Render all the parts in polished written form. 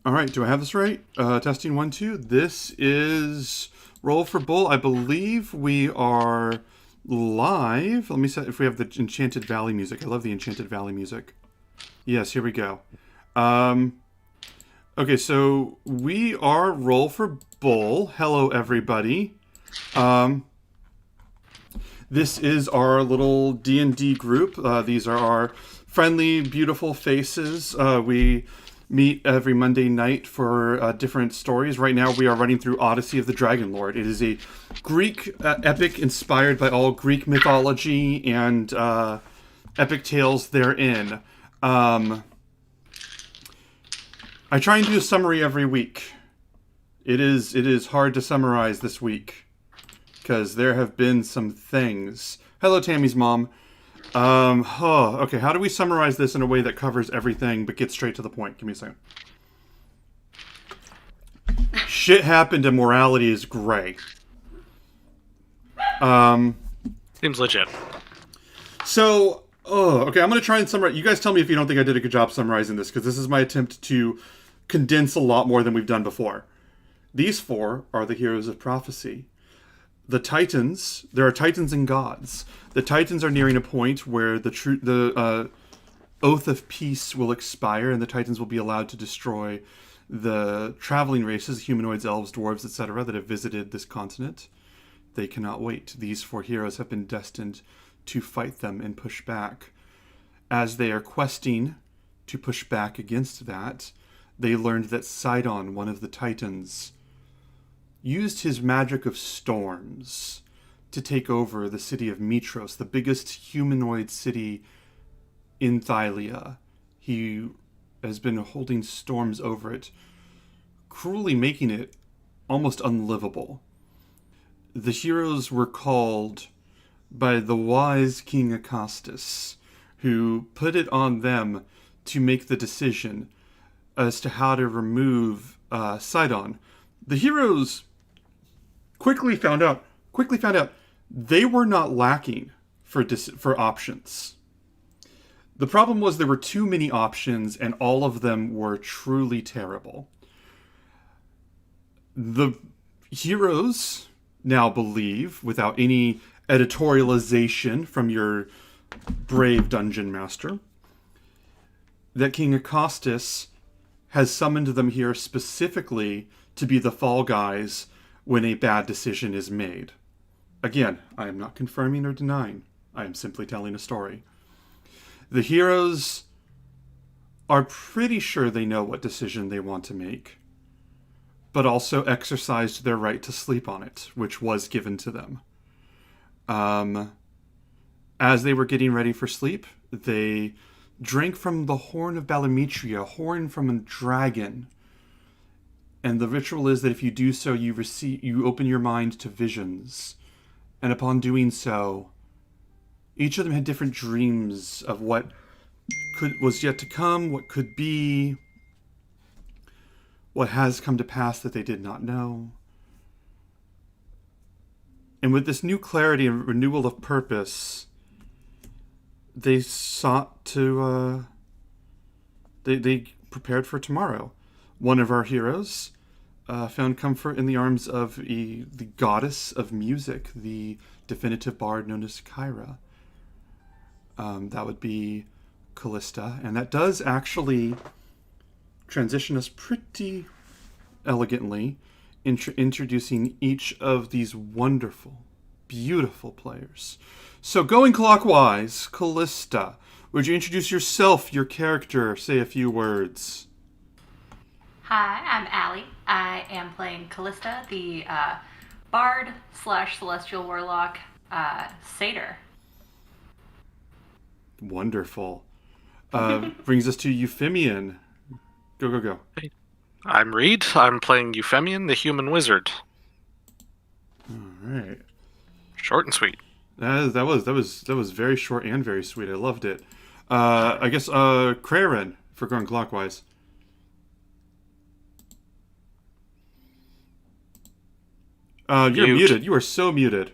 All right, do I have this right? Testing 1, 2. This is Roll for Bull. I believe we are live. Let me see if we have the Enchanted Valley music. I love the Enchanted Valley music. Yes, here we go. Um, okay, so we are Roll for Bull. Hello, everybody. Um, this is our little D&D group. These are our friendly, beautiful faces. We meet every Monday night for different stories. Right now, we are running through Odyssey of the Dragon Lord. It is a Greek epic inspired by all Greek mythology and epic tales therein. I try and do a summary every week. It is hard to summarize this week because there have been some things. Hello, Tammy's mom. Okay, how do we summarize this in a way that covers everything but gets straight to the point? Give me a second. Shit happened and morality is gray. Seems legit. Okay, I'm going to try and summarize. You guys tell me if you don't think I did a good job summarizing this, because this is my attempt to condense a lot more than we've done before. These four are the heroes of prophecy. The Titans, there are Titans and gods. The Titans are nearing a point where the oath of peace will expire, and the Titans will be allowed to destroy the traveling races, humanoids, elves, dwarves, etc., that have visited this continent. They cannot wait. These four heroes have been destined to fight them and push back. As they are questing to push back against that, they learned that Sidon, one of the Titans, used his magic of storms to take over the city of Mitros, the biggest humanoid city in Thylia. He has been holding storms over it, cruelly making it almost unlivable. The heroes were called by the wise King Acastus, who put it on them to make the decision as to how to remove Sidon. The heroes quickly found out they were not lacking for options. The problem was there were too many options, and all of them were truly terrible. The heroes now believe, without any editorialization from your brave dungeon master, that King Acastus has summoned them here specifically to be the fall guys when a bad decision is made. Again, I am not confirming or denying. I am simply telling a story. The heroes are pretty sure they know what decision they want to make, but also exercised their right to sleep on it, which was given to them. As they were getting ready for sleep, they drank from the horn of Balametria, a horn from a dragon. And the ritual is that if you do so, you open your mind to visions. And upon doing so, each of them had different dreams of what was yet to come, what could be, what has come to pass that they did not know. And with this new clarity and renewal of purpose, they sought to, they prepared for tomorrow. One of our heroes found comfort in the arms of the goddess of music, the definitive bard known as Kyra. That would be Callista, and that does actually transition us pretty elegantly, introducing each of these wonderful, beautiful players. So going clockwise, Callista, would you introduce yourself, your character, say a few words? Hi, I'm Allie. I am playing Callista, the bard slash celestial warlock satyr. Wonderful. Brings us to Euphemian. Go, go, go. I'm Reed. I'm playing Euphemian, the human wizard. All right. Short and sweet. That was very short and very sweet. I loved it. I guess Craren, for going clockwise. You're muted. You are so muted.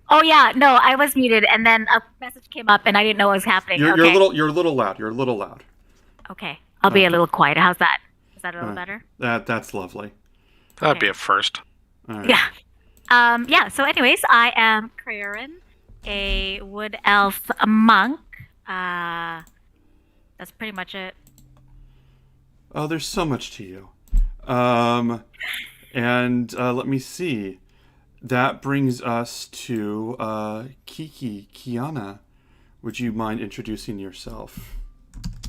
Oh yeah, no, I was muted, and then a message came up, and I didn't know what was happening. You're Okay. a little loud. You're a little loud. Okay, I'll be a little quiet. How's that? that a little Uh, better? that's lovely. That'd be Okay. a first. All right. Yeah. Yeah, so anyways, I am Craren, a wood elf monk. Uh, that's pretty much it. Oh, there's so much to you. Um, and let me see. That brings us to Kiki, Kiana. Would you mind introducing yourself?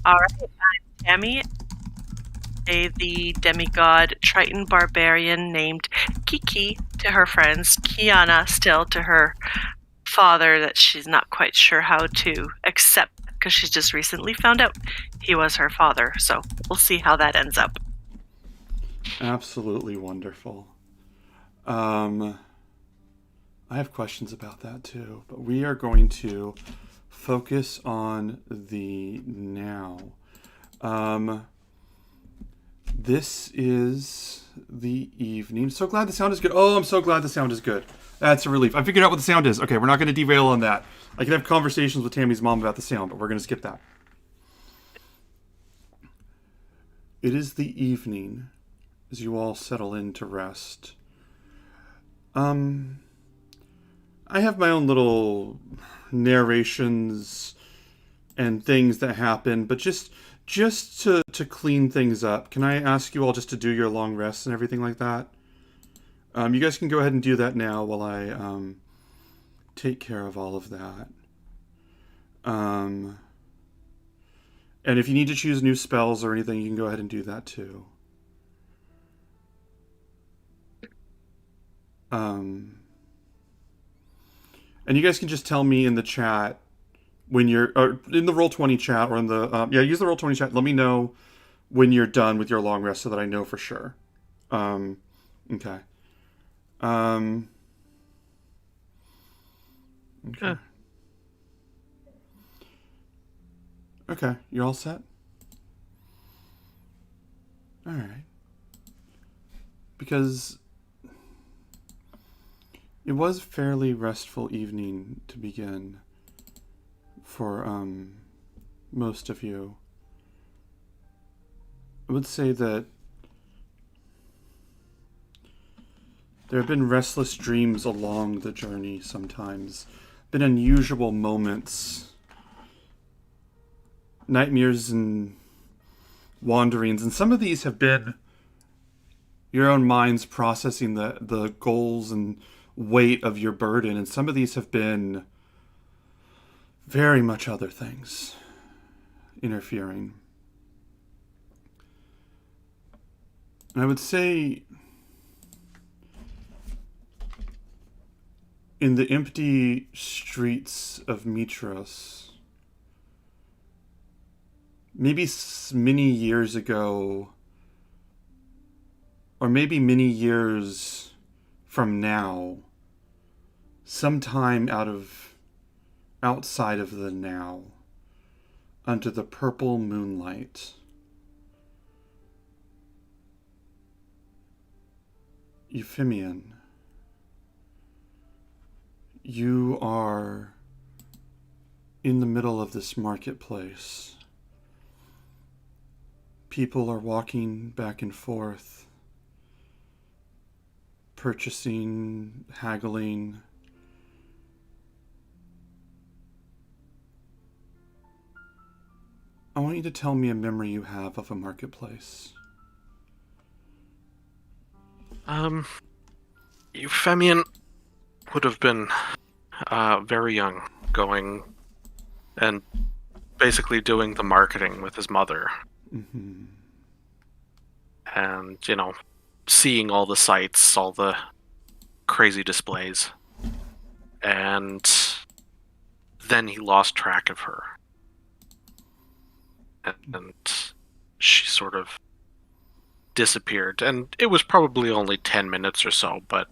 All right, I'm Tammy, the demigod Triton barbarian named Kiki to her friends, Kiana still to her father that she's not quite sure how to accept because she's just recently found out he was her father. So we'll see how that ends up. Absolutely wonderful. I have questions about that too, but we are going to focus on the now. This is the evening. So glad the sound is good. Oh, I'm so glad the sound is good. That's a relief. I figured out what the sound is. Okay, we're not going to derail on that. I can have conversations with Tammy's mom about the sound, but we're going to skip that. It is the evening as you all settle in to rest. I have my own little narrations and things that happen, but just to clean things up, can I ask you all just to do your long rests and everything like that? You guys can go ahead and do that now while I take care of all of that. And if you need to choose new spells or anything, you can go ahead and do that too. And you guys can just tell me in the chat when you're, or in the Roll20 chat, or in the, use the Roll20 chat. Let me know when you're done with your long rest so that I know for sure. Okay. Okay. Okay, you're all set? All right. Because it was a fairly restful evening to begin for most of you. I would say that there have been restless dreams along the journey sometimes, been unusual moments, nightmares and wanderings, and some of these have been your own minds processing the goals and weight of your burden, and some of these have been very much other things interfering. And I would say in the empty streets of Mitros, maybe many years ago, or maybe many years from now, sometime outside of the now, under the purple moonlight, Euphemian, you are in the middle of this marketplace. People are walking back and forth, purchasing, haggling. I want you to tell me a memory you have of a marketplace. Euphemian would have been very young, going and basically doing the marketing with his mother. Mm-hmm. And, seeing all the sights, all the crazy displays. And then he lost track of her. And she sort of disappeared. And it was probably only 10 minutes or so, but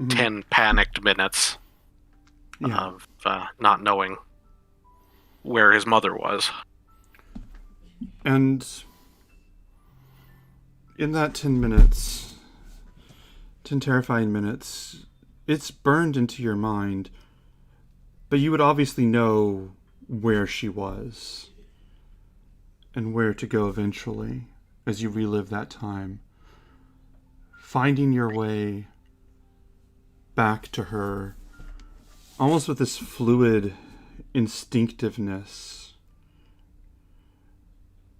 10 panicked minutes of not knowing where his mother was. And in that 10 minutes, 10 terrifying minutes, it's burned into your mind, but you would obviously know where she was and where to go eventually. as you relive that time, finding your way back to her, almost with this fluid instinctiveness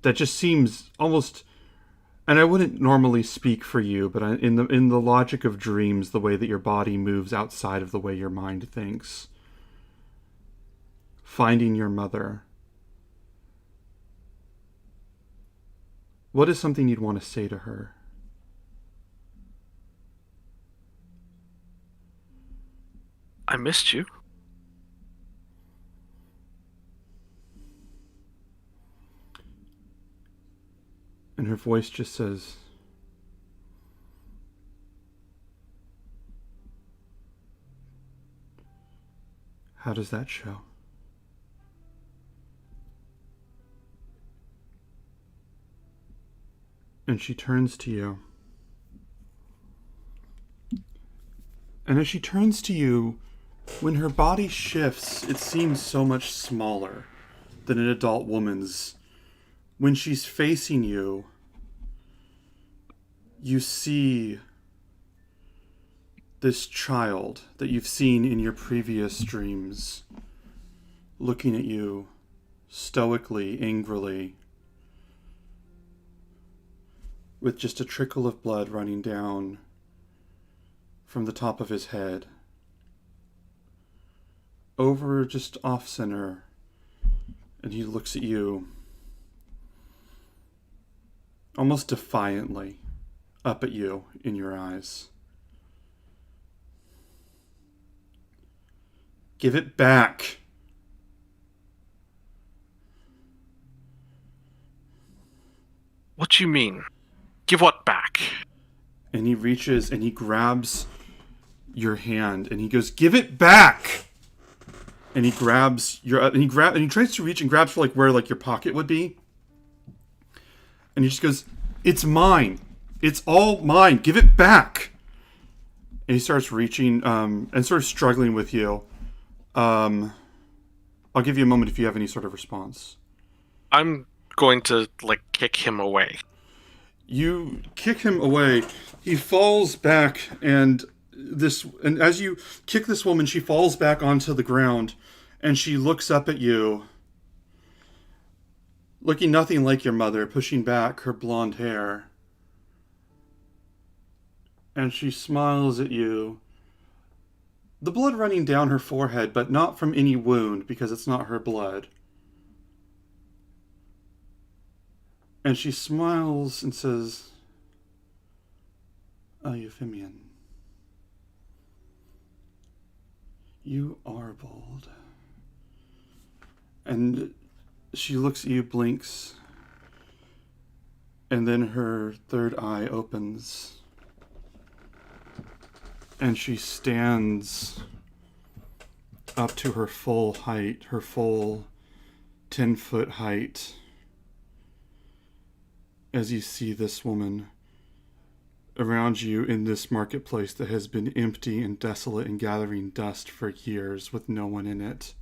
that just seems almost, and I wouldn't normally speak for you, but in the logic of dreams, the way that your body moves outside of the way your mind thinks, finding your mother. What is something you'd want to say to her? I missed you. And her voice just says, how does that show? And she turns to you. And as she turns to you, when her body shifts, it seems so much smaller than an adult woman's. When she's facing you, you see this child that you've seen in your previous dreams, looking at you stoically, angrily, with just a trickle of blood running down from the top of his head, over just off center, and he looks at you almost defiantly, up at you in your eyes. Give it back. What do you mean? Give what back? And he reaches and he grabs your hand and he goes, "Give it back!" And he grabs and he tries to reach and grabs for like where like your pocket would be. And he just goes, "It's mine. It's all mine. Give it back." And he starts reaching and sort of struggling with you. I'll give you a moment if you have any sort of response. I'm going to kick him away. You kick him away. He falls back, and as you kick this woman, she falls back onto the ground, and she looks up at you, looking nothing like your mother, pushing back her blonde hair. And she smiles at you. The blood running down her forehead, but not from any wound, because it's not her blood. And she smiles and says, "Oh, Euphemian, you are bold." And she looks at you, blinks, and then her third eye opens. And she stands up to her full height, her full 10-foot height, as you see this woman around you in this marketplace that has been empty and desolate and gathering dust for years with no one in it.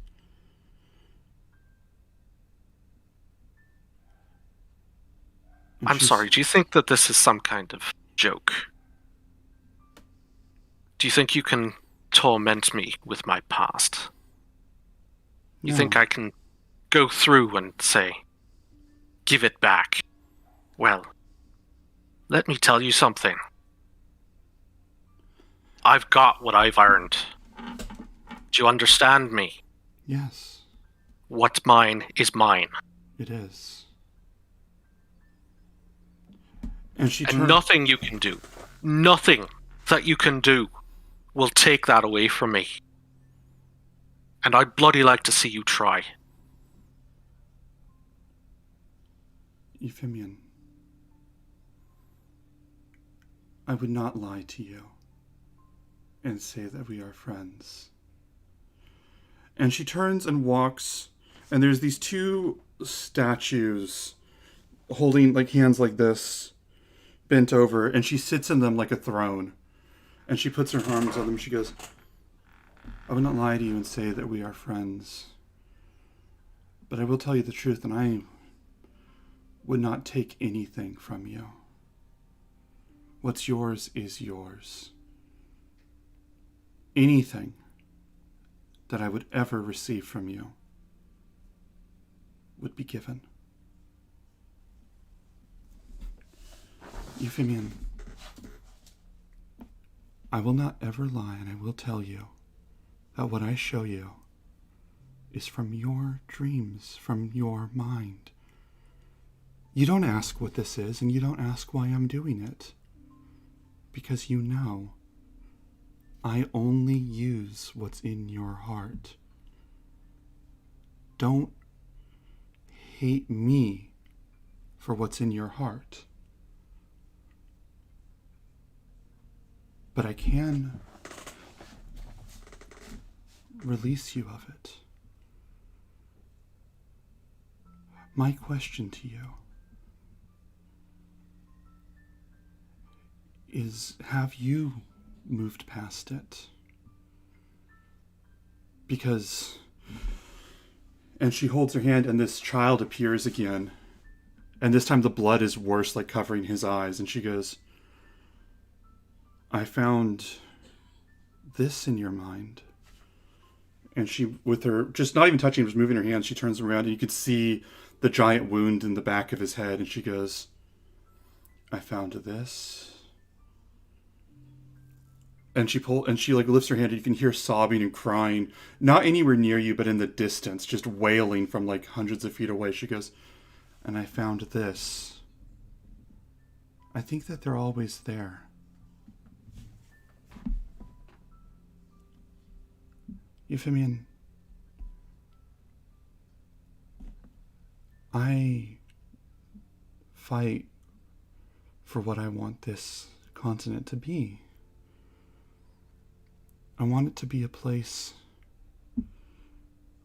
And I'm sorry, do you think that this is some kind of joke? Do you think you can torment me with my past? You think I can go through and say, "Give it back"? Well, let me tell you something. I've got what I've earned. Do you understand me? Yes. What's mine is mine. It is. And nothing you can do, nothing that you can do will take that away from me. And I'd bloody like to see you try. Euphemian, I would not lie to you and say that we are friends. And she turns and walks, and there's these two statues holding hands like this, bent over, and she sits in them like a throne. And she puts her arms on them. She goes, "I would not lie to you and say that we are friends. But I will tell you the truth, and I would not take anything from you. What's yours is yours. Anything that I would ever receive from you would be given. Euphemian, I will not ever lie, and I will tell you that what I show you is from your dreams, from your mind. You don't ask what this is, and you don't ask why I'm doing it. Because you know, I only use what's in your heart. Don't hate me for what's in your heart. But I can release you of it. My question to you is, have you moved past it? Because, and she holds her hand, and this child appears again, and this time the blood is worse, like covering his eyes, and she goes, I found this in your mind. And she, with her, just not even touching him, just moving her hand, she turns around, and you could see the giant wound in the back of his head, and she goes, I found this. And she like lifts her hand, and you can hear sobbing and crying, not anywhere near you, but in the distance, just wailing from like hundreds of feet away. She goes, and I found this. I think that they're always there. Euphemian, I fight for what I want this continent to be. I want it to be a place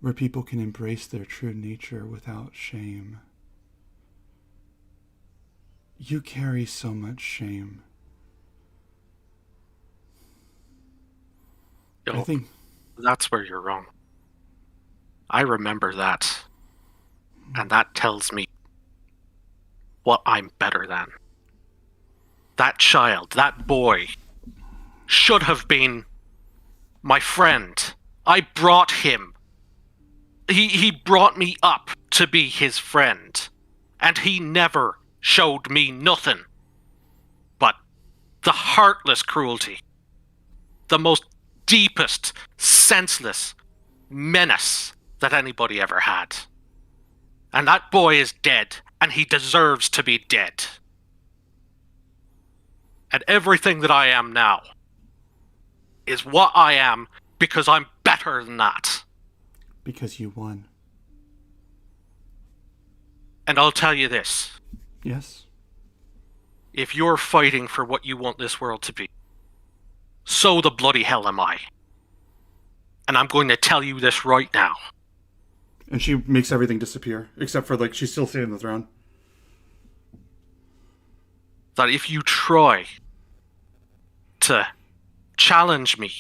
where people can embrace their true nature without shame. You carry so much shame. I think that's where you're wrong. I remember that. And that tells me what I'm better than. That child, that boy, should have been my friend. I brought him. He brought me up to be his friend. And he never showed me nothing but the heartless cruelty. The most deepest, senseless menace that anybody ever had. And that boy is dead, and he deserves to be dead. And everything that I am now is what I am because I'm better than that. because you won. And I'll tell you this. Yes? If you're fighting for what you want this world to be, so the bloody hell am I. And I'm going to tell you this right now. And she makes everything disappear, except for, like, she's still sitting on the throne. That if you try to challenge me,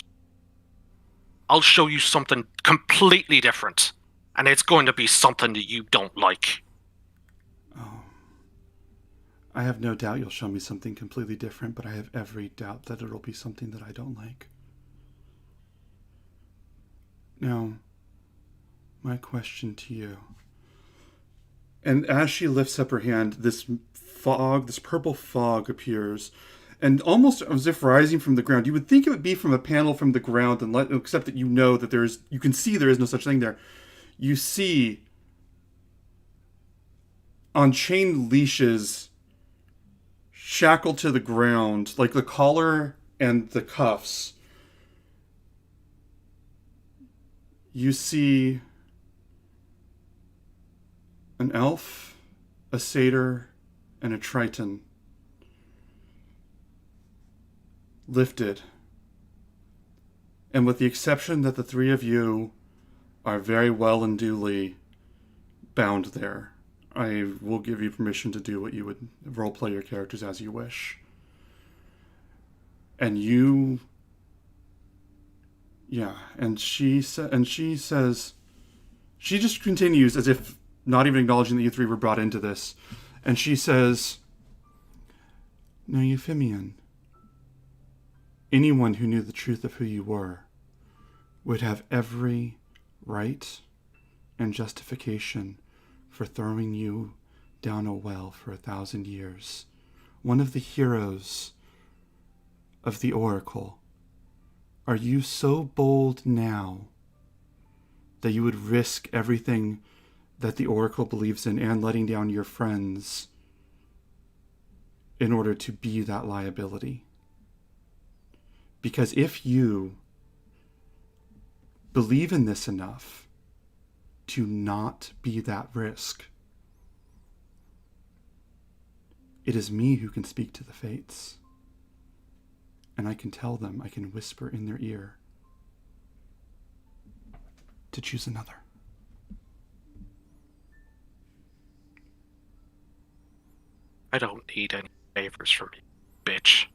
I'll show you something completely different. And it's going to be something that you don't like. Oh. I have no doubt you'll show me something completely different, but I have every doubt that it'll be something that I don't like. Now, my question to you. And as she lifts up her hand, this fog, this purple fog appears, and almost as if rising from the ground. You would think it would be from a panel from the ground, except that you know that you can see there is no such thing there. You see on chain leashes, shackled to the ground, like the collar and the cuffs, you see an elf, a satyr, and a triton lifted. And with the exception that the three of you are very well and duly bound there, I will give you permission to do what you would roleplay your characters as you wish. And you... Yeah, and she says... She just continues as if not even acknowledging that you three were brought into this. And she says, "No, Euphemion, anyone who knew the truth of who you were would have every right and justification for throwing you down a well for 1,000 years. One of the heroes of the Oracle. Are you so bold now that you would risk everything that the Oracle believes in and letting down your friends in order to be that liability? Because if you believe in this enough to not be that risk, it is me who can speak to the fates. And I can tell them, I can whisper in their ear to choose another." I don't need any favors from you, bitch.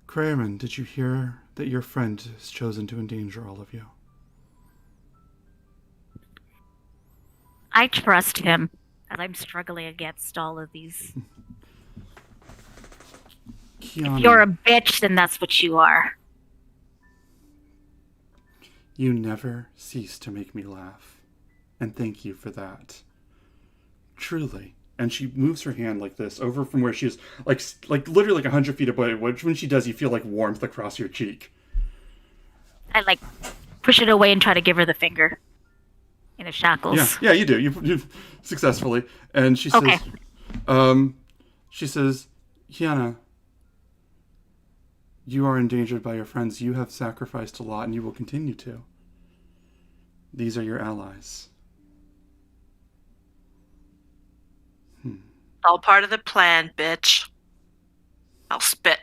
Kramerman, did you hear that your friend has chosen to endanger all of you? I trust him, and I'm struggling against all of these. Kiana, If you're a bitch, then that's what you are. you never cease to make me laugh. And thank you for that. Truly. And she moves her hand like this over from where she is, like literally like 100 feet away, which when she does, you feel like warmth across your cheek. I push it away and try to give her the finger in the shackles. Yeah, you do. You successfully. And she Okay. says, "Kiana, you are endangered by your friends. You have sacrificed a lot and you will continue to. These are your allies." All part of the plan, bitch. I'll spit.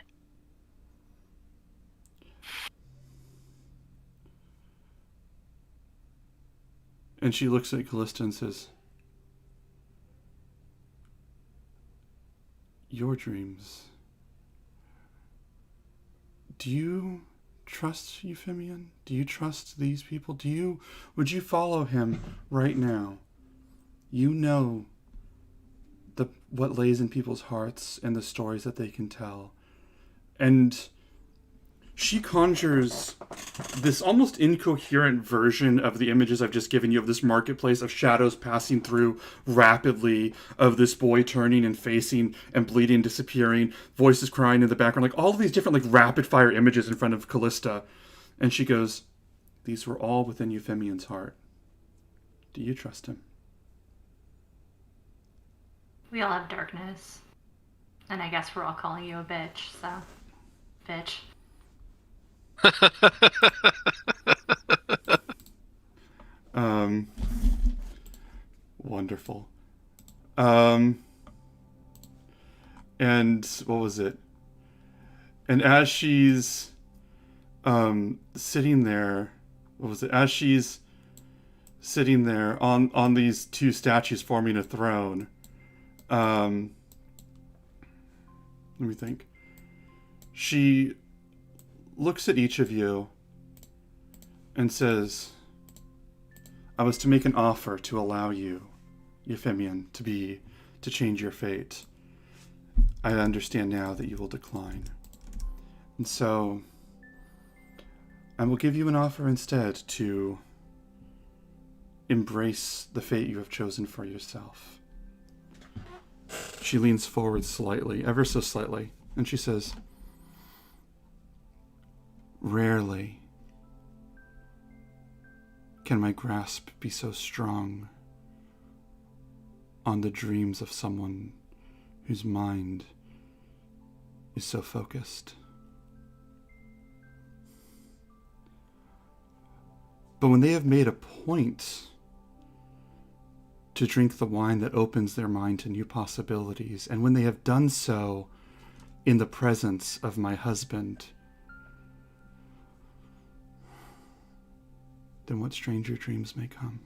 And she looks at Callista and says, "Your dreams. Do you trust Euphemion? Do you trust these people? Would you follow him right now? You know what lays in people's hearts and the stories that they can tell." And she conjures this almost incoherent version of the images I've just given you of this marketplace of shadows passing through rapidly, of this boy turning and facing and bleeding, disappearing, voices crying in the background, like all of these different rapid fire images in front of Callista. And she goes, "These were all within Euphemion's heart. Do you trust him?" We all have darkness. And I guess we're all calling you a bitch, so. Bitch. Wonderful. And what was it? And as she's sitting there, what was it? As she's sitting there on these two statues forming a throne, let me think. She looks at each of you and says, "I was to make an offer to allow you, Euphemion, to change your fate. I understand now that you will decline. And so I will give you an offer instead to embrace the fate you have chosen for yourself." She leans forward slightly, ever so slightly, and she says, "Rarely can my grasp be so strong on the dreams of someone whose mind is so focused. But when they have made a point to drink the wine that opens their mind to new possibilities, and when they have done so in the presence of my husband, then what stranger dreams may come."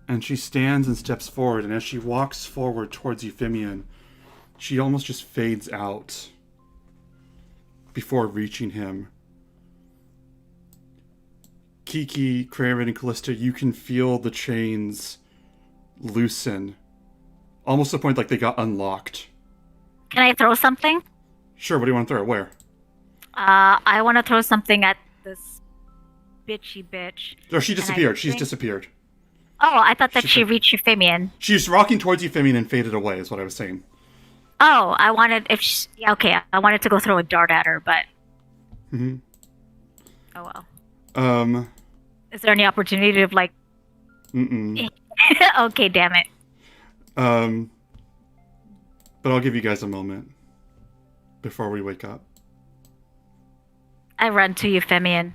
And she stands and steps forward, and as she walks forward towards Euphemion, she almost just fades out before reaching him Kiki, Craven, and Callista, you can feel the chains loosen. Almost to the point like they got unlocked. Can I throw something? Sure, what do you want to throw? Where? I want to throw something at this bitchy bitch. Oh, she And I disappeared. She's think- disappeared. Oh, I thought that She she took- reached Euphemian. She's rocking towards Euphemian and faded away, is what I was saying. Oh, I wanted okay, I wanted to go throw a dart at her, but hmm oh well. Um, Is there any opportunity of like? mm-mm. Okay, damn it. But I'll give you guys a moment before we wake up. I run to Euphemian.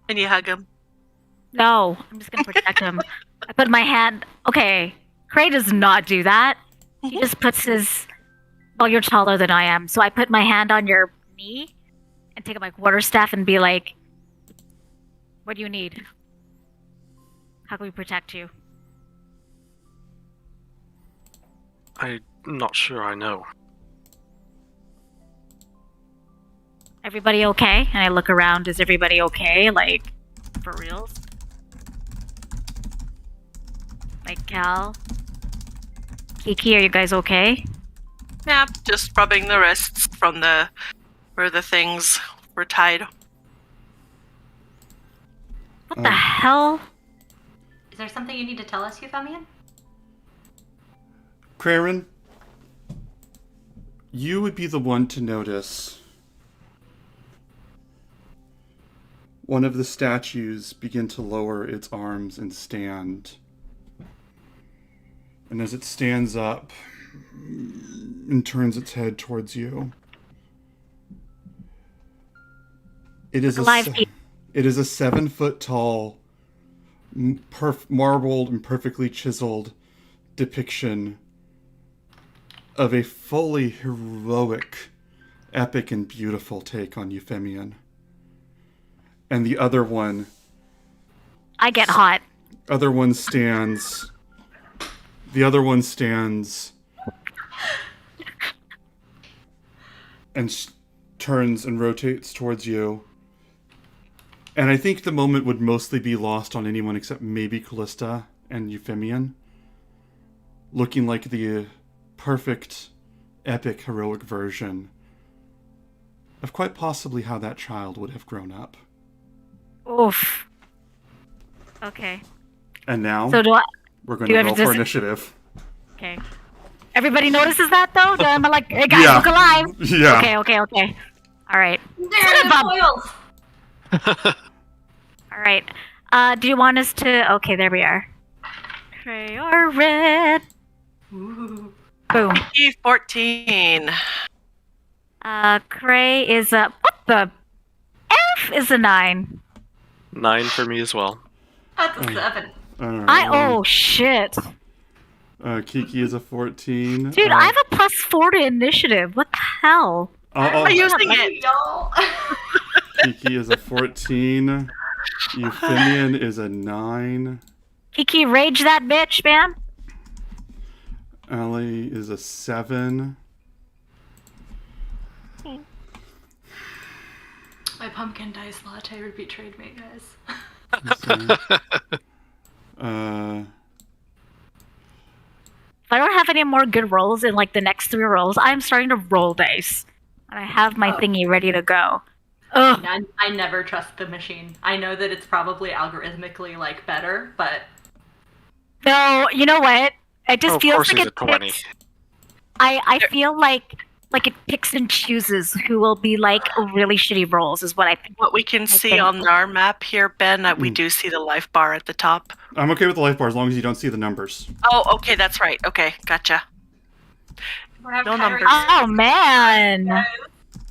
And you hug him. No, I'm just gonna protect him. I put my hand. Okay, Cray does not do that. He just puts his. Well, you're taller than I am, so I put my hand on your knee and take my quarterstaff and be like, "What do you need? How can we protect you?" I'm not sure I know. Everybody okay? And I look around. Is everybody okay? Like, for reals? Like Cal, Kiki, are you guys okay? Yeah, just rubbing the wrists from where the things were tied. What the hell? Is there something you need to tell us, Euphemian? Craren, you would be the one to notice one of the statues begin to lower its arms and stand. And as it stands up and turns its head towards you, it is Alive a people. it is a 7-foot tall, marbled and perfectly chiseled depiction of a fully heroic, epic, and beautiful take on Euphemian. And the other one hot. other one stands the other one stands and turns and rotates towards you. And I think the moment would mostly be lost on anyone except maybe Callista and Euphemian, looking like the perfect, epic, heroic version of quite possibly how that child would have grown up. Oof. Okay. And now So do I? we're going do to you have roll to for dis- initiative. Okay. Everybody notices that though? I'm like, hey guys, Yeah. look alive. Yeah. Okay. All right. There Son of are a- foils! All right. Do you want us to? Okay, there we are. Gray or red? Ooh. Boom. E14. Cray is a what the F is a 9. 9 for me as well. That's a 7. Oh shit, Kiki is a 14. dude! I have a +4 to initiative. What the hell? I'm using Hey, it. y'all. Kiki is a 14. Euphemian is a 9. Kiki, rage that bitch, man. Allie is a 7. My pumpkin dice latte betrayed me, guys. If I don't have any more good rolls in like the next 3 rolls, I'm starting to roll dice, and I have my thingy ready to go. Ugh. I never trust the machine. I know that it's probably algorithmically like better, but No, you know what? It just Of feels course like he's it a 20. picks. I feel like it picks and chooses who will be like really shitty rolls. Is what I think. What we can see think- on our map here, Ben, we do see the life bar at the top. I'm okay with the life bar as long as you don't see the numbers. Oh, okay, that's right. Okay, gotcha. we have No Kyrie numbers. Oh man! guys.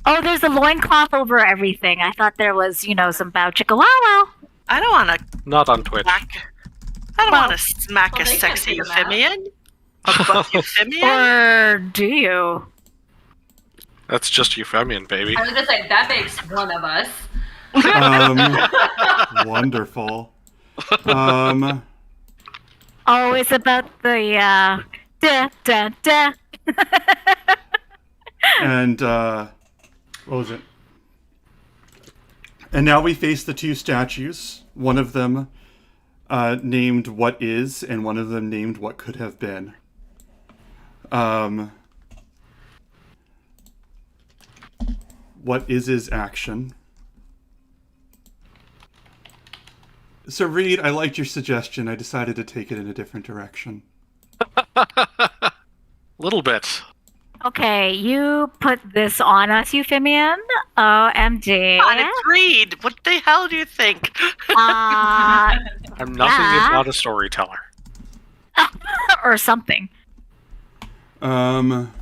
Oh, there's a loincloth over everything. I thought there was, some bow chicka wow wow. I don't want to Not on Twitch. smack. I don't Well- want to smack Well, a they can't sexy see the map. Euphemian. A buff Euphemian. Or do you? That's just Euphemian, baby. I was gonna say that makes one of us. Wonderful. Oh, it's about the da da da. And what was it? And now we face the two statues. One of them named What Is, and one of them named What Could Have Been. What is action. So, Reed, I liked your suggestion. I decided to take it in a different direction. Little bit. Okay, you put this on us, Euphemian. OMG. God, it's Reed. What the hell do you think? Uh, I'm nothing if not a storyteller. or something. Um,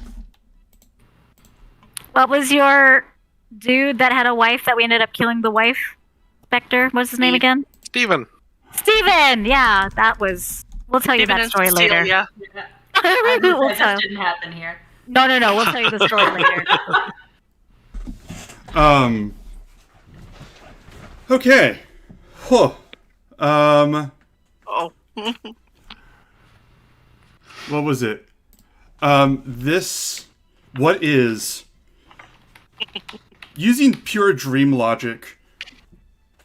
What was your dude that had a wife that we ended up killing the wife? Spectre? What's his name Steve. again? Steven. Steven! Yeah, that was... We'll tell you Steven that and story later. Cecilia. Yeah. We'll That tell- just didn't happen here. No, we'll tell you the story later. okay. Huh. Oh. What was it? What is... Using pure dream logic,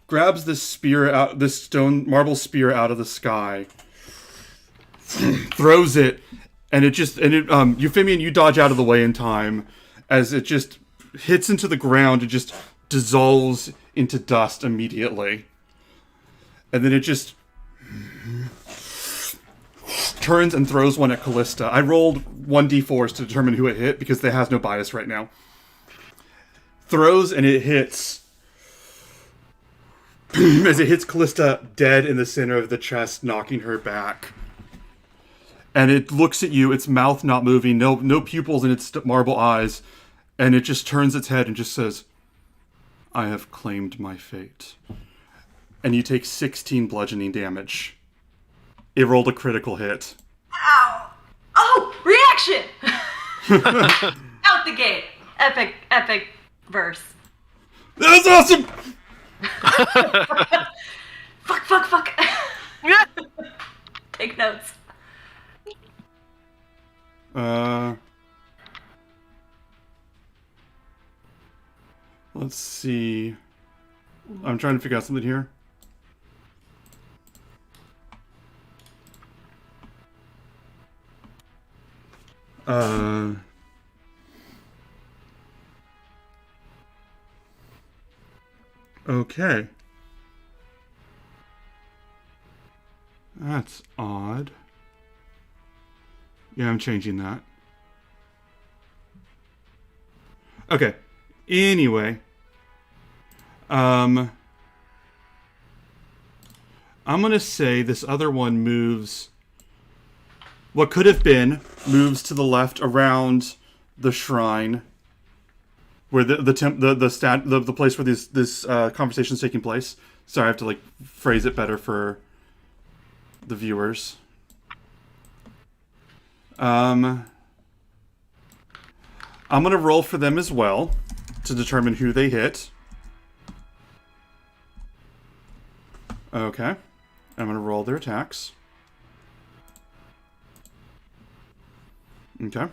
grabs this marble spear out of the sky, throws it, and Euphemian, you dodge out of the way in time as it just hits into the ground and just dissolves into dust immediately. And then it just turns and throws one at Callista. I rolled 1d4s to determine who it hit because it has no bias right now. Throws and it hits. As it hits Callista dead in the center of the chest, knocking her back. And it looks at you, its mouth not moving, no pupils in its marble eyes, and it just turns its head and just says, I have claimed my fate. And you take 16 bludgeoning damage. It rolled a critical hit. Ow! Oh, reaction! Out the gate. Epic verse. That's awesome! Fuck. Take notes. Let's see. I'm trying to figure out something here. Okay. That's odd. Yeah, I'm changing that. Okay. Anyway. I'm gonna say this other one moves... What could have been moves to the left around the shrine, where the place where this conversation is taking place. Sorry, I have to phrase it better for the viewers. I'm gonna roll for them as well to determine who they hit. Okay, I'm gonna roll their attacks. Okay.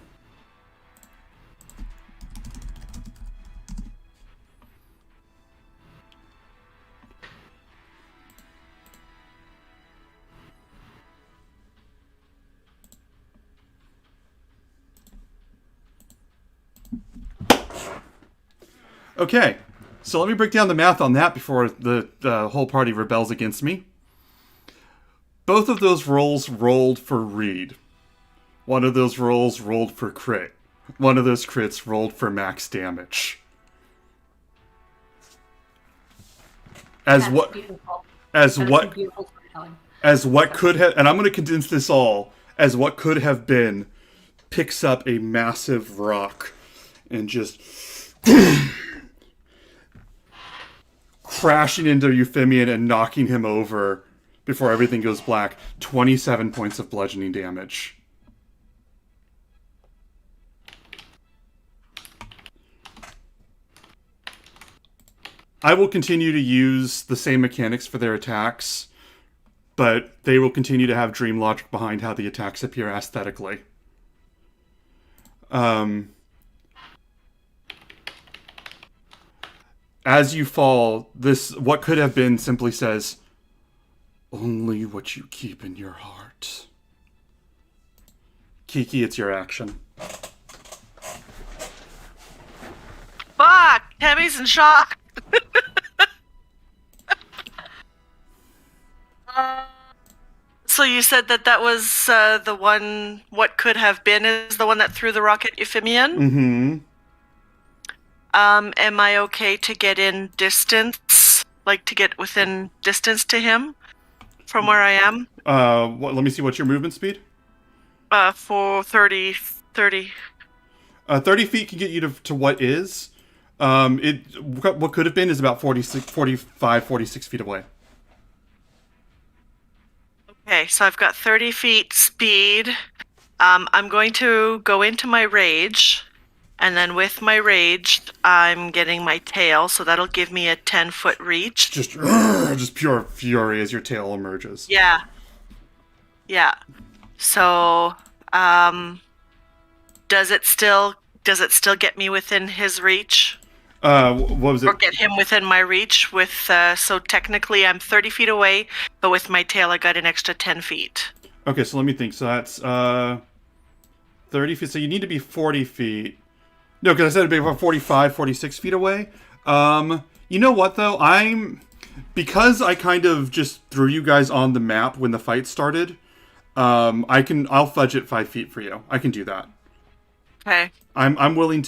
Okay, so let me break down the math on that before the whole party rebels against me. Both of those rolls rolled for Reed. One of those rolls rolled for crit. One of those crits rolled for max damage. As That's what beautiful. as That's what beautiful storytelling. as what could have, and I'm going to condense this all as what could have been, picks up a massive rock and just crashing into Euphemian and knocking him over before everything goes black. 27 points of bludgeoning damage. I will continue to use the same mechanics for their attacks, but they will continue to have dream logic behind how the attacks appear aesthetically. as you fall, this what could have been simply says, "Only what you keep in your heart." Kiki, it's your action. Fuck! Tammy's in shock. So you said that was the one. What could have been is the one that threw the rock at Euphemian. Mm-hmm. Am I okay to get in distance, like to get within distance to him from where I am? Let me see. What's your movement speed? For 30. 30 feet can get you to what is. What could have been is about 45, 46 feet away. Okay, so I've got 30 feet speed. I'm going to go into my rage, and then with my rage, I'm getting my tail, so that'll give me a 10-foot reach. Just pure fury as your tail emerges. Yeah. So, does it still get me within his reach? What was it? Or get him within my reach with, so technically I'm 30 feet away, but with my tail I got an extra 10 feet. Okay, so let me think. So that's 30 feet. So you need to be 40 feet. No, because I said it'd be about 45, 46 feet away. You know what, though? Because I kind of just threw you guys on the map when the fight started, I'll fudge it 5 feet for you. I can do that. Okay. I'm willing,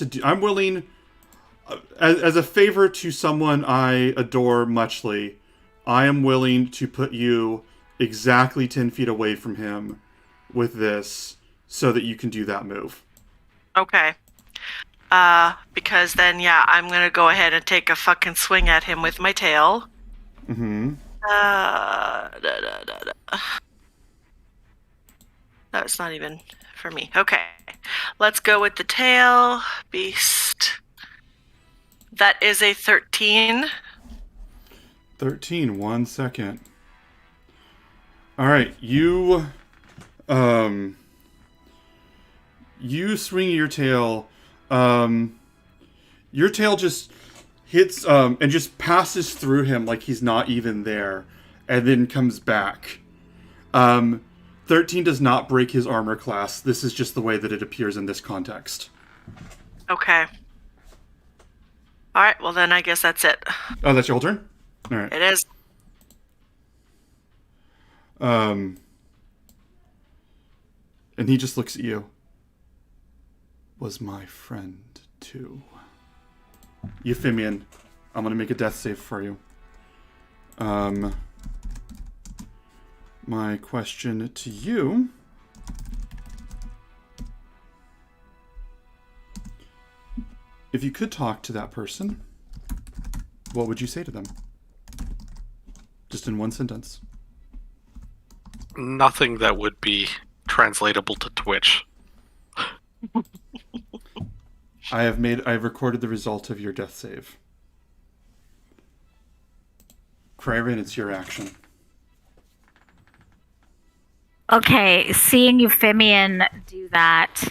as a favor to someone I adore muchly, I am willing to put you exactly 10 feet away from him with this so that you can do that move. Okay. Because then, yeah, I'm gonna go ahead and take a fucking swing at him with my tail. Mm-hmm. That's not even for me. Okay. Let's go with the tail. Beast. That is a 13. 13, 1 second. Alright, you swing your tail, your tail just hits, and just passes through him like he's not even there, and then comes back. 13 does not break his armor class. This is just the way that it appears in this context. Okay. Alright, well then I guess that's it. Oh, that's your whole turn? Alright. It is. And he just looks at you. Was my friend too. Euphemian, I'm gonna make a death save for you. My question to you. If you could talk to that person, what would you say to them? Just in one sentence. Nothing that would be translatable to Twitch. I have recorded the result of your death save. Craven, it's your action. Okay, seeing Euphemian do that,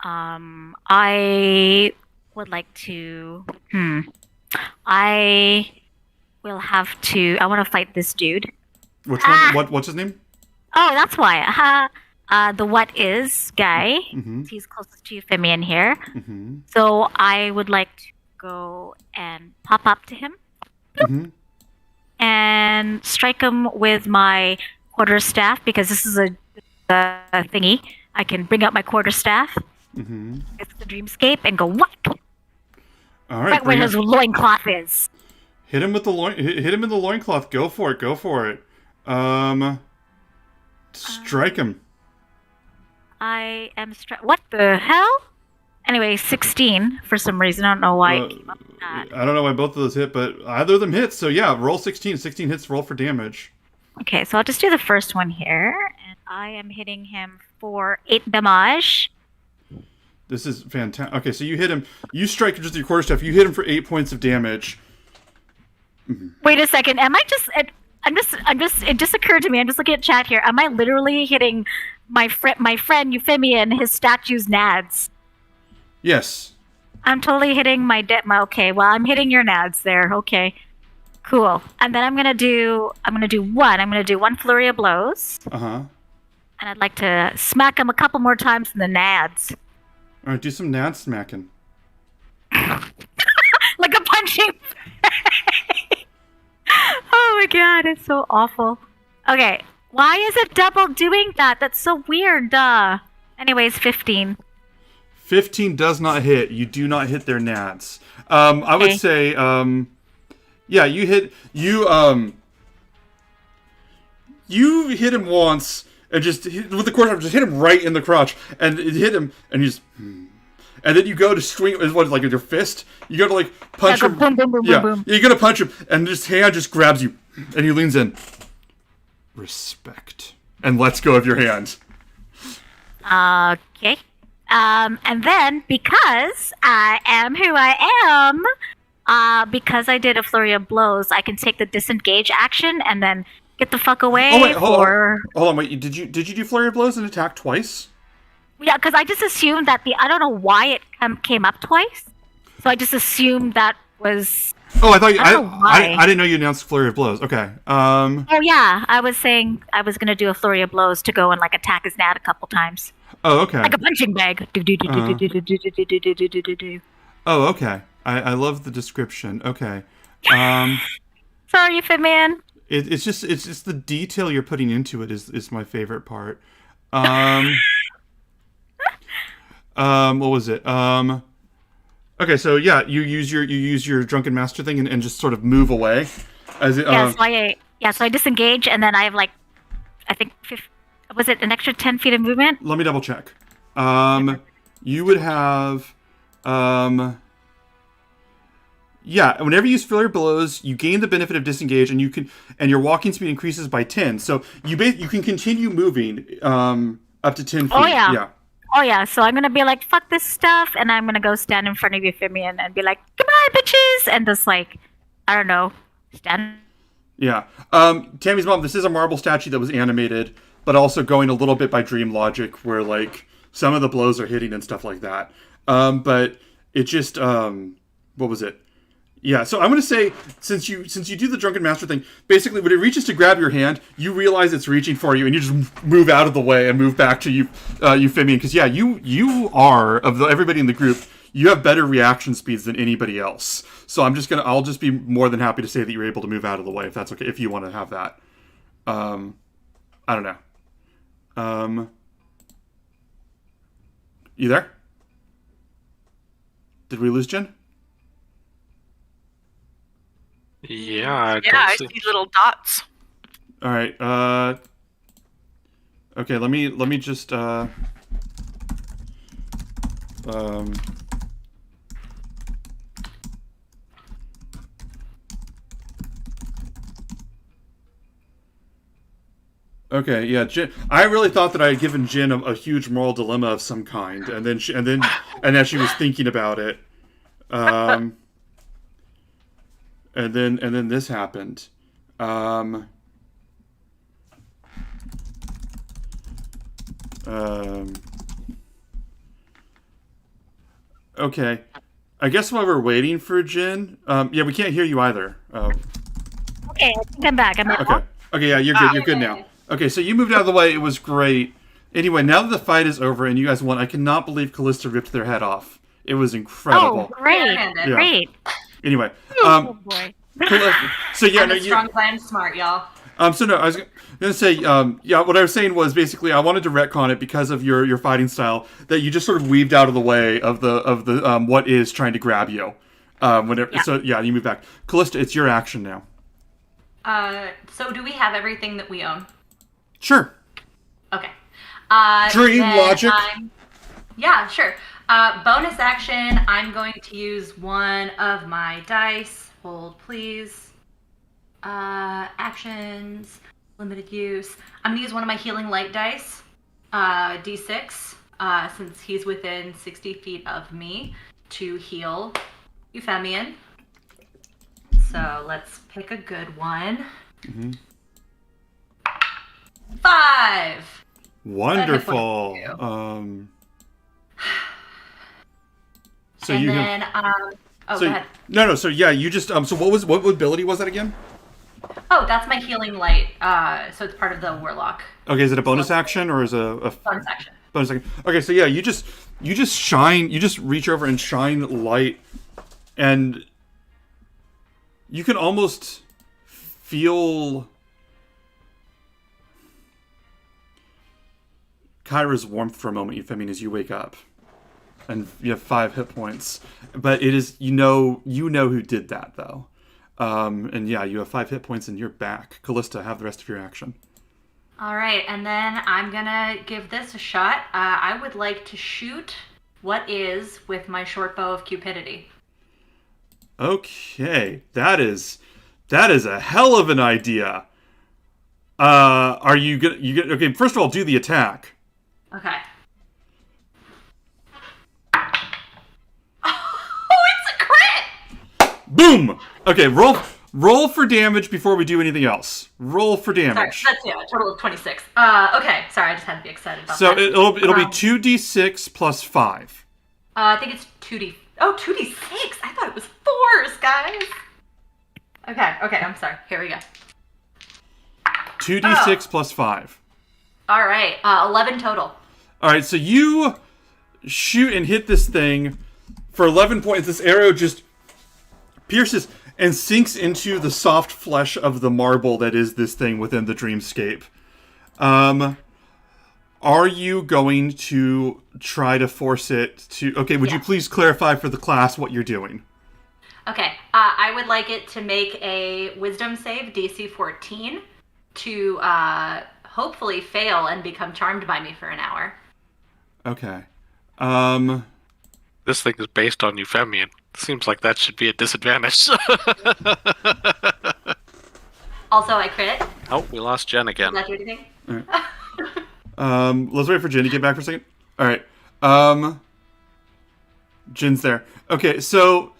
I would like to. I will have to. I want to fight this dude. Which one? What's his name? Oh, that's why. The what is guy. Mm-hmm. He's closest to Euphemian here. Mm-hmm. So I would like to go and pop up to him Mm-hmm. and strike him with my quarterstaff because this is a thingy. I can bring out my quarterstaff. Mm-hmm. It's the dreamscape and go whack All right. right where his loincloth is. Hit him with the hit him in the loincloth. Go for it. Go for it. Strike him. I am what the hell? Anyway, 16 for some reason. I don't know why I came up with that. I don't know why both of those hit, but either of them hits. So yeah, roll 16. 16 hits. Roll for damage. Okay, so I'll just do the first one here, and I am hitting him for 8 damage. This is fantastic. Okay, so you hit him. You strike just your quarterstaff. You hit him for 8 points of damage. Wait a second. Am I just? I'm just. It just occurred to me. I'm just looking at chat here. Am I literally hitting my friend Euphemian, his statue's nads? Yes. I'm totally hitting my okay, well, I'm hitting your nads there. Okay. Cool. And then I'm gonna do one flurry of blows. Uh-huh. And I'd like to smack him a couple more times in the nads. All right, do some nad smacking. Like a punching bag. Oh my god, it's so awful. Okay, why is it double doing that? That's so weird. Anyways, 15. 15 does not hit. You do not hit their nads. I would Okay. say, yeah, you hit him once and with the quarter just hit him right in the crotch, and it hit him, and he's. And then you go to swing, what, like with your fist? You go to like punch Yeah, him. go boom, boom, boom, yeah, boom, boom. you're gonna punch him, and his hand just grabs you, and he leans in. Respect, and lets go of your hand. Okay. And then because I am who I am, because I did a flurry of blows, I can take the disengage action and then get the fuck away. Oh wait, hold on, wait. Did you do flurry of blows and attack twice? Yeah, because I just assumed that I don't know why it came up twice. So I just assumed that was. Oh, I thought you. I don't know why. I didn't know you announced flurry of blows. Okay. Oh yeah, I was saying I was gonna do a flurry of blows to go and like attack his nad a couple times, Oh, okay. like a punching bag. Oh, okay. I love the description. Okay. Sorry, Fitman. It's just the detail you're putting into it is my favorite part. What was it? Okay, so yeah, you use your drunken master thing and just sort of move away. As it, So I disengage and then I have like, I think, was it an extra 10 feet of movement? Let me double check. You would have, yeah. Whenever you use flurry blows, you gain the benefit of disengage, and your walking speed increases by 10. So you can continue moving, up to 10 feet. Oh yeah. Yeah. Oh yeah, so I'm gonna be like, fuck this stuff, and I'm gonna go stand in front of Euphemian and be like, goodbye, bitches, and just like, I don't know, stand. Yeah. Tammy's mom, this is a marble statue that was animated, but also going a little bit by dream logic, where like some of the blows are hitting and stuff like that. But it just, what was it? Yeah, so I'm going to say, since you do the drunken master thing, basically when it reaches to grab your hand, you realize it's reaching for you, and you just move out of the way and move back to Euphemian, because yeah, you are, of everybody in the group, you have better reaction speeds than anybody else. So I'll just be more than happy to say that you're able to move out of the way, if that's okay, if you want to have that. I don't know. You there? Did we lose Jen? Yeah, I see little dots. All right. Okay. Let me just. Okay. Yeah. Jin, I really thought that I had given Jin a huge moral dilemma of some kind, and then she was thinking about it. And then this happened. Okay. I guess while we're waiting for Jin, yeah, we can't hear you either. Okay, I think I'm back. Okay. Okay, yeah, you're good. You're good now. Okay, so you moved out of the way. It was great. Anyway, now that the fight is over and you guys won, I cannot believe Callista ripped their head off. It was incredible. Oh, great. Yeah. Great. Anyway, Oh boy. so yeah, I'm no, a strong plan, smart, y'all. so no, I was gonna say, yeah, what I was saying was basically I wanted to retcon it because of your fighting style, that you just sort of weaved out of the way of the what is trying to grab you. Whenever, Yeah. So yeah, you move back. Callista, it's your action now. So do we have everything that we own? Sure. Okay. Dream then logic. Yeah, sure. Bonus action, I'm going to use one of my dice. Hold, please. Actions, limited use. I'm going to use one of my healing light dice, D6, since he's within 60 feet of me, to heal Euphemian. So let's pick a good one. Mm-hmm. 5! Wonderful. So and you then, so, go ahead. No. So yeah, you just so what ability was that again? Oh, that's my healing light. So it's part of the warlock Okay, is it a bonus action or is it a bonus action. bonus action? Okay, so yeah, you just shine, you just reach over and shine light, and you can almost feel Kyra's warmth for a moment, Euphemia, as you wake up. And you have 5 hit points. But it is, you know who did that, though. And yeah, you have 5 hit points and you're back. Callista, have the rest of your action. All right, and then I'm gonna give this a shot. I would like to shoot what is with my short bow of cupidity. Okay, that is a hell of an idea. Are you gonna, okay, first of all, do the attack. Okay. Oh, it's a crit! Boom! Okay, roll for damage before we do anything else. Roll for damage. Sorry, that's a total of 26. Okay, sorry, I just had to be excited about So that. it'll be 2d6 plus 5. I think it's 2d. Oh, 2d6. I thought it was 4s, guys. Okay, I'm sorry. Here we go. 2d6 plus 5. All right, 11 total. All right, so you shoot and hit this thing for 11 points. This arrow just pierces and sinks into the soft flesh of the marble that is this thing within the dreamscape. Are you going to try to force it to... Okay, would you please clarify for the class what you're doing? Okay, I would like it to make a wisdom save, DC 14, to hopefully fail and become charmed by me for an hour. Okay. This thing is based on Euphemian. Seems like that should be a disadvantage. Also, I crit. Oh, we lost Jen again. Does that do anything? Let's wait for Jen to get back for a second. All right. Jin's there. Okay, so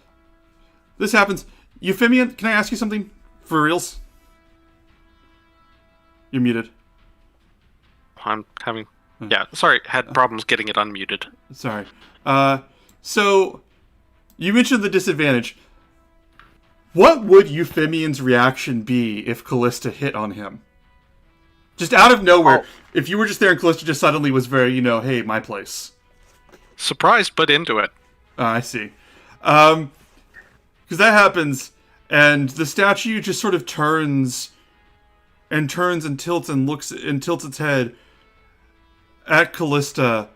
this happens. Euphemian, can I ask you something? For reals? You're muted. I'm having... Yeah, sorry, had problems getting it unmuted. Sorry. So, you mentioned the disadvantage. What would Euphemian's reaction be if Callista hit on him? Just out of nowhere. Oh. If you were just there and Callista just suddenly was very, hey, my place. Surprised, but into it. I see. Because that happens, and the statue just sort of turns and tilts and looks and tilts its head at Callista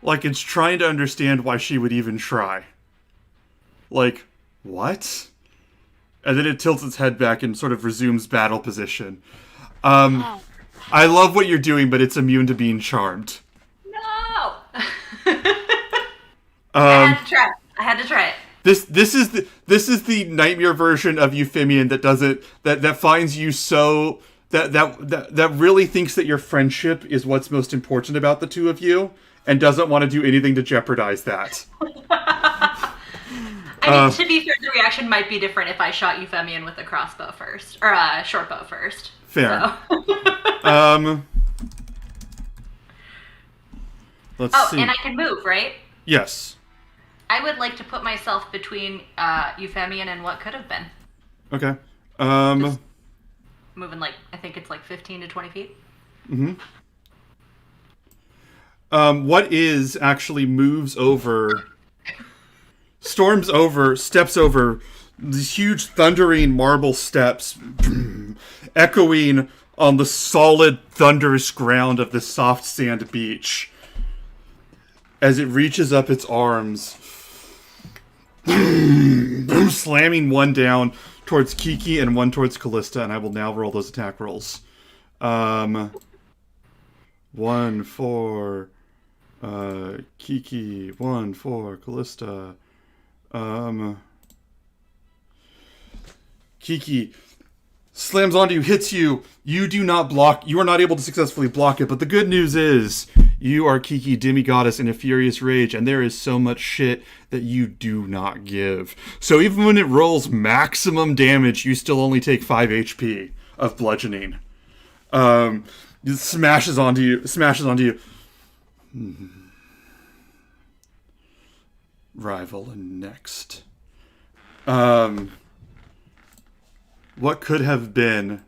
like it's trying to understand why she would even try. Like, what? And then it tilts its head back and sort of resumes battle position. I love what you're doing, but it's immune to being charmed. No! I had to try it. This is the nightmare version of Euphemian that finds you so that really thinks that your friendship is what's most important about the two of you and doesn't want to do anything to jeopardize that. I mean, to be fair, the reaction might be different if I shot Euphemian with a crossbow first, or a short bow first. Fair. So. Let's see. And I can move, right? Yes. I would like to put myself between Euphemian and what could have been. Okay. Just moving I think it's 15 to 20 feet. Mm-hmm. What is actually moves over, storms over, steps over these huge thundering marble steps, echoing on the solid thunderous ground of this soft sand beach. As it reaches up its arms, slamming one down towards Kiki and one towards Callista, and I will now roll those attack rolls. 1 for Kiki, 1 for Callista. Kiki slams onto you, hits you. You do not block. You are not able to successfully block it, but the good news is you are Kiki, demigoddess, in a furious rage, and there is so much shit that you do not give. So even when it rolls maximum damage, you still only take 5 HP of bludgeoning. It smashes onto you. rival next. What could have been?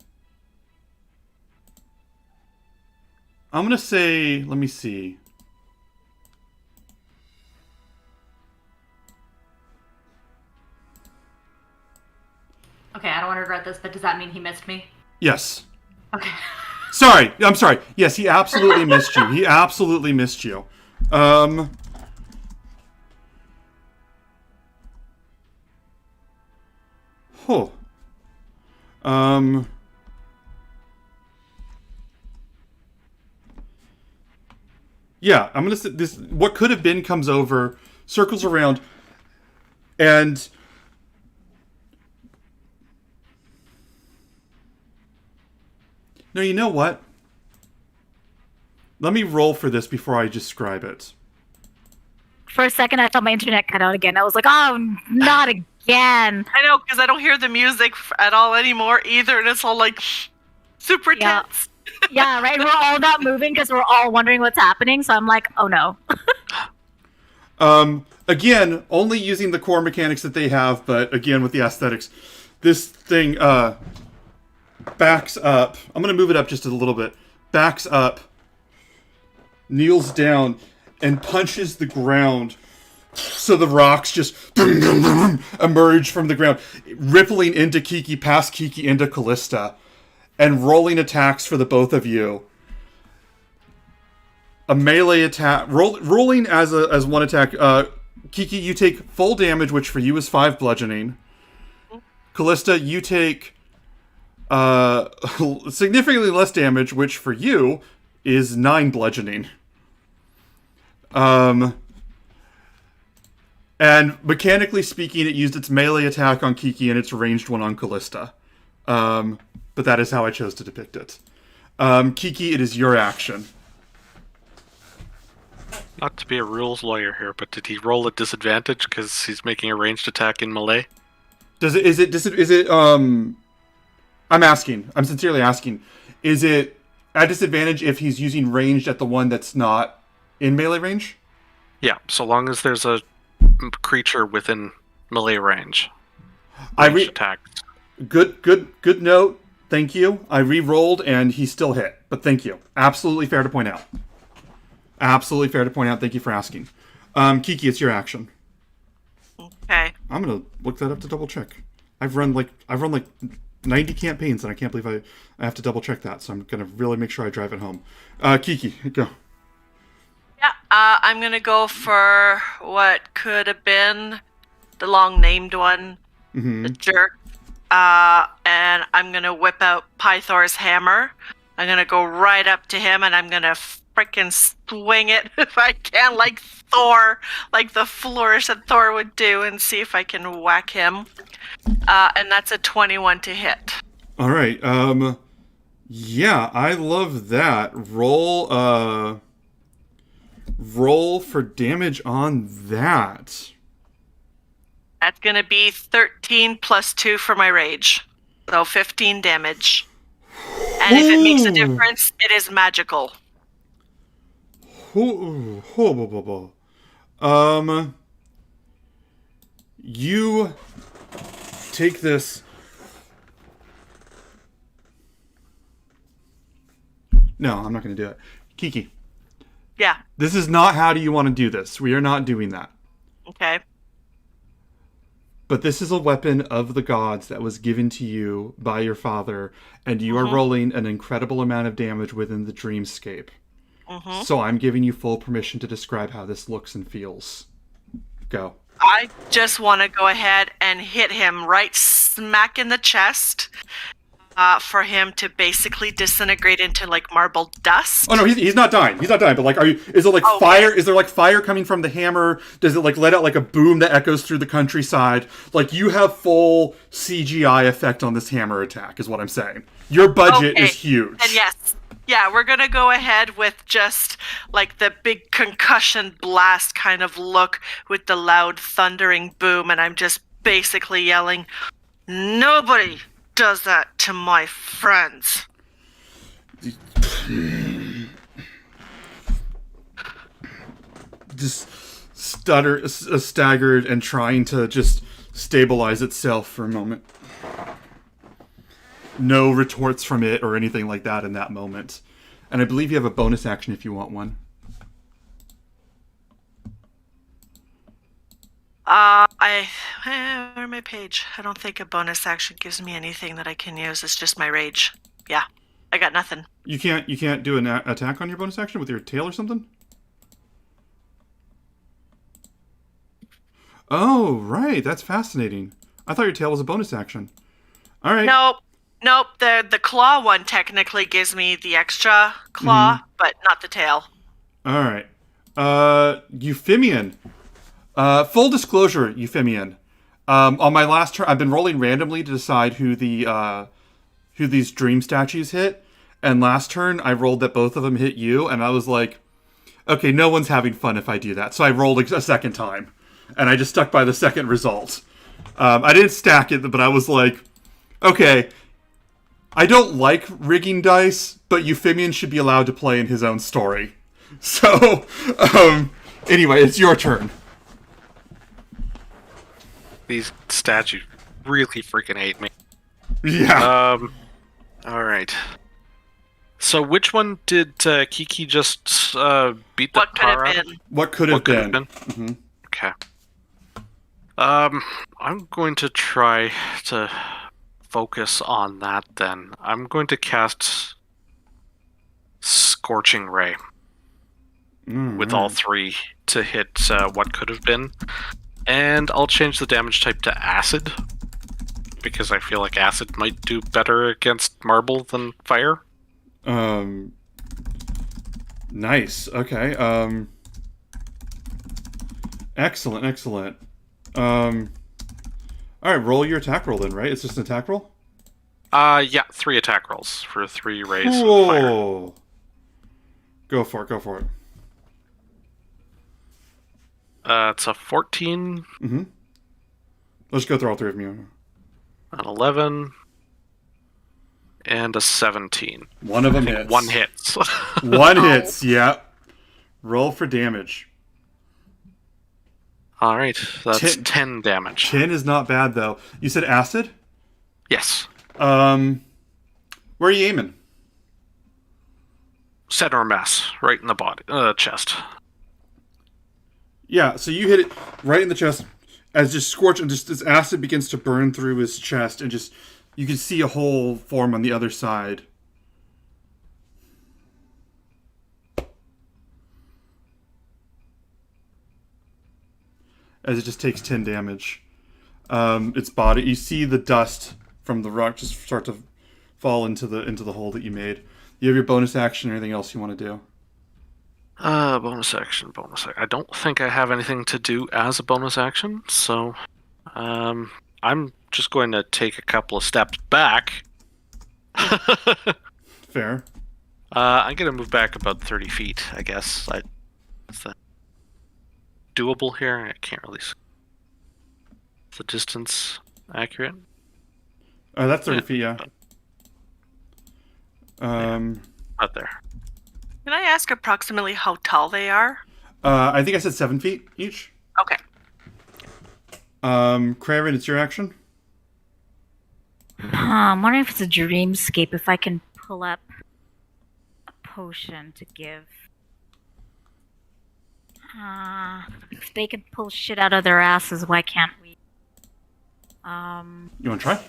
I'm gonna say, let me see. Okay, I don't want to regret this, but does that mean he missed me? Yes. Okay. Sorry, I'm sorry. Yes, he absolutely missed you. He absolutely missed you. Huh. Yeah, I'm gonna say this. What could have been comes over, circles around, and no, you know what? Let me roll for this before I describe it. For a second, I thought my internet cut out again. I was like, oh, not again. I know, because I don't hear the music at all anymore either, and it's all like super Yeah. tense. Yeah, right. We're all not moving because we're all wondering what's happening. So I'm like, oh no. Again, only using the core mechanics that they have, but again with the aesthetics. This thing backs up. I'm gonna move it up just a little bit. Backs up, kneels down, and punches the ground. So the rocks just emerge from the ground, rippling into Kiki, past Kiki, into Callista, and rolling attacks for the both of you. A melee attack, rolling as one attack. Kiki, you take full damage, which for you is 5 bludgeoning. Callista, you take significantly less damage, which for you is 9 bludgeoning. And mechanically speaking, it used its melee attack on Kiki and its ranged one on Callista. But that is how I chose to depict it. Kiki, it is your action. Not to be a rules lawyer here, but did he roll at disadvantage because he's making a ranged attack in melee? I'm asking. I'm sincerely asking. Is it at disadvantage if he's using ranged at the one that's not in melee range? Yeah, so long as there's a creature within melee range. Ranged Attacks. Good note. Thank you. I re-rolled and he still hit, but thank you. Absolutely fair to point out. Absolutely fair to point out. Thank you for asking. Kiki, it's your action. Okay. I'm gonna look that up to double check. I've run like 90 campaigns and I can't believe I have to double check that. So I'm gonna really make sure I drive it home. Kiki, go. Yeah, I'm gonna go for what could have been the long-named one, the jerk. And I'm gonna whip out Pythor's hammer. I'm gonna go right up to him and I'm gonna freaking swing it if I can, like Thor, like the flourish that Thor would do, and see if I can whack him. And that's a 21 to hit. All right. Yeah, I love that. Roll for damage on that. That's gonna be 13 plus 2 for my rage. So 15 damage. And if it makes a difference, it is magical. You take this. No, I'm not going to do it. Kiki, Yeah. this is not how do you want to do this. We are not doing that. Okay. But this is a weapon of the gods that was given to you by your father, and you are rolling an incredible amount of damage within the dreamscape. So I'm giving you full permission to describe how this looks and feels. Go. I just want to go ahead and hit him right smack in the chest for him to basically disintegrate into like marble dust. Oh no, he's not dying. He's not dying. But like, is it like fire? Is there like fire coming from the hammer? Does it like let out like a boom that echoes through the countryside? Like you have full CGI effect on this hammer attack, is what I'm saying. Your budget is huge. And yes. Yeah, we're going to go ahead with just like the big concussion blast kind of look with the loud thundering boom. And I'm just basically yelling, "Nobody does that to my friends." Just staggered and trying to just stabilize itself for a moment. No retorts from it or anything like that in that moment. And I believe you have a bonus action if you want one. Where's my page? I don't think a bonus action gives me anything that I can use. It's just my rage. Yeah, I got nothing. You can't do an attack on your bonus action with your tail or something? Oh, right. That's fascinating. I thought your tail was a bonus action. All right. Nope. The claw one technically gives me the extra claw, but not the tail. All right. Euphemian. Full disclosure, Euphemian. On my last turn, I've been rolling randomly to decide who these dream statues hit. And last turn, I rolled that both of them hit you, and I was like, okay, no one's having fun if I do that. So I rolled a second time, and I just stuck by the second result. I didn't stack it, but I was like, okay, I don't like rigging dice, but Euphemian should be allowed to play in his own story. So, anyway, it's your turn. These statues really freaking hate me. Yeah. Alright. So which one did Kiki just beat the What could tar have out of? been? What could have been? Mm-hmm. Okay. I'm going to try to focus on that then. I'm going to cast Scorching Ray with all three to hit what could have been. And I'll change the damage type to acid, because I feel like acid might do better against marble than fire. Nice. Okay. Excellent. Alright, roll your attack roll then, right? It's just an attack roll? Yeah, 3 attack rolls for 3 rays of fire. Cool. Go for it. It's a 14, Let's go through all three of you. an 11, and a 17. One of them hits. One hits. One hits, yeah. Roll for damage. Alright, that's 10 damage. 10 is not bad, though. You said acid? Yes. Where are you aiming? Center mass, right in the body, chest. Yeah, so you hit it right in the chest as just scorch, and just this acid begins to burn through his chest, and just you can see a hole form on the other side. As it just takes 10 damage. Its body, you see the dust from the rock just start to fall into the hole that you made. You have your bonus action or anything else you want to do? Bonus action. I don't think I have anything to do as a bonus action, so I'm just going to take a couple of steps back. Fair. I'm going to move back about 30 feet, I guess. Is that doable here? I can't really see. Is the distance accurate? That's 30 feet, yeah. Out there. Can I ask approximately how tall they are? I think I said 7 feet each. Okay. Craven, it's your action. I'm wondering if it's a dreamscape, if I can pull up a potion to give. If they can pull shit out of their asses, why can't we? You want to try?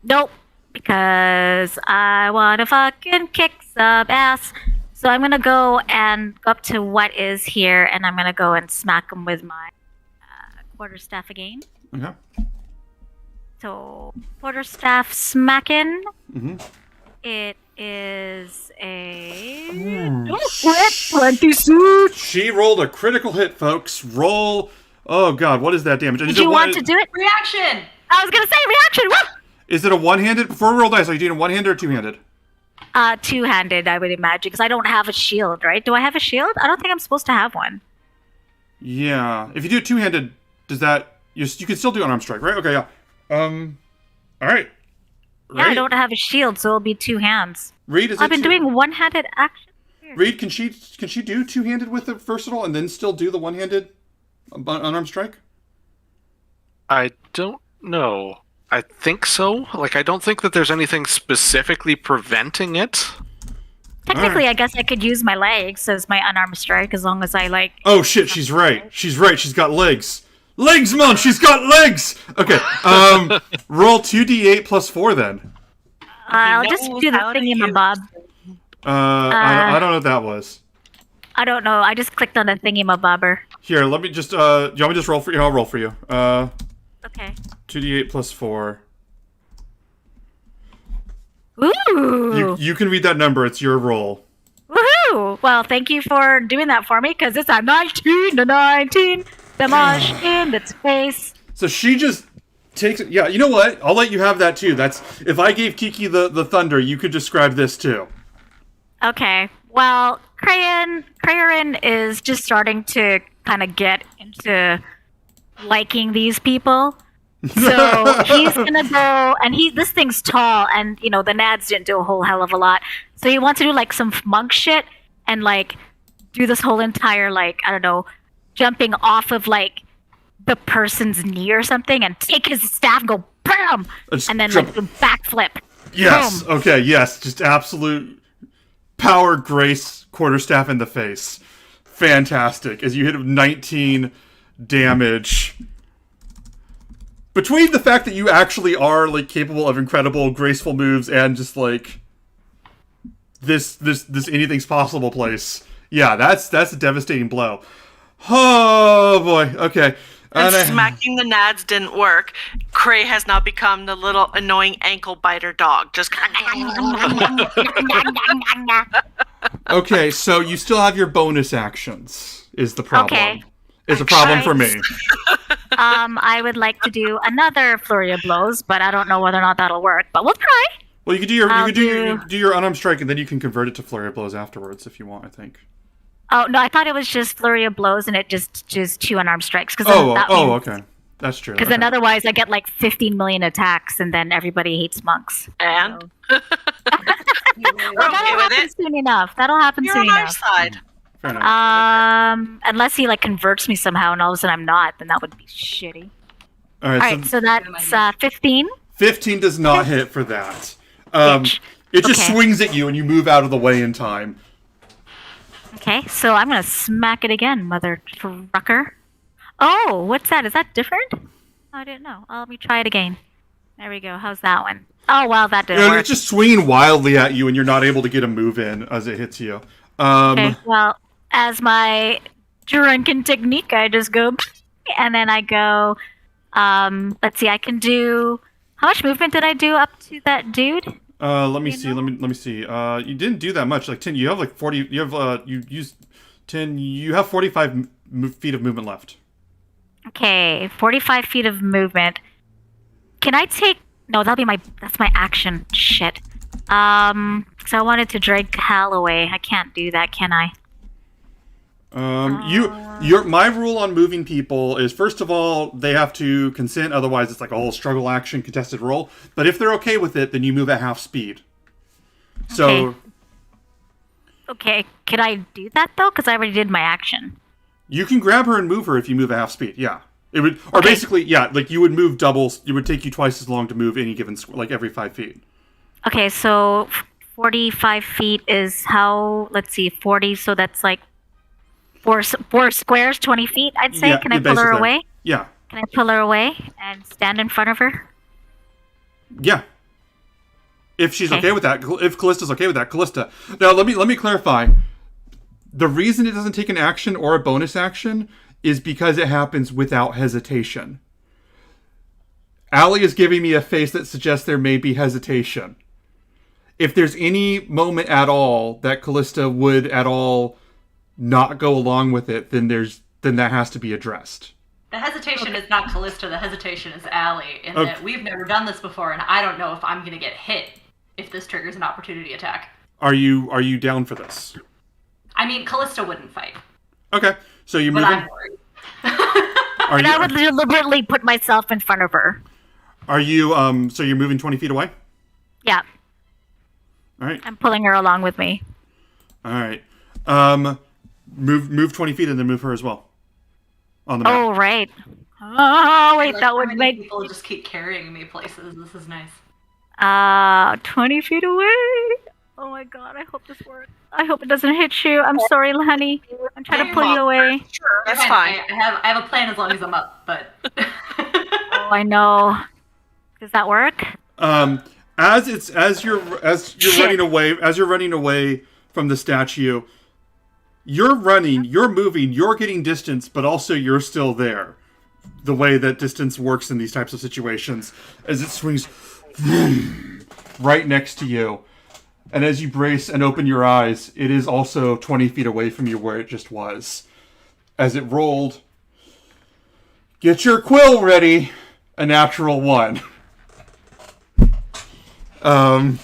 Nope. Because I wanna fucking kick some ass. So I'm gonna go up to what is here, and I'm gonna go and smack him with my quarterstaff again. Okay. So quarterstaff smacking. Mm-hmm. It is a 26. She rolled a critical hit, folks. Roll. Oh god, what is that damage? Did you want to do it? Reaction! I was gonna say reaction. Woo! Is it a one-handed? Before we roll dice, are you doing a one-handed or two-handed? Two-handed, I would imagine, because I don't have a shield, right? Do I have a shield? I don't think I'm supposed to have one. Yeah. If you do it two-handed, does that you can still do an arm strike, right? Okay, yeah. All right. Yeah, I don't have a shield, so it'll be 2 hands. Reed, is I've been it doing one-handed action. Reed, can she do two-handed with the versatile and then still do the one-handed unarmed strike? I don't know. I think so. Like, I don't think that there's anything specifically preventing it. Technically, I guess I could use my legs as my unarmed strike as long as I like. Oh shit, she's right. She's right. She's got legs. Legs, man. She's got legs. Okay. Roll 2d8 plus 4 then. I'll just do the thingy my bob. I don't know what that was. I don't know. I just clicked on the thingy my bobber. Here, let me just. You want me to just roll for you? I'll roll for you. Okay. 2d8 plus 4. Ooh. You can read that number. It's your roll. Woohoo! Well, thank you for doing that for me, because it's a 19 to 19 damage in its face. So she just takes it. Yeah, you know what? I'll let you have that too. That's if I gave Kiki the thunder, you could describe this too. Okay. Well, Crayon is just starting to kind of get into liking these people. So he's gonna go, and this thing's tall, and the Nads didn't do a whole hell of a lot. So he wants to do like some monk shit and like do this whole entire like I don't know, jumping off of like the person's knee or something, and take his staff and go bam, and then like do backflip. Yes. Boom. Okay. Yes. Just absolute power, grace, quarterstaff in the face. Fantastic. As you hit 19 damage. Between the fact that you actually are like capable of incredible, graceful moves and just like this anything's possible place. Yeah, that's a devastating blow. Oh boy. Okay. And smacking the nads didn't work. Cray has now become the little annoying ankle biter dog. Just Okay, so you still have your bonus actions. Is the problem? Okay. Is a problem for me. I would like to do another flurry of blows, but I don't know whether or not that'll work. But we'll try. Well, you could do your unarmed strike, and then you can convert it to flurry of blows afterwards if you want. I think. Oh no, I thought it was just flurry of blows, and it just 2 unarmed strikes. Okay, that's true. Because then otherwise, I get like 15 million attacks, and then everybody hates monks. and Well, that'll happen soon enough. That'll happen you're soon on our enough. side. Fair enough. Unless he like converts me somehow, and all of a sudden I'm not, then that would be shitty. All All right, right, so that's 15. 15 does not hit for that. Bitch. It just Okay. swings at you, and you move out of the way in time. Okay, so I'm gonna smack it again, mother trucker. Oh, what's that? Is that different? Oh, I didn't know. Let me try it again. There we go. How's that one? Oh, well, that didn't work. It's just swinging wildly at you, and you're not able to get a move in as it hits you. Okay, well, as my drunken technique, I just go, and then I go, let's see, I can do, how much movement did I do up to that dude? Let me see. Let me see. You didn't do that much. Like 10. You have like 40. You have you used 10. You have 45 feet of movement left. Okay, 45 feet of movement. Can I take, no, that's my action. Shit. So I wanted to drag Calloway. I can't do that, can I? My rule on moving people is, first of all, they have to consent, otherwise it's like a whole struggle action contested roll. But if they're okay with it, then you move at half speed. So Okay, can I do that though? Because I already did my action. you can grab her and move her if you move at half speed. Yeah. It would, or Okay. basically, yeah, like you would move doubles. It would take you twice as long to move any given, like every 5 feet. Okay, so 45 feet is how, let's see, 40, so that's like four squares, 20 feet, I'd say. Yeah, Can I pull her basically. away? Yeah. Can I pull her away and stand in front of her? Yeah. If she's Okay. okay with that, if Callista's okay with that, Callista. Now let me clarify. The reason it doesn't take an action or a bonus action is because it happens without hesitation. Allie is giving me a face that suggests there may be hesitation. If there's any moment at all that Callista would at all not go along with it, then that has to be addressed. The hesitation is not Callista, the hesitation is Allie, in Okay. that we've never done this before, and I don't know if I'm going to get hit if this triggers an opportunity attack. Are you down for this? I mean, Callista wouldn't fight, Okay. So you're but moving. I'm worried. Are And you, I would deliberately put myself in front of her. are you so you're moving 20 feet away? Yeah, All right. I'm pulling her along with me. All right. Move 20 feet and then move her as well on the map. Oh, right. Oh, wait, Like, that how would many make people just keep carrying me places. This is nice. 20 feet away. Oh my god, I hope this works. I hope it doesn't hit you. I'm sorry, honey. I'm trying to pull you away. Sure, that's You're fine. I have a plan as long as I'm up, but. Oh, I know. Does that work? As you're Shit. running away from the statue, you're moving, you're getting distance, but also you're still there. The way that distance works in these types of situations, as it swings right next to you. And as you brace and open your eyes, it is also 20 feet away from you where it just was. As it rolled, get your quill ready, a natural 1. I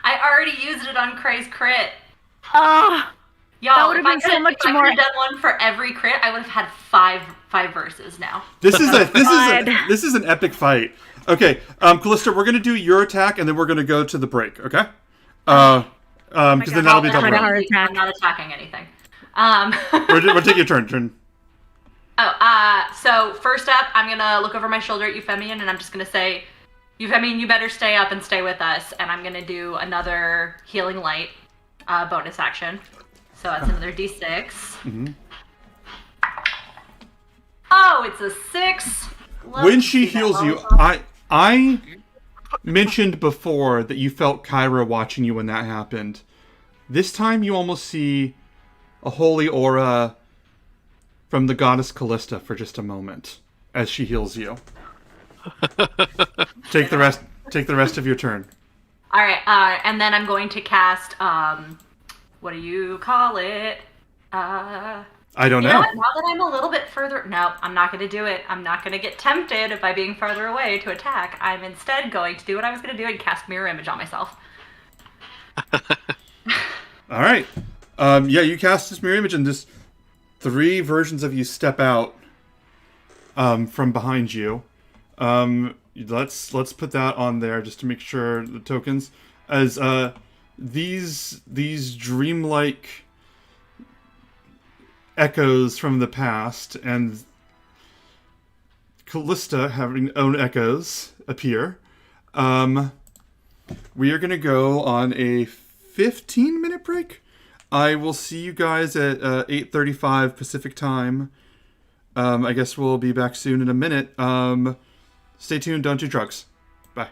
already used it on Cray's crit. Oh, Y'all, that would have been so much if I more. could have done one for every crit, I would have had five verses now. This is an epic fight. Okay, Callista, we're gonna do your attack and then we're gonna go to the break. Okay. Because then that'll be double Quite a round. hard attack. I'm not attacking anything. We'll take your turn. So first up, I'm gonna look over my shoulder at Euphemian, and I'm just gonna say, Euphemian, you better stay up and stay with us. And I'm gonna do another healing light bonus action. So that's another D6. Mm-hmm. Oh, it's a 6. When she heals you, I mentioned before that you felt Kyra watching you when that happened. This time you almost see a holy aura from the goddess Callista for just a moment as she heals you. Take the rest of your turn. All right, and then I'm going to cast what do you call it? I don't You know. know what? Now that I'm a little bit further, no, I'm not going to do it. I'm not going to get tempted by being farther away to attack. I'm instead going to do what I was going to do and cast mirror image on myself. All right. You cast this mirror image and just 3 versions of you step out from behind you. Let's put that on there just to make sure the tokens as these dreamlike echoes from the past and Callista having own echoes appear. We are going to go on a 15-minute break. I will see you guys at 8:35 Pacific time. I guess we'll be back soon in a minute. Stay tuned. Don't do drugs. Bye.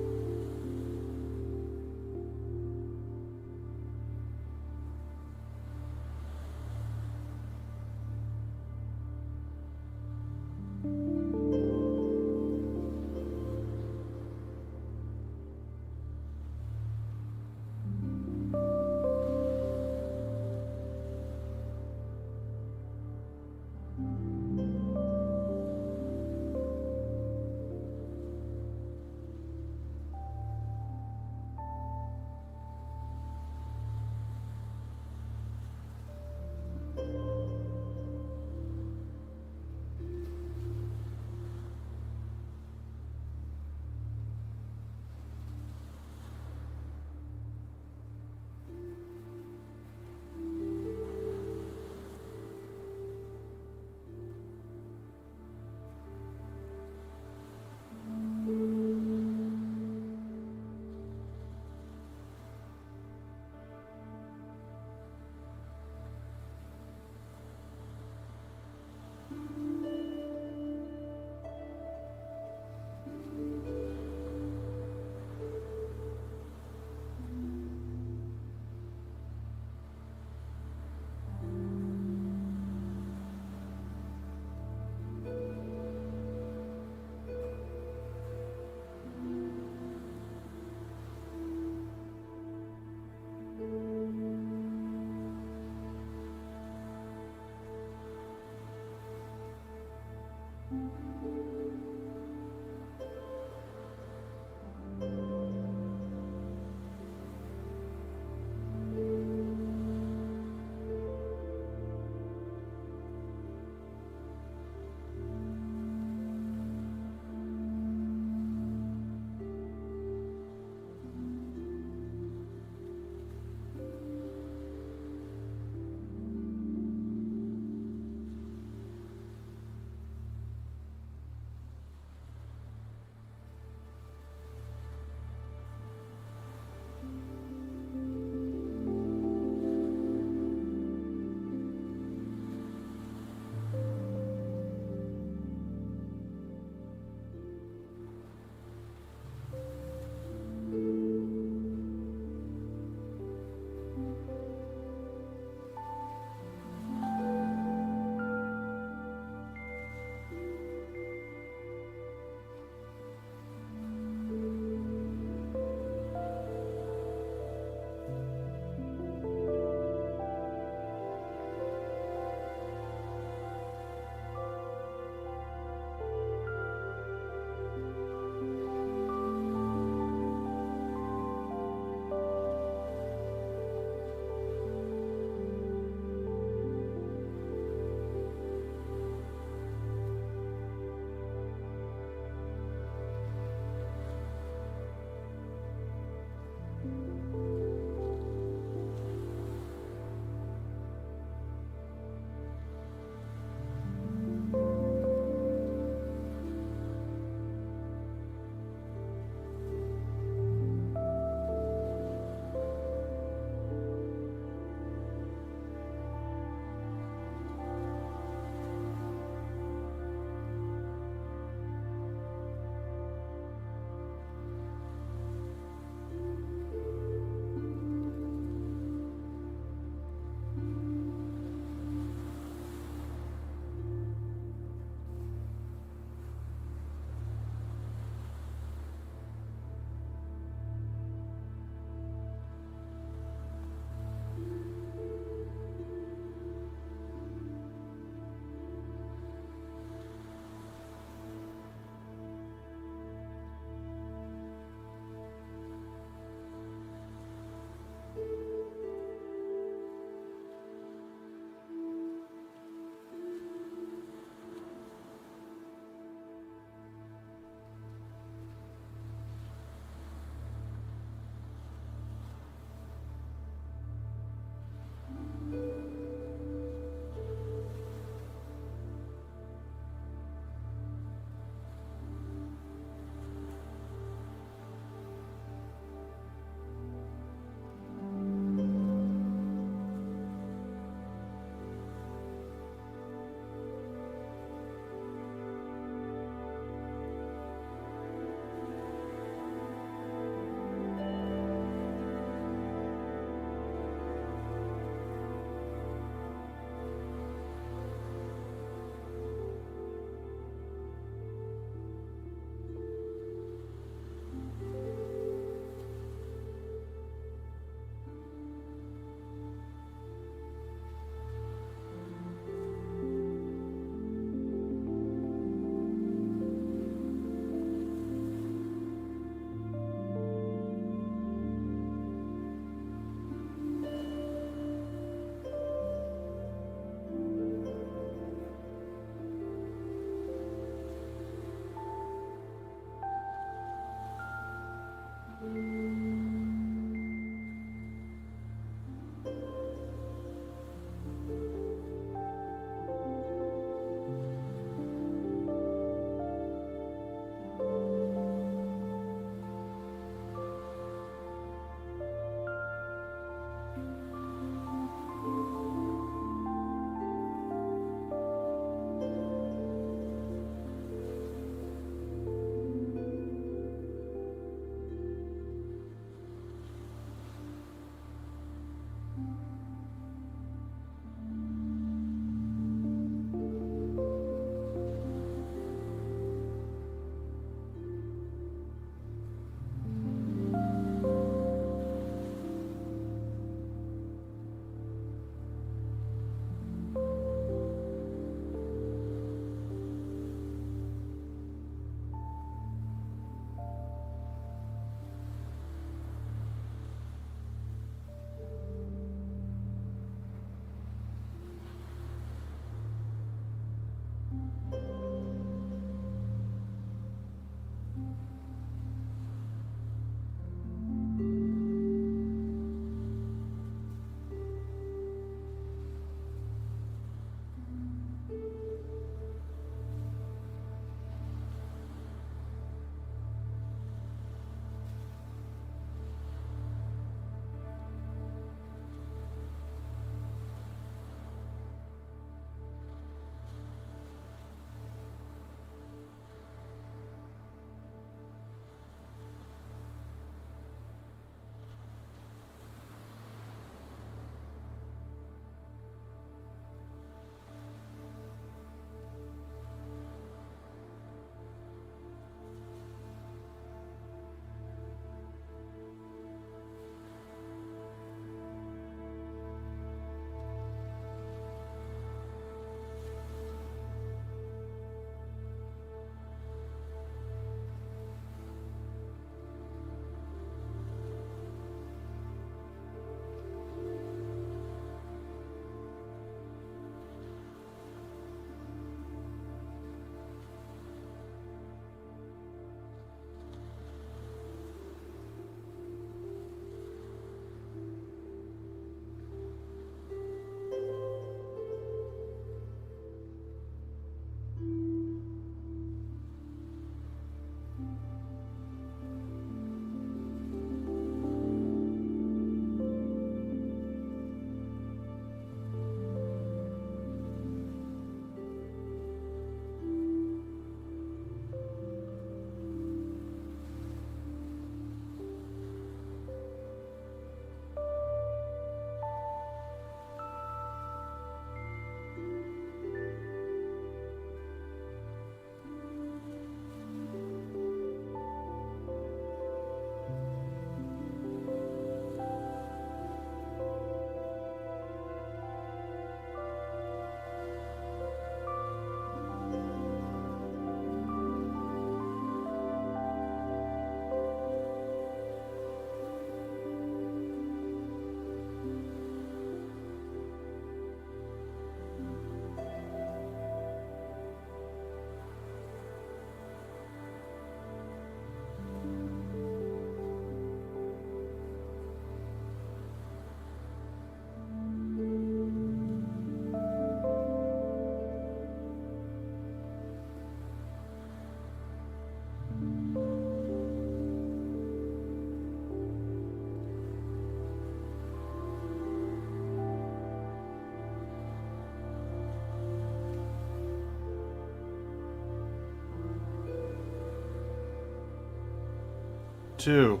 2.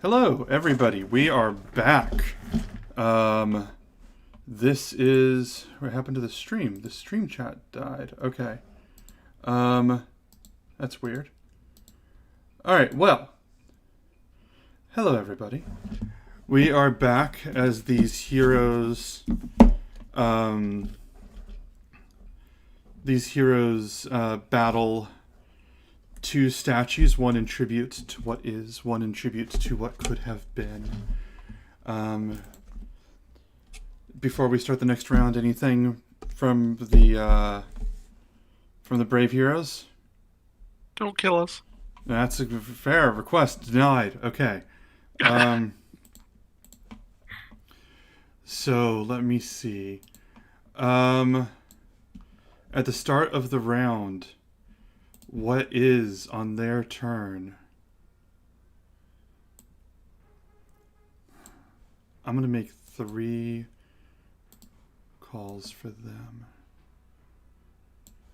Hello, everybody. We are back. This is... What happened to the stream? The stream chat died. Okay. That's weird. Alright, well. Hello, everybody. We are back as these heroes... battle two statues, one in tribute to what is, one in tribute to what could have been. Before we start the next round, anything from the brave heroes? Don't kill us. That's a fair request. Denied. Okay. So let me see. At the start of the round, what is on their turn? I'm going to make 3 calls for them.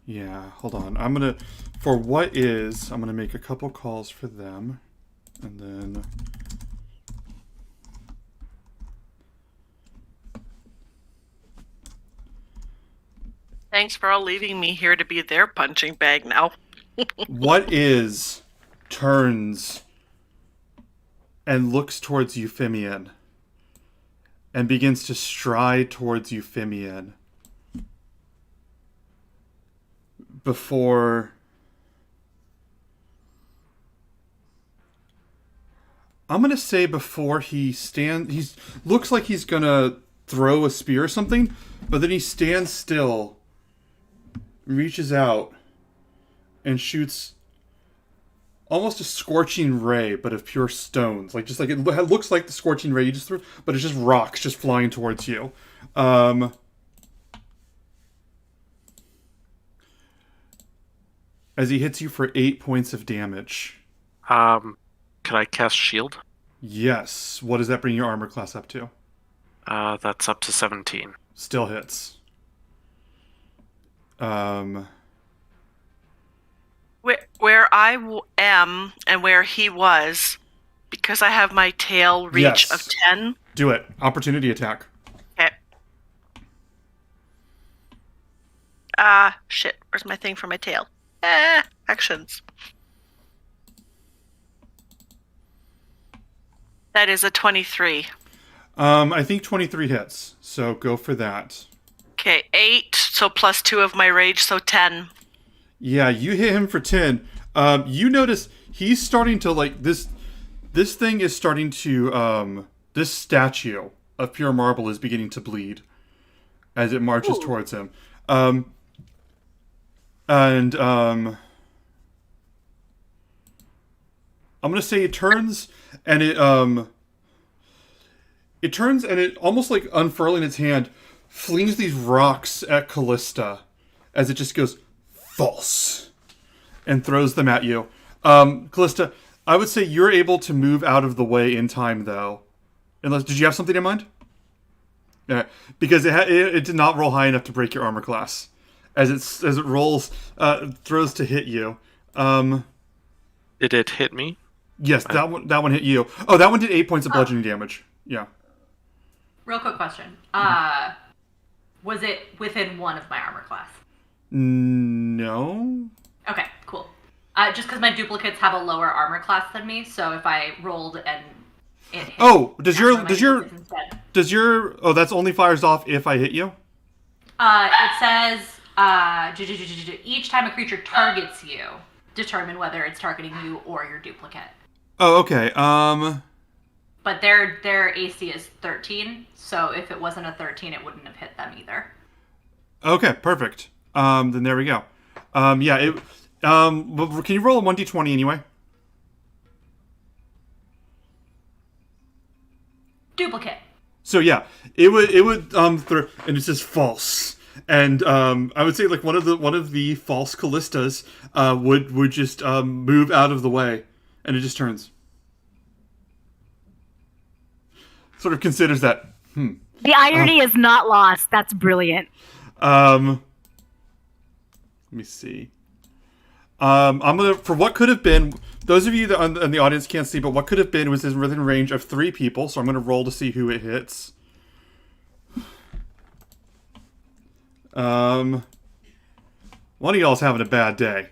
Yeah, hold on. For what is, I'm going to make a couple calls for them. And then... Thanks for all leaving me here to be their punching bag now. What is turns and looks towards Euphemian and begins to stride towards Euphemian before... I'm going to say before he looks like he's going to throw a spear or something, but then he stands still, reaches out, and shoots almost a scorching ray, but of pure stones. Like, just like it looks like the scorching ray you just threw, but it's just rocks just flying towards you. As he hits you for 8 points of damage. Can I cast shield? Yes. What does that bring your armor class up to? That's up to 17. Still hits. Where I am and where he was, because I have my tail reach of 10. Do it. Opportunity attack. Okay. Shit. Where's my thing for my tail? Actions. That is a 23. I think 23 hits, so go for that. Okay, 8, so plus 2 of my rage, so 10. Yeah, you hit him for 10. You notice he's starting to, like, this thing is starting to, this statue of pure marble is beginning to bleed as it marches towards him. I'm going to say it turns and it almost like unfurling its hand, flings these rocks at Callista as it just goes, false, and throws them at you. Callista, I would say you're able to move out of the way in time, though. Unless, did you have something in mind? Yeah, because it did not roll high enough to break your armor class. As it rolls, throws to hit you. Did it hit me? Yes, that one hit you. Oh, that one did 8 points of bludgeoning damage. Yeah. Real quick question. Was it within one of my armor class? No. Okay, cool. Just because my duplicates have a lower armor class than me, so if I rolled and it hit... Oh, does your... Instead. that's only fires off if I hit you? It says, each time a creature targets you, determine whether it's targeting you or your duplicate. Oh, okay. But their AC is 13, so if it wasn't a 13, it wouldn't have hit them either. Okay, perfect. Then there we go. Can you roll a 1d20 anyway? Duplicate. So yeah, it would throw, and it's just false. And I would say like one of the false Callistas would just move out of the way, and it just turns. Sort of considers that. The irony is not lost. That's brilliant. Let me see. I'm gonna for what could have been. Those of you that in the audience can't see, but what could have been was within range of 3 people. So I'm gonna roll to see who it hits. One of y'all's having a bad day.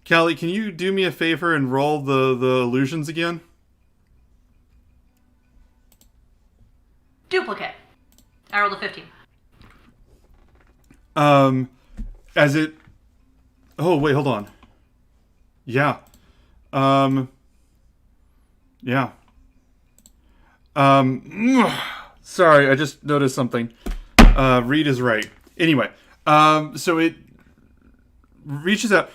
Callie, can you do me a favor and roll the illusions again? Duplicate. I rolled a 15. As it... Oh, wait, hold on. Yeah. Yeah. Sorry, I just noticed something. Reed is right. Anyway, so it reaches out,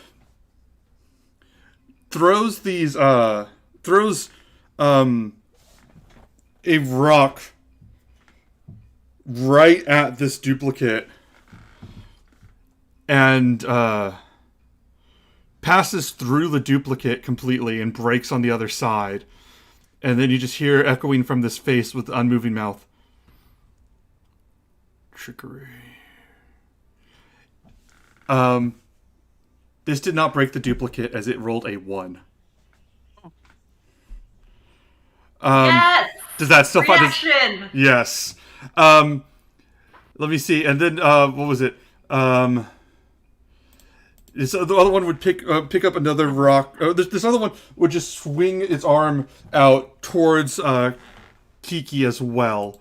throws a rock right at this duplicate and passes through the duplicate completely and breaks on the other side. And then you just hear echoing from this face with unmoving mouth. Trickery. This did not break the duplicate as it rolled a 1. Yes! Does that still find Reaction! Yes. Let me see. And then what was it? This the other one would pick up another rock. This other one would just swing its arm out towards Kiki as well.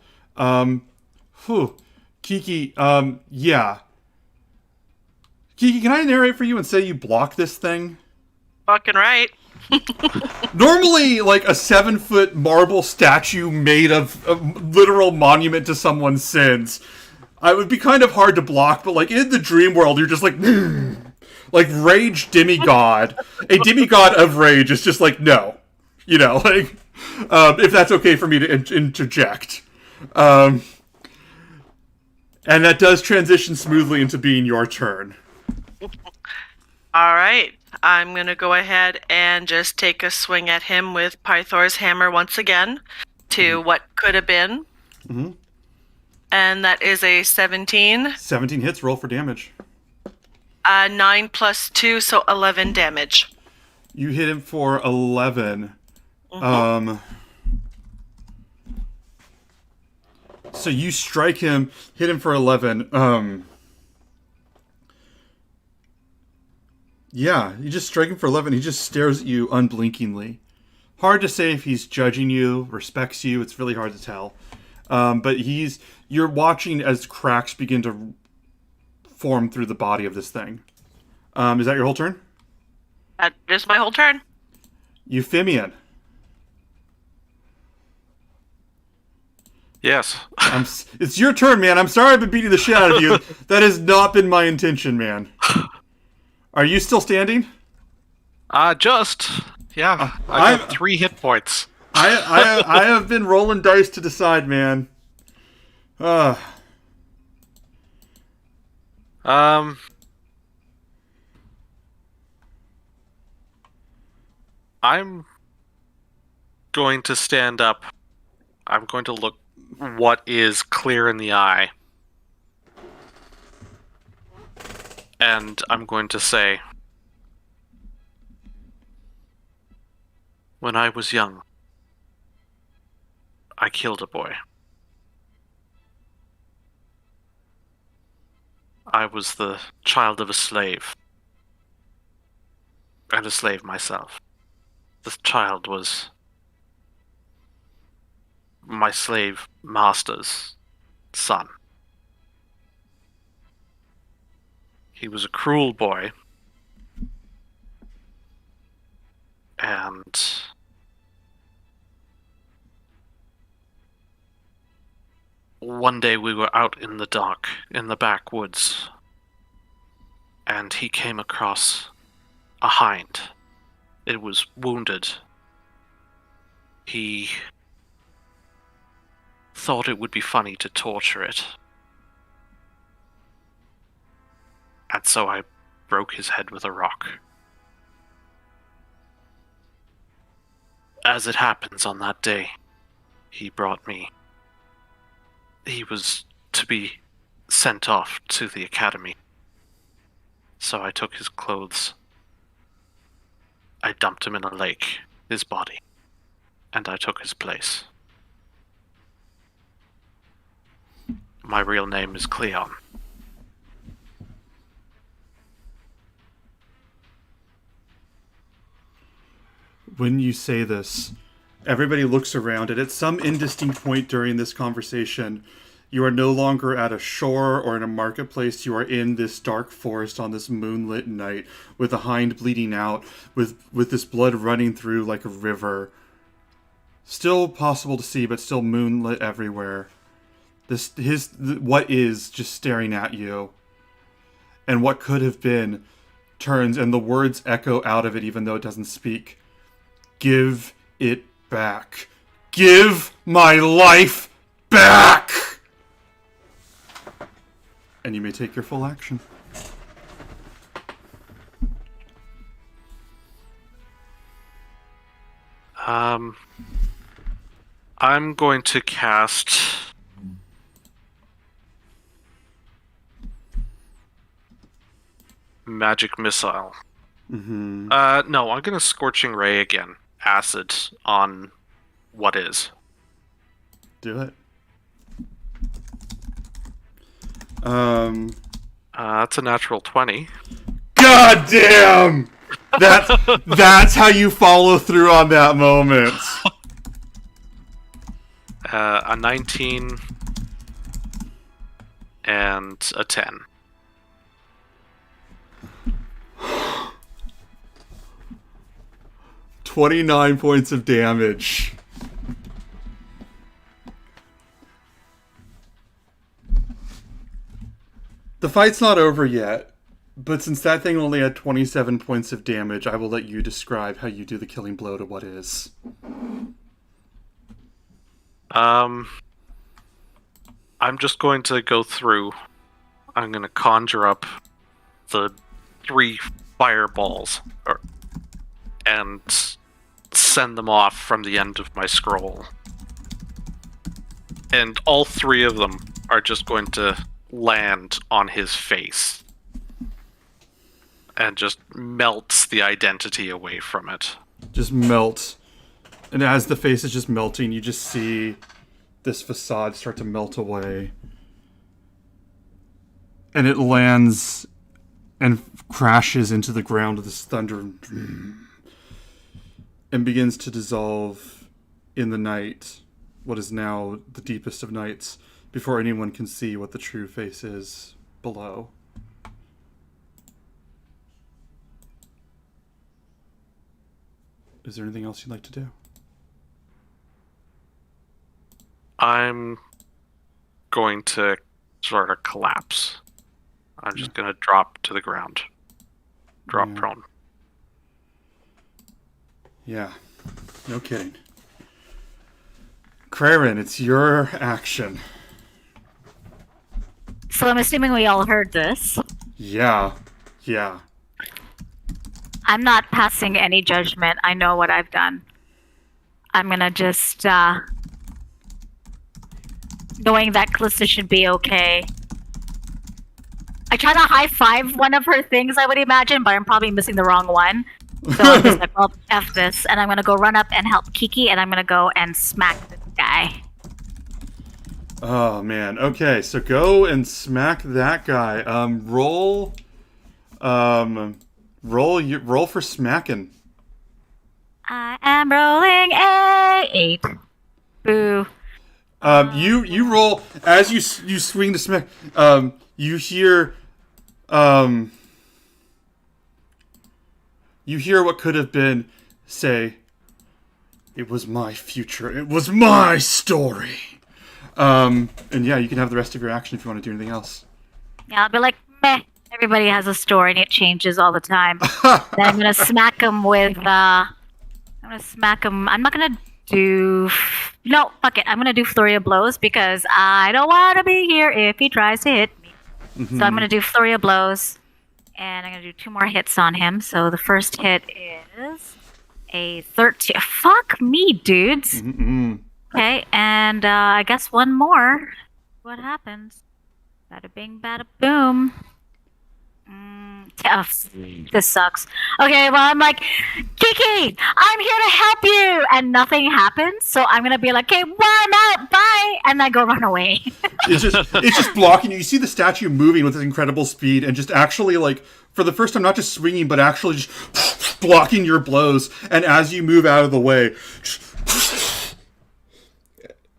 Kiki. Yeah. Kiki, can I narrate for you and say you block this thing? Fucking right. Normally, like a 7-foot marble statue made of a literal monument to someone's sins, I would be kind of hard to block. But like in the dream world, you're just like. Like rage demigod, a demigod of rage is just like no, like if that's okay for me to interject, and that does transition smoothly into being your turn. All right. I'm going to go ahead and just take a swing at him with Pythor's hammer once again to what could have been. Mm-hmm. And that is a 17. 17 hits. Roll for damage. 9 plus 2, so 11 damage. You hit him for 11. Mm-hmm. So you strike him, hit him for 11. Yeah, you just strike him for 11. He just stares at you unblinkingly. Hard to say if he's judging you, respects you. It's really hard to tell. But you're watching as cracks begin to form through the body of this thing. Is that your whole turn? That is my whole turn. Euphemian. Yes. It's your turn, man. I'm sorry I've been beating the shit out of you. That has not been my intention, man. Are you still standing? Just. Yeah. I have 3 hit points. I have been rolling dice to decide, man. I'm going to stand up. I'm going to look what is clear in the eye. And I'm going to say, when I was young, I killed a boy. I was the child of a slave. And a slave myself. The child was my slave master's son. He was a cruel boy. And one day we were out in the dark, in the backwoods, and he came across a hind. It was wounded. He thought it would be funny to torture it. And so I broke his head with a rock. As it happens, on that day, he brought me. He was to be sent off to the academy. So I took his clothes. I dumped him in a lake, his body, and I took his place. My real name is Cleon. When you say this, everybody looks around, and at some indistinct point during this conversation, you are no longer at a shore or in a marketplace. You are in this dark forest on this moonlit night with a hind bleeding out, with this blood running through like a river. Still possible to see, but still moonlit everywhere. What is just staring at you. And what could have been turns, and the words echo out of it even though it doesn't speak. Give it back. Give my life back! And you may take your full action. I'm going to cast Magic Missile. Mm-hmm. No, I'm gonna Scorching Ray again. Acid on what is. Do it. That's a natural 20. God damn! That's how you follow through on that moment. A 19 and a 10. $29 points of damage. The fight's not over yet, but since that thing only had 27 points of damage, I will let you describe how you do the killing blow to what is. I'm just going to go through. I'm going to conjure up the 3 fireballs and send them off from the end of my scroll. And all 3 of them are just going to land on his face and just melts the identity away from it. Just melt. And as the face is just melting, you just see this facade start to melt away. And it lands and crashes into the ground with this thunder and begins to dissolve in the night, what is now the deepest of nights, before anyone can see what the true face is below. Is there anything else you'd like to do? I'm going to sort of collapse. I'm just going to drop to the ground. Drop prone. Yeah, no kidding. Craren, it's your action. So I'm assuming we all heard this. Yeah. I'm not passing any judgment. I know what I've done. I'm gonna just, knowing that Calista should be okay. I try to high-five one of her things, I would imagine, but I'm probably missing the wrong one. So I'm just like, well, F this, and I'm gonna go run up and help Kiki, and I'm gonna go and smack this guy. Oh, man. Okay, so go and smack that guy. Roll for smacking. I am rolling a 8. Boo. You roll as you swing to smack. You hear what could have been say, "It was my future. It was my story." And yeah, you can have the rest of your action if you want to do anything else. Yeah, I'll be like, meh. Everybody has a story and it changes all the time. Then I'm gonna smack him with, I'm not gonna do... No, fuck it. I'm gonna do Flurry of Blows because I don't want to be here if he tries to hit me. Mm-hmm. So I'm gonna do Flurry of Blows. And I'm gonna do 2 more hits on him. So the first hit is a 13. Fuck me, dudes. Mm-mm. Okay, and I guess 1 more. What happens? Bada bing, bada boom. This sucks. Okay, well, I'm like, Kiki, I'm here to help you, and nothing happens. So I'm gonna be like, okay, well, I'm out, bye, and then go run away. It's just blocking you. You see the statue moving with incredible speed, and just actually like for the first time, not just swinging, but actually just blocking your blows. And as you move out of the way,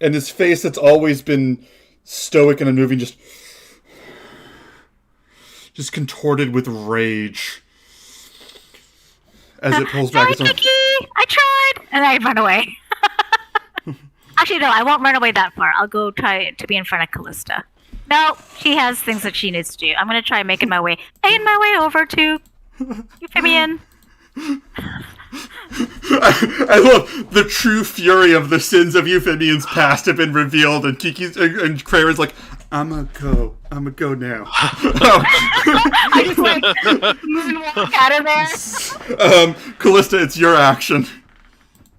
and his face that's always been stoic and unmoving just contorted with rage as it pulls back Sorry, its own. Kiki, I tried, and I run away. Actually, no, I won't run away that far. I'll go try to be in front of Callista. No, she has things that she needs to do. I'm gonna try making my way over to Euphemian. I love the true fury of the sins of Euphemian's past have been revealed, and Kiki's and Crayer's like, I'ma go now. I just like moonwalk out of there. Callista, it's your action.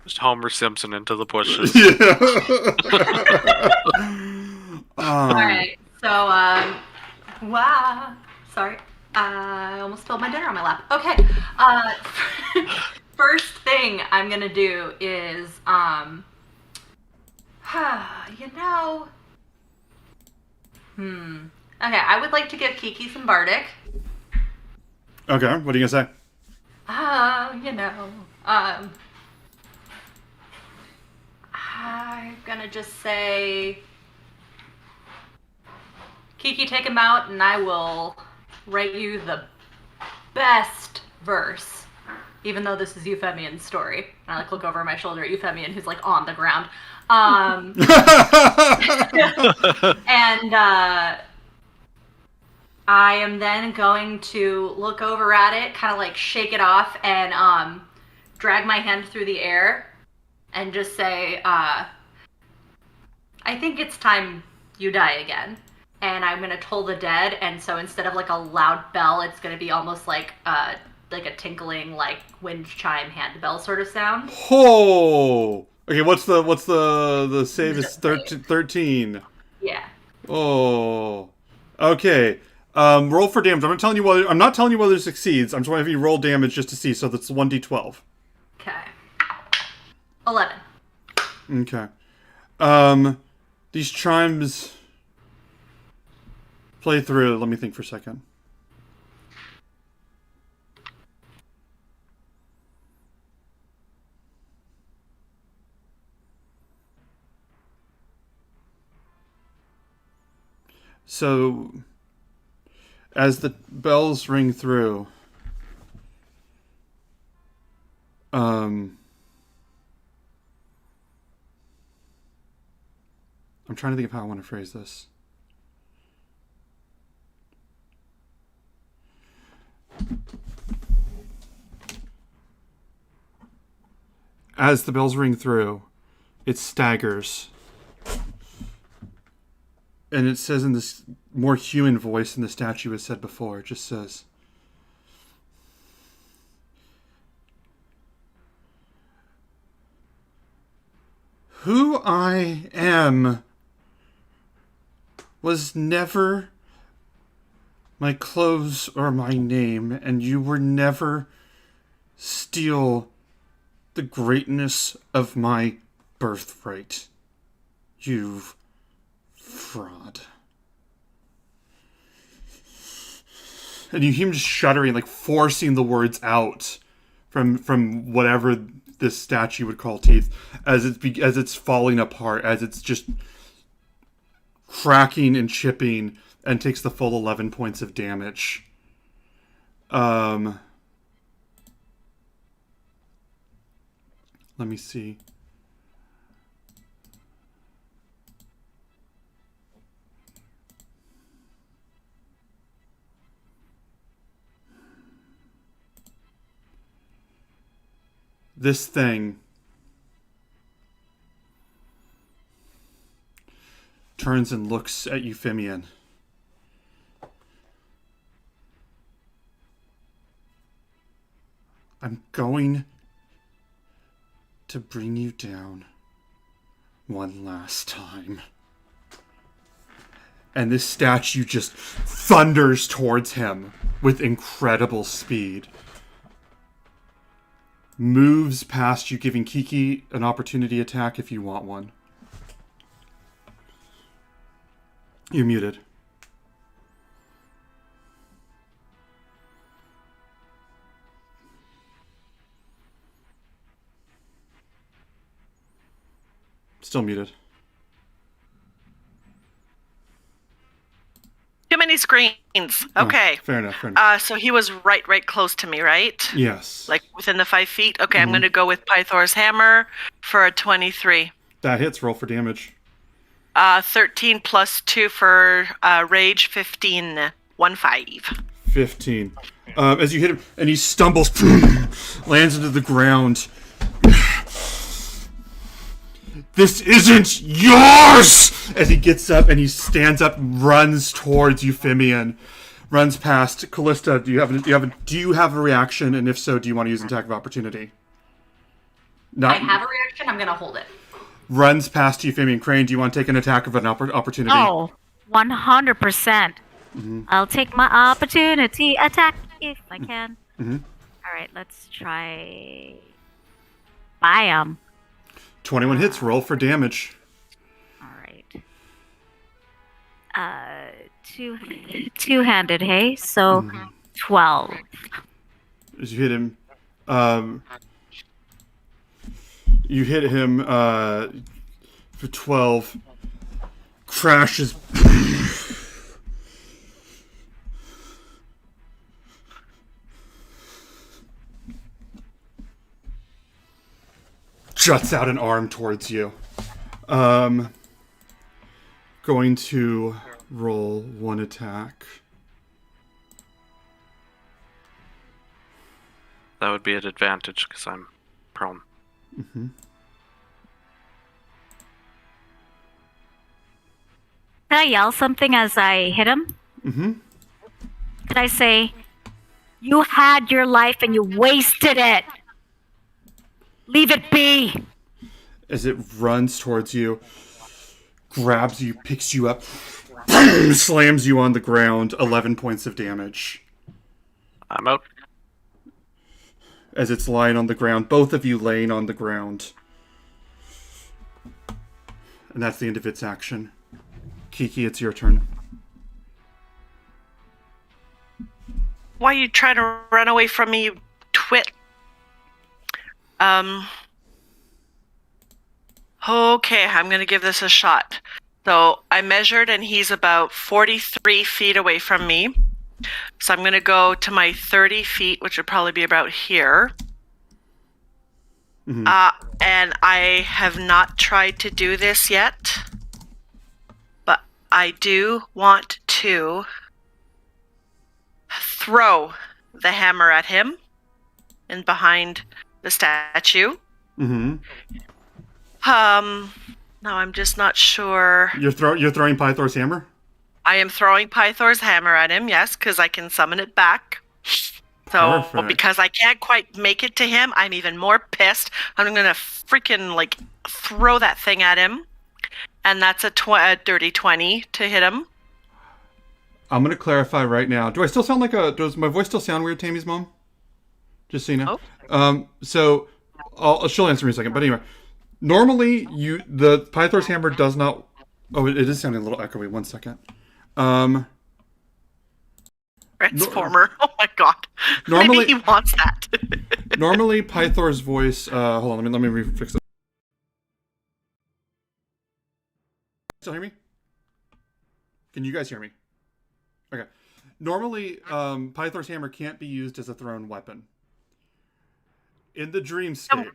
Just Homer Simpson into the bushes. Yeah. Alright, so, wow. Sorry. I almost spilled my dinner on my lap. Okay. First thing I'm gonna do is, Okay, I would like to give Kiki some Bardic. Okay, what are you gonna say? I'm gonna just say, Kiki, take him out, and I will write you the best verse. Even though this is Euphemian's story. And I like look over my shoulder at Euphemian, who's like on the ground. And I am then going to look over at it, kind of like shake it off, and drag my hand through the air and just say, I think it's time you die again. And I'm going to toll the dead, and so instead of like a loud bell, it's going to be almost like a tinkling, like wind chime handbell sort of sound. Oh! Okay, what's the save is 13. Yeah. Oh. Okay. Roll for damage. I'm not telling you whether it succeeds. I'm just wondering if you roll damage just to see. So that's 1d12. Okay. 11. Okay. These chimes play through. Let me think for a second. So, as the bells ring through, I'm trying to think of how I want to phrase this. As the bells ring through, it staggers. And it says in this more human voice than the statue has said before, it just says, who I am was never my clothes or my name, and you were never steal the greatness of my birthright. You fraud. And you hear him just shuddering, like forcing the words out from whatever this statue would call teeth, as it's falling apart, as it's just cracking and chipping, and takes the full 11 points of damage. Let me see. This thing turns and looks at Euphemian. I'm going to bring you down one last time. and this statue just thunders towards him with incredible speed. Moves past you, giving Kiki an opportunity attack if you want one. You're muted. Still muted. Too many screens. Okay. Fair enough. So he was right close to me, right? Yes. Like within the 5 feet? Okay, I'm going to go with Pythor's Hammer for a 23. That hits. Roll for damage. 13 plus 2 for Rage, 15. 1-5. 15. As you hit him, and he stumbles, lands into the ground. This isn't yours! As he gets up and he stands up, runs towards Euphemian, runs past Callista. Do you have a reaction? And if so, do you want to use an attack of opportunity? I have a reaction. I'm gonna hold it. Runs past Euphemian. Crane, do you want to take an attack of an opportunity? Oh, 100%. I'll take my opportunity attack if I can. All right, let's try. Bam. 21 hits. Roll for damage. All right. Two-handed, hey? So 12. As you hit him, for 12. Crashes. Juts out an arm towards you. Going to roll one attack. That would be an advantage because I'm prone. Can I yell something as I hit him? Could I say, "You had your life and you wasted it. Leave it be." As it runs towards you, grabs you, picks you up, slams you on the ground, 11 points of damage. I'm out. As it's lying on the ground, both of you laying on the ground. And that's the end of its action. Kiki, it's your turn. Why are you trying to run away from me, you twit? Okay, I'm going to give this a shot. So I measured and he's about 43 feet away from me. So I'm going to go to my 30 feet, which would probably be about here. And I have not tried to do this yet. But I do want to throw the hammer at him and behind the statue. No, I'm just not sure. You're throwing Pythor's hammer? I am throwing Pythor's hammer at him, yes, because I can summon it back. So, Perfect. because I can't quite make it to him, I'm even more pissed. I'm going to freaking, throw that thing at him. And that's a dirty 20 to hit him. I'm going to clarify right now. Do I still sound like does my voice still sound weird, Tammy's mom? Just so you know. So, she'll answer me in a second. But anyway, normally, the Pythor's hammer does not... Oh, it is sounding a little echoey. 1 second. Transformer. Oh my god. Normally- Maybe he wants that. Normally, Pythor's voice... hold on, let me fix it. Still hear me? Can you guys hear me? Okay. Normally, Pythor's hammer can't be used as a thrown weapon. In the dreamscape...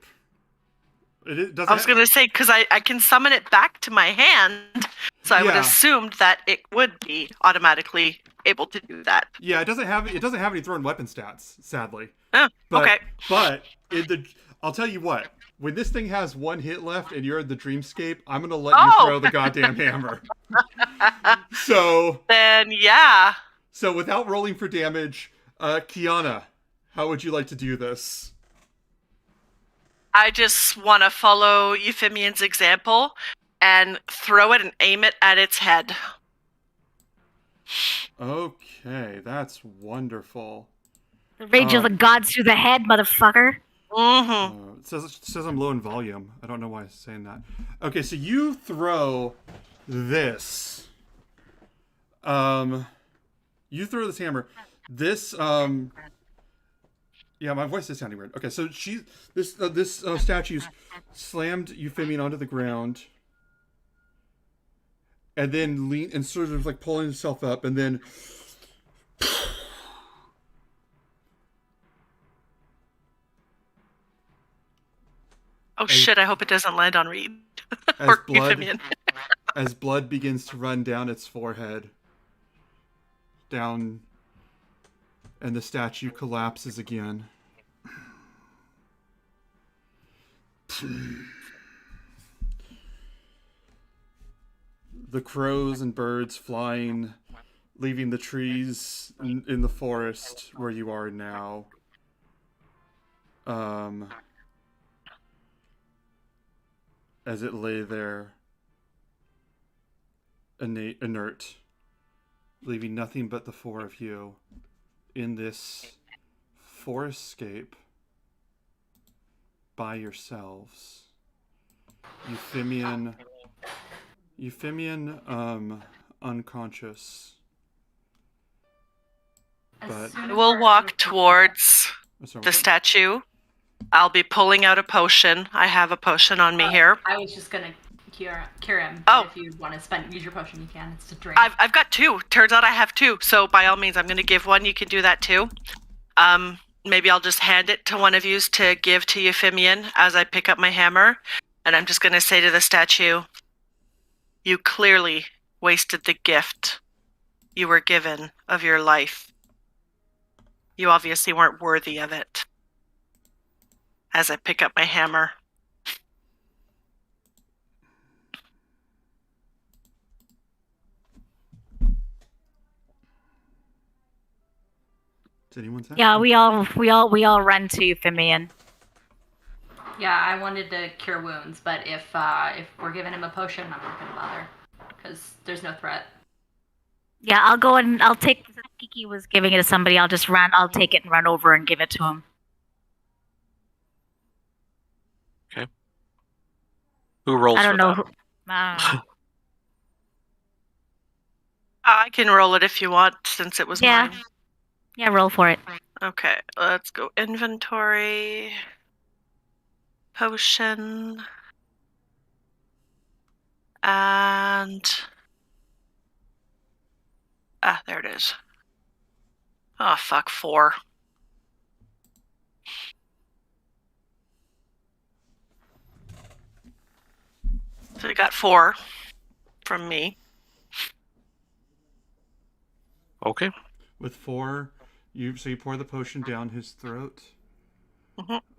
I was going to say, because I can summon it back to my hand, so I would Yeah. assumed that it would be automatically able to do that. Yeah, it doesn't have any thrown weapon stats, sadly. Oh, But, okay. But I'll tell you what. When this thing has one hit left and you're in the dreamscape, I'm gonna let you throw the goddamn hammer. So Then, yeah. So without rolling for damage, Kiana, how would you like to do this? I just want to follow Euphemian's example and throw it and aim it at its head. Okay, that's wonderful. The rage of the gods through the head, motherfucker. Mm-hmm. It says I'm low in volume. I don't know why it's saying that. Okay, so you throw this. You throw this hammer. This yeah, my voice is sounding weird. Okay, so this statue's slammed Euphemian onto the ground, and then lean and sort of like pulling himself up, and then Oh shit! I hope it doesn't land on Reed as or blood Euphemian. as blood begins to run down its forehead, down, and the statue collapses again. The crows and birds flying, leaving the trees in the forest where you are now. As it lay there, inert, leaving nothing but the four of you in this forestscape by yourselves. Euphemian, unconscious. But We'll walk towards sorry, the statue. I'll be pulling out a potion. I have a potion on me here. I was just gonna cure him. Oh. If you want to use your potion, you can. It's to drink. I've got 2. Turns out I have 2. So by all means, I'm going to give one. You can do that too. Maybe I'll just hand it to one of you to give to Euphemian as I pick up my hammer. And I'm just going to say to the statue, you clearly wasted the gift you were given of your life. You obviously weren't worthy of it. As I pick up my hammer. Does anyone say? Yeah, we all run to Euphemian. Yeah, I wanted to cure wounds, but if we're giving him a potion, I'm not gonna bother because there's no threat. Yeah, I'll go and I'll take. Kiki was giving it to somebody. I'll take it and run over and give it to him. Okay. Who rolls I don't for know. that? I can roll it if you want, since it was Yeah. mine. Yeah, roll for it. Okay, let's go inventory. Potion. And... there it is. Oh, fuck, 4. So we got 4 from me. Okay. With 4, you pour the potion down his throat.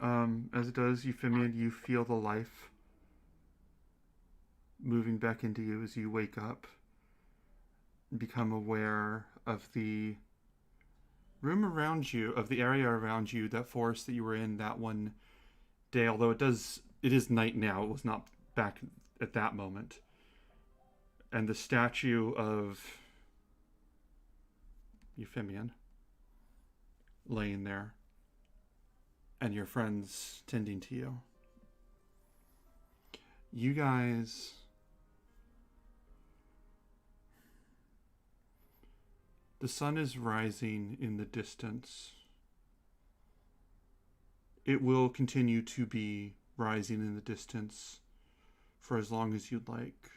As it does, Euphemian, you feel the life moving back into you as you wake up. Become aware of the room around you, of the area around you, that forest that you were in that one day. Although it is night now. It was not back at that moment. And the statue of Euphemian laying there, and your friends tending to you. You guys the sun is rising in the distance. It will continue to be rising in the distance for as long as you'd like.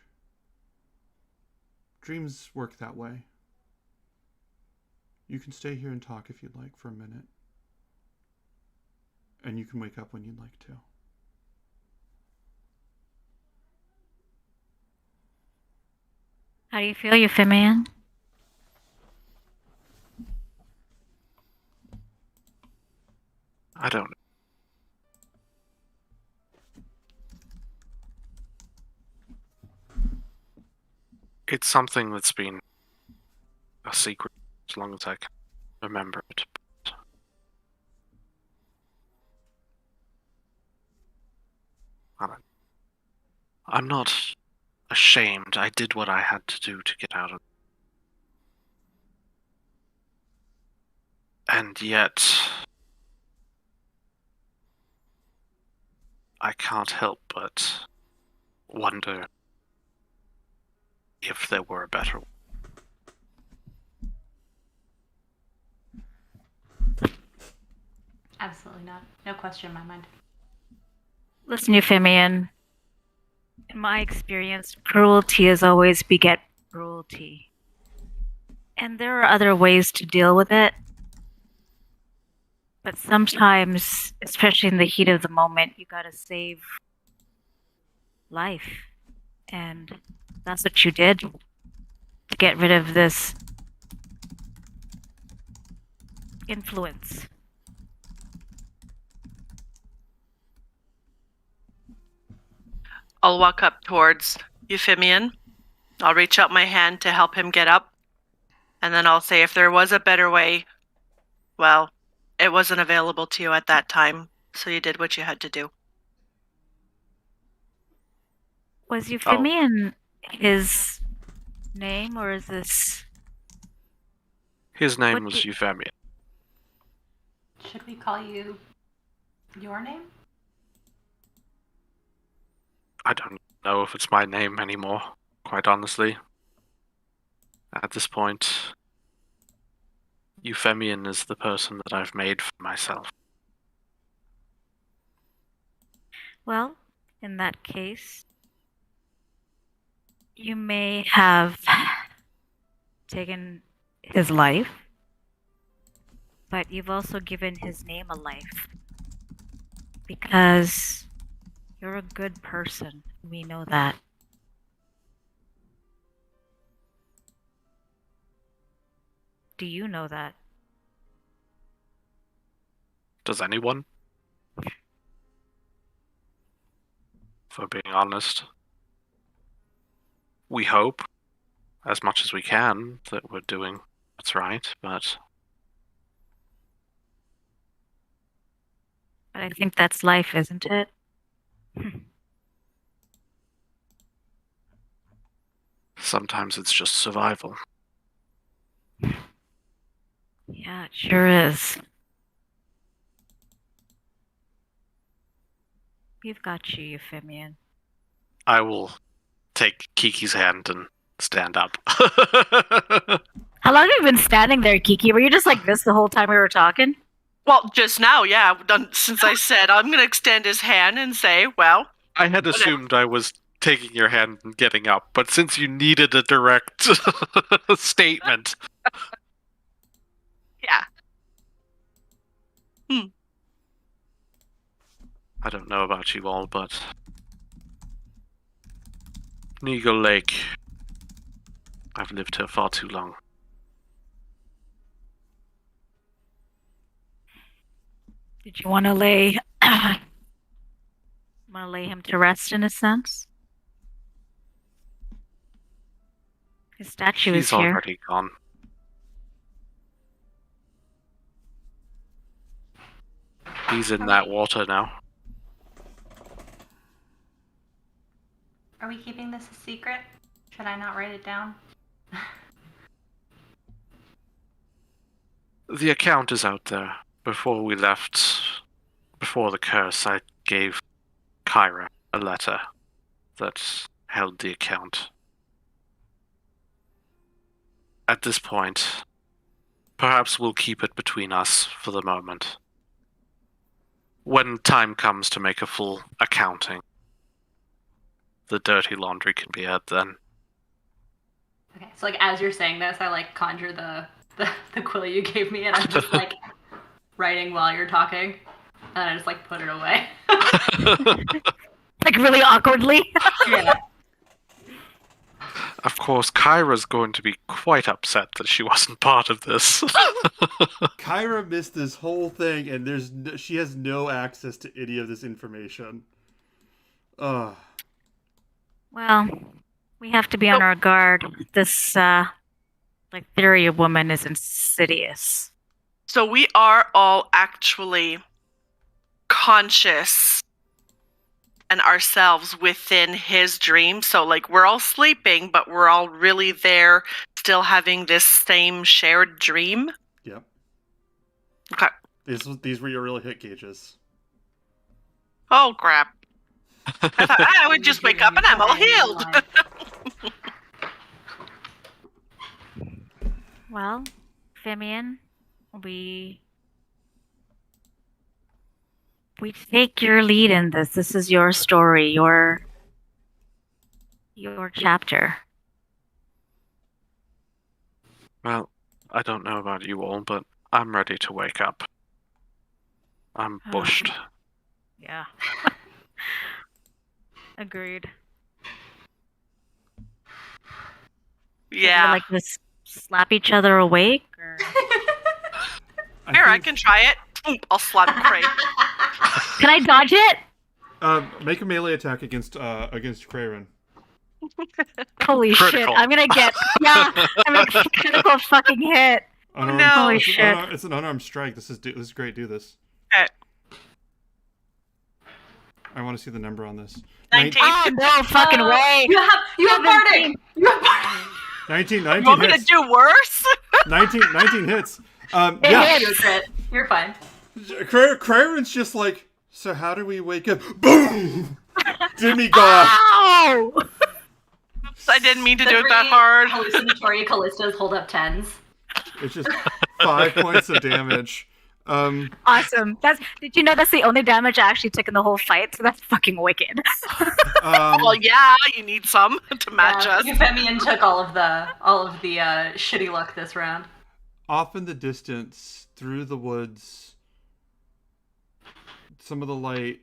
Dreams work that way. You can stay here and talk if you'd like for a minute. And you can wake up when you'd like to. How do you feel, Euphemian? I don't know. It's something that's been a secret as long as I can remember it. But I'm not ashamed. I did what I had to do to get out of. And yet, I can't help but wonder if there were a better way. Absolutely not. No question in my mind. Listen, Euphemian. In my experience, cruelty has always beget cruelty. And there are other ways to deal with it. But sometimes, especially in the heat of the moment, you gotta save life. And that's what you did to get rid of this influence. I'll walk up towards Euphemian. I'll reach out my hand to help him get up. And then I'll say, if there was a better way, well, it wasn't available to you at that time, so you did what you had to do. Was Euphemian his name, or is this... His name What was did- Euphemia. Should we call you your name? I don't know if it's my name anymore, quite honestly. At this point, Euphemian is the person that I've made for myself. Well, in that case, you may have taken his life, but you've also given his name a life. Because you're a good person. We know that. Do you know that? Does anyone? For being honest. We hope, as much as we can, that we're doing what's right, but But I think that's life, isn't it? sometimes it's just survival. Yeah, it sure is. We've got you, Euphemian. I will take Kiki's hand and stand up. How long have you been standing there, Kiki? Were you just like this the whole time we were talking? Well, just now, yeah, since I said I'm going to extend his hand and say, well, I had assumed I was taking your hand and getting up, but since you needed a direct statement. yeah. I don't know about you all, but Neagle Lake, I've lived here far too long. Did you want to lay him to rest in a sense? His statue He's is here. already gone. He's in that water now. Are we keeping this a secret? Should I not write it down? The account is out there. Before we left, before the curse, I gave Kyra a letter that held the account. At this point, perhaps we'll keep it between us for the moment. When time comes to make a full accounting, the dirty laundry can be aired then. Okay, so like as you're saying this, I like conjure the quill you gave me, and I'm just like writing while you're talking, and I just like put it away. Like really awkwardly. Yeah. Of course, Kyra's going to be quite upset that she wasn't part of this. Kyra missed this whole thing, and she has no access to any of this information. Ugh. Well, we have to be on our guard. This, theory woman is insidious. So we are all actually conscious and ourselves within his dream. So like we're all sleeping, but we're all really there, still having this same shared dream. Yep. Okay. These were your real hit gauges. Oh, crap. I thought I would just wake up and I'm all healed. Well, Femian, we take your lead in this. This is your story, your chapter. Well, I don't know about you all, but I'm ready to wake up. I'm bushed. Yeah. Agreed. Yeah. Like this, slap each other awake, or Here, I can try it. I'll slap Cray. can I dodge it? Make a melee attack against Crayron. Holy Critical. shit! I'm gonna get I'm a critical fucking hit. Unarmed, no. Holy it's shit! It's an unarmed strike. This is great. Do this. Okay. I want to see the number on this. 19. Oh no fucking way! You have Bardic. You have Bardic. 19 You want me to hits. do worse? 19 hits. It Yeah. hits. You're crit. You're fine. Crayron's just like, so how do we wake up? Boom! Demigod. Ow! I didn't mean to The do it that three hard. hallucinatory Callistas hold up 10s. It's just 5 points of damage. Awesome. Did you know that's the only damage I actually took in the whole fight? So that's fucking wicked. Well, yeah, you need some to match us. Euphemian took all of the shitty luck this round. Off in the distance, through the woods, some of the light,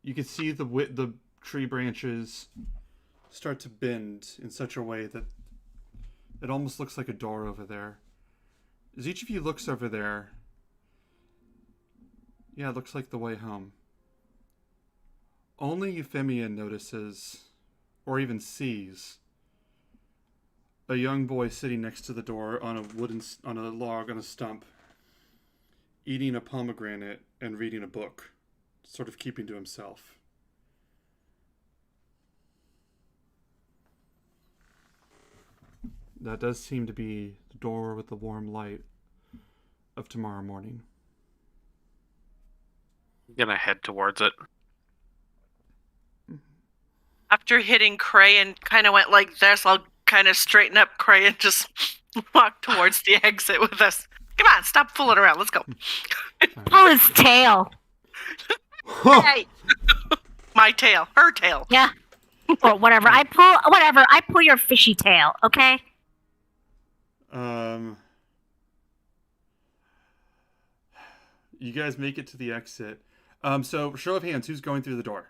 you can see the tree branches start to bend in such a way that it almost looks like a door over there. As each of you looks over there, yeah, it looks like the way home. Only Euphemian notices, or even sees, a young boy sitting next to the door on a log on a stump, eating a pomegranate and reading a book, sort of keeping to himself. That does seem to be the door with the warm light of tomorrow morning. I'm gonna head towards it. After hitting Cray and kind of went like this, I'll kind of straighten up Cray and just walk towards the exit with us. Come on, stop fooling around. Let's go. Pull his tail. Hey! My tail. Her tail. Yeah. Or whatever. I pull your fishy tail, okay? You guys make it to the exit. So show of hands, who's going through the door?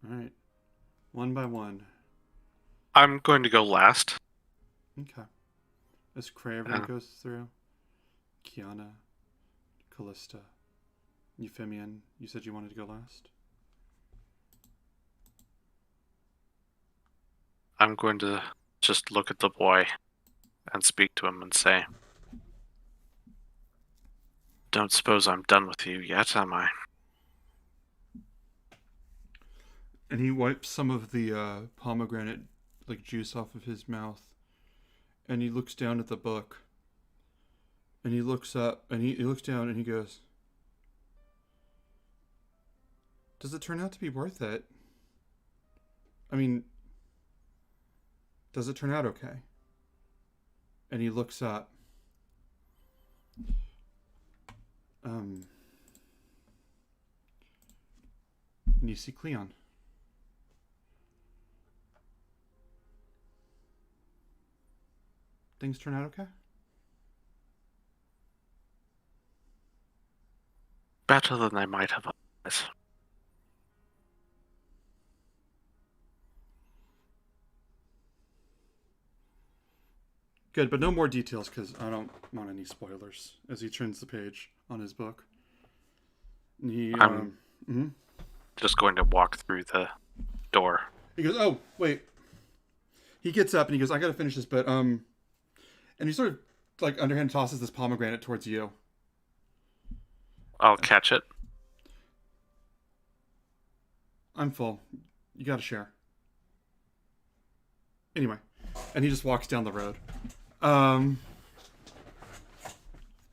All right, one by one. I'm going to go last. Okay. As Craven goes through, Kiana, Callista, Euphemian, you said you wanted to go last? I'm going to just look at the boy and speak to him and say, "Don't suppose I'm done with you yet, am I?" And he wipes some of the pomegranate juice off of his mouth, and he looks down at the book, and he looks up, and he looks down, and he goes, "Does it turn out to be worth it? I mean, does it turn out okay?" And he looks up. And you see Cleon. Things turn out okay? Better than they might have otherwise. Good, but no more details because I don't want any spoilers. As he turns the page on his book, and he Just going to walk through the door. he goes, "Oh wait." He gets up and he goes, "I gotta finish this," but and he sort of underhand tosses this pomegranate towards you. I'll catch it. "I'm full. You gotta share." Anyway, and he just walks down the road.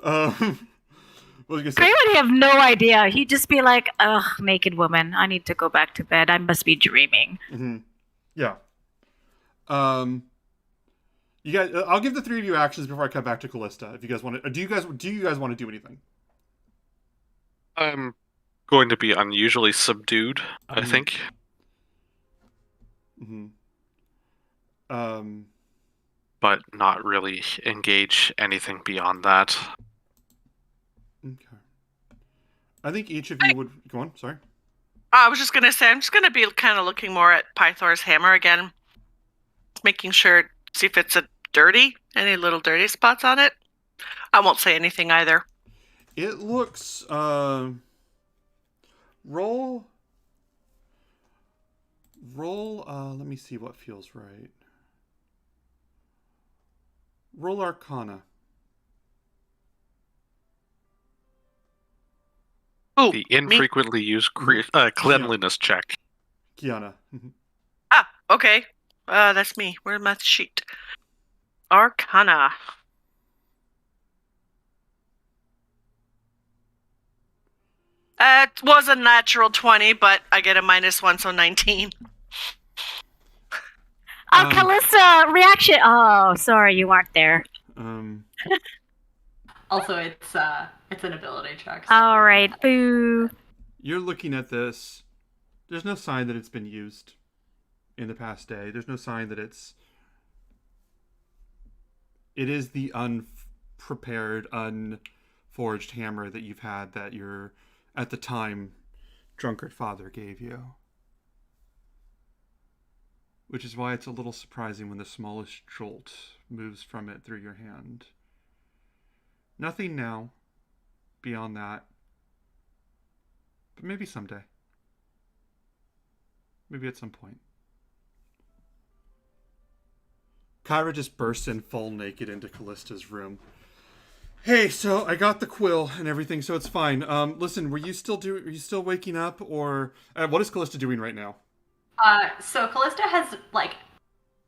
Um, was you Gray gonna would have no idea. He'd just be like, ugh, naked woman. I need to go back to bed. I must be dreaming. say? Mm-hmm. Yeah. You guys, I'll give the three of you actions before I come back to Callista. If you guys want to, do you guys want to do anything? I'm going to be unusually subdued, I think. Mm-hmm. But not really engage anything beyond that. Okay. I think each of you would go on. Sorry. I was just gonna say, I'm just gonna be kind of looking more at Pythor's hammer again, making sure, see if it's any little dirty spots on it. I won't say anything either. It looks. Roll. Let me see what feels right. Roll Arcana. Oh, The infrequently used cleanliness check. Kiana. Ah, okay. That's me. Where's my sheet? Arcana. It was a natural 20, but I get a -1, so 19. Oh, Callista, reaction. Oh, sorry, you weren't there. Also, it's an ability check. So. All right, boo. You're looking at this. There's no sign that it's been used in the past day. There's no sign that it is the unprepared, unforged hammer that you've had that your, at the time, drunkard father gave you. Which is why it's a little surprising when the smallest jolt moves from it through your hand. Nothing now beyond that. But maybe someday. Maybe at some point. Kyra just bursts in full naked into Callista's room. Hey, so I got the quill and everything, so it's fine. Listen, are you still waking up, or what is Callista doing right now? So Callista has, like,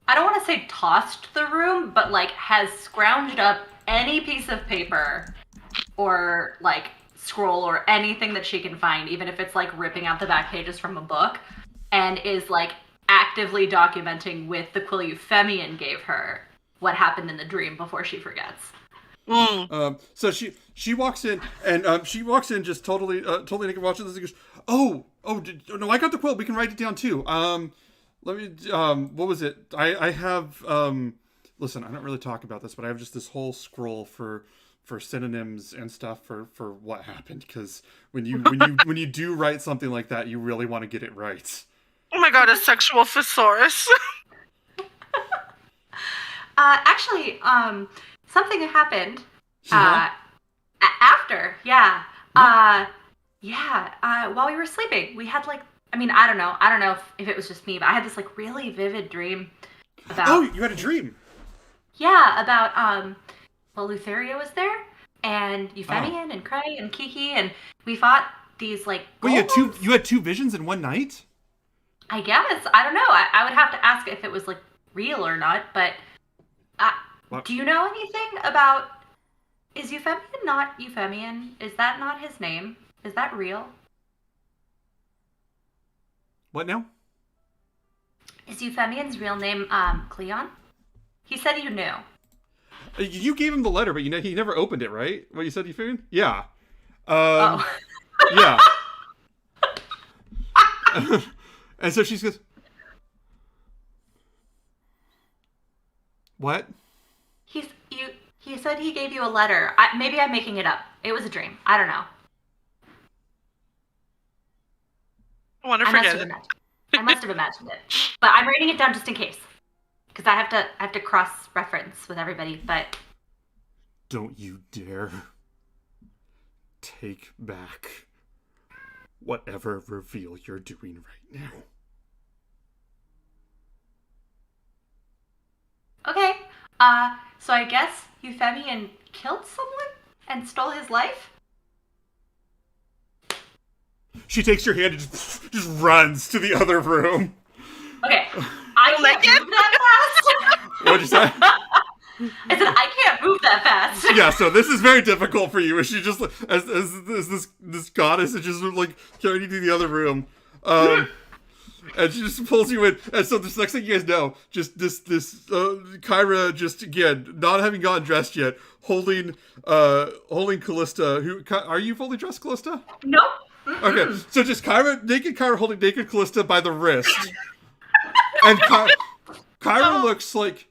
I don't want to say tossed the room, but, like, has scrounged up any piece of paper or, like, scroll or anything that she can find, even if it's, like, ripping out the back pages from a book, and is, like, actively documenting with the quill Euphemian gave her what happened in the dream before she forgets. So she walks in, and she walks in just totally naked, watching this, and goes, no, I got the quill. We can write it down too. Let me. What was it? I have. Listen, I don't really talk about this, but I have just this whole scroll for synonyms and stuff for what happened. Because when you do write something like that, you really want to get it right. Oh my god, a sexual thesaurus. Actually, something happened. After, yeah. While we were sleeping, we had, like, I mean, I don't know if it was just me, but I had this, like, really vivid dream about... Oh, you had a dream? Yeah, about, Lothario was there, and Euphemian, and Cray, and Kiki, and we fought these, like, Wait, you had two visions in one night? I guess. I don't know. I would have to ask if it was, like, real or not, but... do you know anything about... Is Euphemian not Euphemian? Is that not his name? Is that real? What now? Is Euphemian's real name, Cleon? He said you knew. You gave him the letter, but he never opened it, right? What you said, Euphemian? Yeah. Oh. Yeah. And so she goes, what? He said he gave you a letter. Maybe I'm making it up. It was a dream. I don't know. I want to forget it. I must have imagined it. But I'm writing it down just in case. Because I have to cross-reference with everybody, but... Don't you dare take back whatever reveal you're doing right now. Okay. So I guess Euphemian killed someone and stole his life? She takes your hand and just runs to the other room. Okay. I can't move that fast. What'd you say? I said, I can't move that fast. Yeah, so this is very difficult for you. As she just as this goddess is just like carrying you to the other room, and she just pulls you in. And so this next thing you guys know, just this Kyra just again not having gotten dressed yet, holding Callista. Who are you fully dressed, Callista? Nope. Okay, so just naked Kyra holding naked Callista by the wrist, and Kyra looks like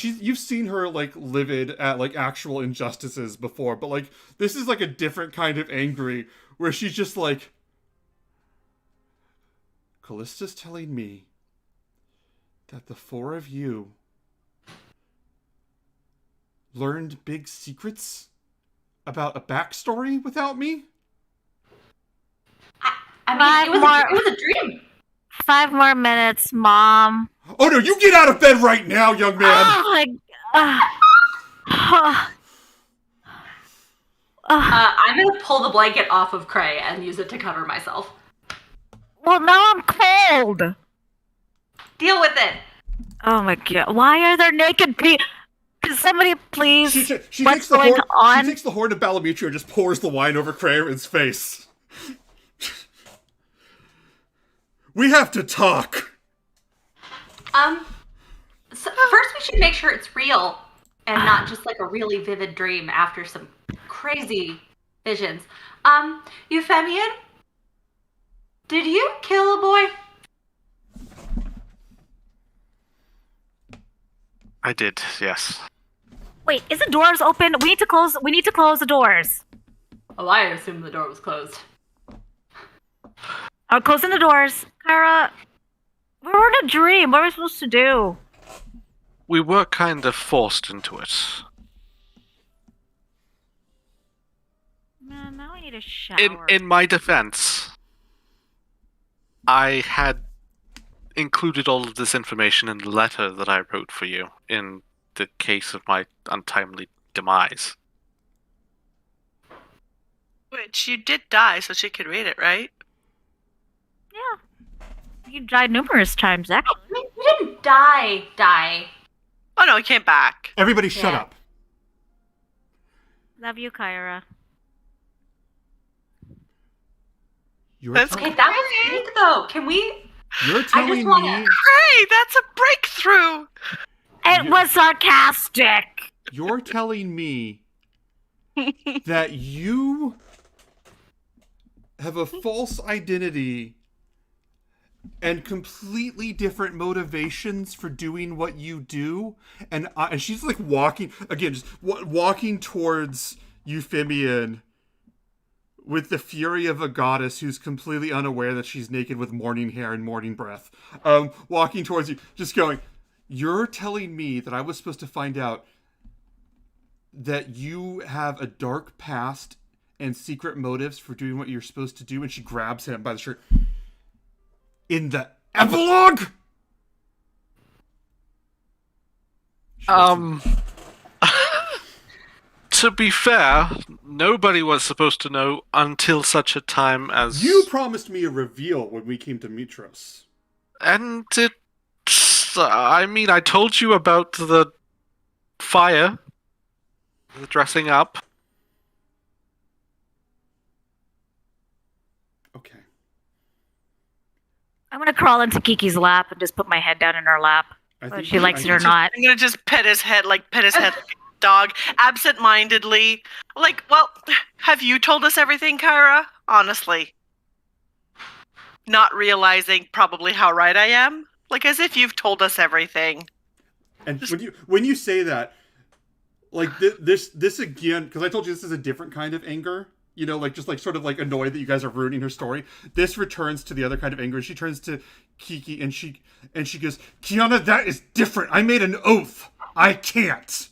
you've seen her like livid at like actual injustices before, but like this is like a different kind of angry where she's just like, Callista's telling me that the four of you learned big secrets about a backstory without me? I mean, it was a dream. 5 more minutes, Mom. Oh no, you get out of bed right now, young man! Oh my... I'm gonna pull the blanket off of Cray and use it to cover myself. Well, now I'm cold. Deal with it. Oh my god. Why are there naked people? Can somebody please... She What's takes the going horn, on? She takes the horn of Balamutra and just pours the wine over Kraren's face. We have to talk. So first we should make sure it's real and not just like a really vivid dream after some crazy visions. Euphemian, did you kill a boy? I did, yes. Wait, is the doors open? We need to close the doors. Oh, I assumed the door was closed. I'm closing the doors. Kyra, we were in a dream. What are we supposed to do? We were kind of forced into it. Man, now I need a shower. In my defense, I had included all of this information in the letter that I wrote for you in the case of my untimely demise. Which you did die, so she could read it, right? Yeah. You died numerous times, actually. I mean, you didn't die. Oh no, he came back. Everybody shut Yeah. up. Love you, Kyra. That's Okay, that was big though. Can we? You're telling wanna- me Hey, that's a breakthrough! It was sarcastic. you're telling me that you have a false identity and completely different motivations for doing what you do, and she's like walking again, just walking towards Euphemian with the fury of a goddess who's completely unaware that she's naked with morning hair and morning breath, walking towards you, just going, you're telling me that I was supposed to find out that you have a dark past and secret motives for doing what you're supposed to do? And she grabs him by the shirt. In the epilogue? To be fair, nobody was supposed to know until such a time as... You promised me a reveal when we came to Mitros. And I mean, I told you about the fire, the dressing up. Okay. I'm gonna crawl into Kiki's lap and just put my head down in her lap, whether she likes it or not. I'm gonna just pet his head like a dog, absent-mindedly. Like, well, have you told us everything, Kyra? Honestly. Not realizing probably how right I am. Like, as if you've told us everything. And when you say that, like this again, because I told you this is a different kind of anger. You know, like just like sort of like annoyed that you guys are ruining her story. This returns to the other kind of anger. She turns to Kiki and she goes, Kiana, that is different. I made an oath. I can't.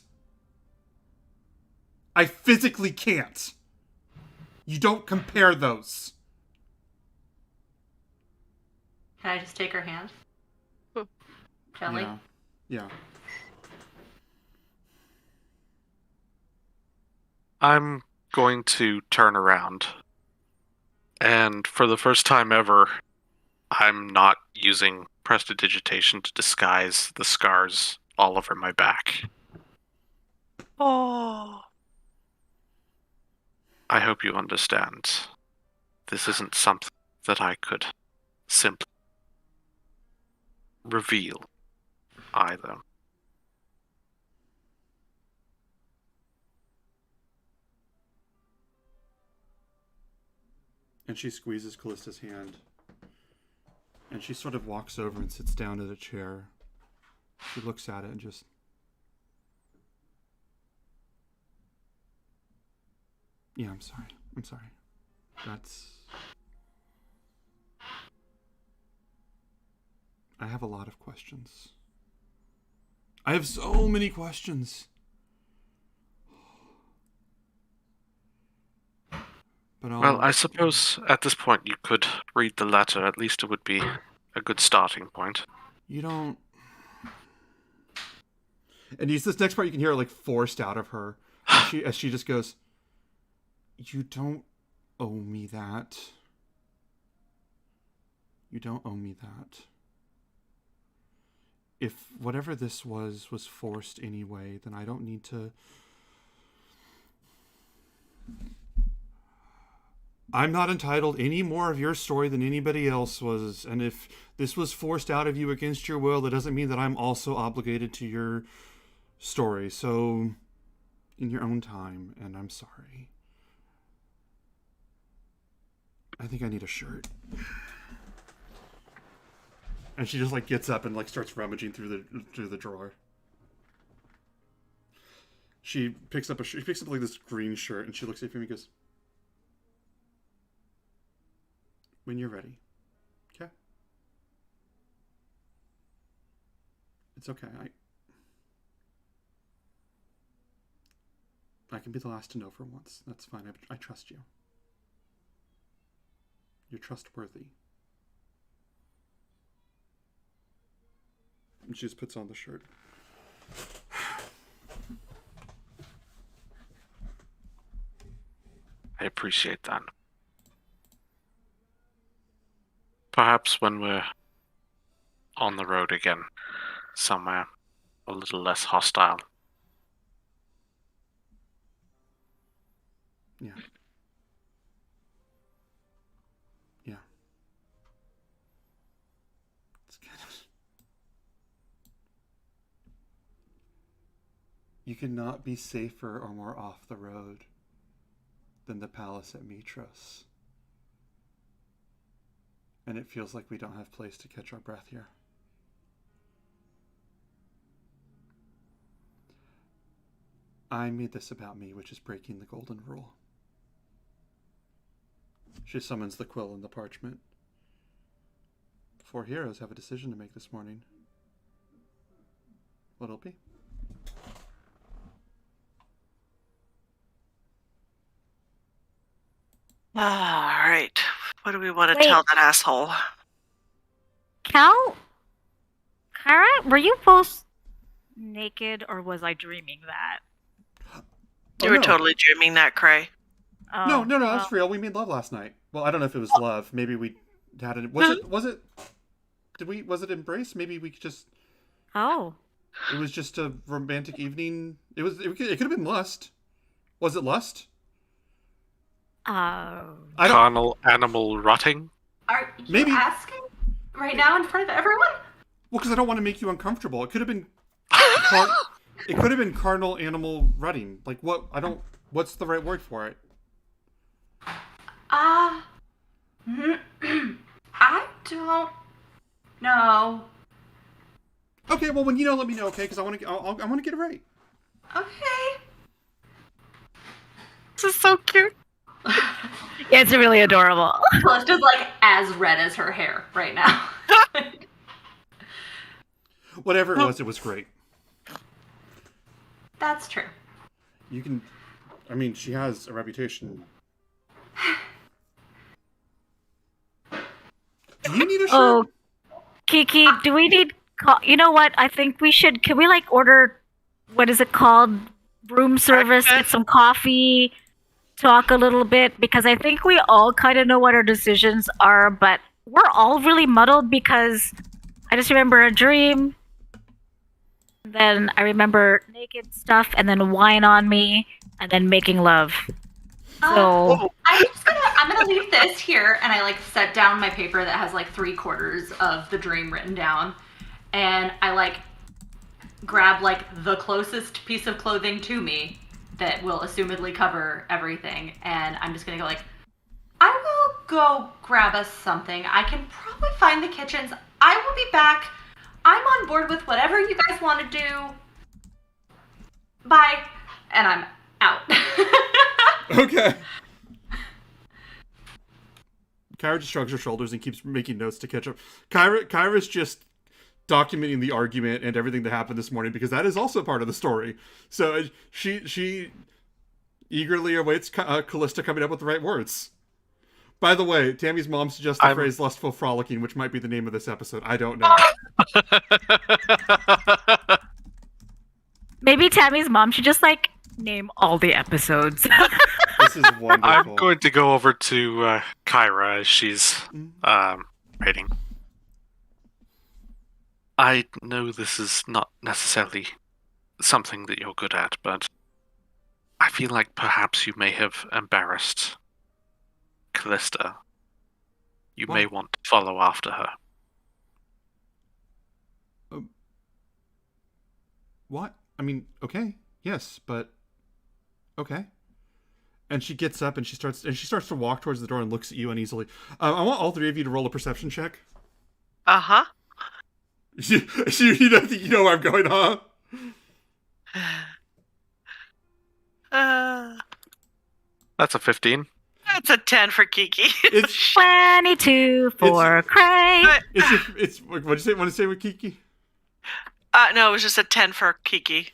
I physically can't. You don't compare those. Can I just take her hand? Gently. Yeah. I'm going to turn around. And for the first time ever, I'm not using prestidigitation to disguise the scars all over my back. Oh. I hope you understand. This isn't something that I could simply reveal either. And she squeezes Callista's hand. And she sort of walks over and sits down at a chair. She looks at it and just... Yeah, I'm sorry. I'm sorry. That's... I have a lot of questions. I have so many questions. But Well, I suppose at this point you could read the letter. At least it would be a good starting point. You don't... And this next part you can hear it like forced out of her. As she just goes, you don't owe me that. You don't owe me that. If whatever this was forced anyway, then I don't need to... I'm not entitled any more of your story than anybody else was. And if this was forced out of you against your will, it doesn't mean that I'm also obligated to your story. So, in your own time, and I'm sorry. I think I need a shirt. And she just like gets up and like starts rummaging through the drawer. She picks up like this green shirt and she looks at me and goes, "When you're ready, okay? It's okay. I can be the last to know for once. That's fine. I trust you. You're trustworthy." And she just puts on the shirt. I appreciate that. Perhaps when we're on the road again, somewhere a little less hostile. Yeah. Yeah. It's kind of... You could not be safer or more off the road than the palace at Mitros. And it feels like we don't have place to catch our breath here. I made this about me, which is breaking the golden rule. She summons the quill and the parchment. 4 heroes have a decision to make this morning. What'll it be? All right. What do we want to Wait. tell that asshole? Cal? Kara, were you both naked or was I dreaming that? You were totally dreaming that, Cray. Oh, No, well, that's real. We made love last night. Well, I don't know if it was love. Maybe we had it. Was it embrace? Maybe we just... Oh. It was just a romantic evening. It could have been lust. Was it lust? I don't... Carnal animal rutting? Are you Maybe. asking right now in front of everyone? Well, because I don't want to make you uncomfortable. It could have been... It could have been carnal animal rutting. Like, what? What's the right word for it? I don't know. Okay, well, when you know, let me know, okay? Because I want to get it right. Okay. This is so cute. Yeah, it's really adorable. Callista's like as red as her hair right now. Whatever it was great. That's true. You can... I mean, she has a reputation. Do you need a shirt? Oh, Kiki, do we need... You know what? I think we should... Can we, like, order... What is it called? Room service, get some coffee, talk a little bit? Because I think we all kind of know what our decisions are, but we're all really muddled because I just remember a dream. Then I remember naked stuff, and then wine on me, and then making love. So I'm gonna leave this here, and I like set down my paper that has like 3/4 of the dream written down, and I like grab like the closest piece of clothing to me that will assumedly cover everything, and I'm just gonna go like, I will go grab us something. I can probably find the kitchens. I will be back. I'm on board with whatever you guys want to do. Bye. And I'm out. Okay. Kyra just shrugs her shoulders and keeps making notes to catch up. Kyra's just documenting the argument and everything that happened this morning because that is also part of the story. So she eagerly awaits Callista coming up with the right words. By the way, Tammy's mom suggests the phrase lustful frolicking, which might be the name of this episode. I don't know. maybe Tammy's mom should just like name all the episodes. This is wonderful. I'm going to go over to Kyra as she's writing. I know this is not necessarily something that you're good at, but I feel like perhaps you may have embarrassed Callista. You may want to follow after her. What? I mean, okay, yes, but okay. And she gets up and she starts to walk towards the door and looks at you uneasily. I want all three of you to roll a perception check. Uh-huh. You don't think you know where I'm going, huh? That's a 15. That's a 10 for Kiki. It's 22 for Cray. what'd you say? Want to say with Kiki? No, it was just a 10 for Kiki.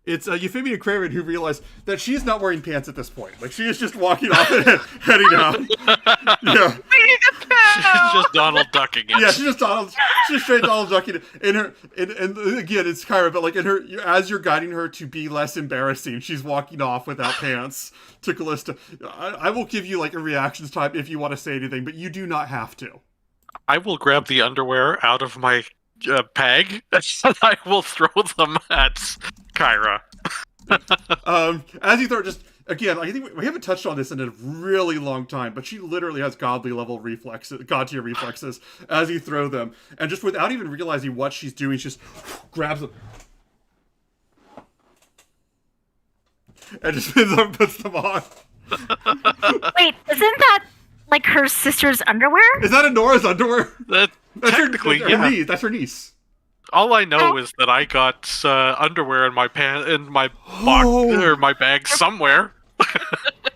It's Euphemia Craven who realized that she's not wearing pants at this point. Like, she is just walking off and heading out. Yeah. She's just Donald ducking it. Yeah, she's straight Donald ducking it. And again, it's Kyra, but like as you're guiding her to be less embarrassing, she's walking off without pants to Callista. I will give you like a reactions time if you want to say anything, but you do not have to. I will grab the underwear out of my peg and I will throw them at Kyra. As you throw it, just again, I think we haven't touched on this in a really long time, but she literally has god tier reflexes as you throw them, and just without even realizing what she's doing, she just grabs them and just puts them on. Wait, isn't that like her sister's underwear? Is that Nora's underwear? Technically, yeah. Niece. That's her niece. All I know is that I got underwear in my box or my bag somewhere.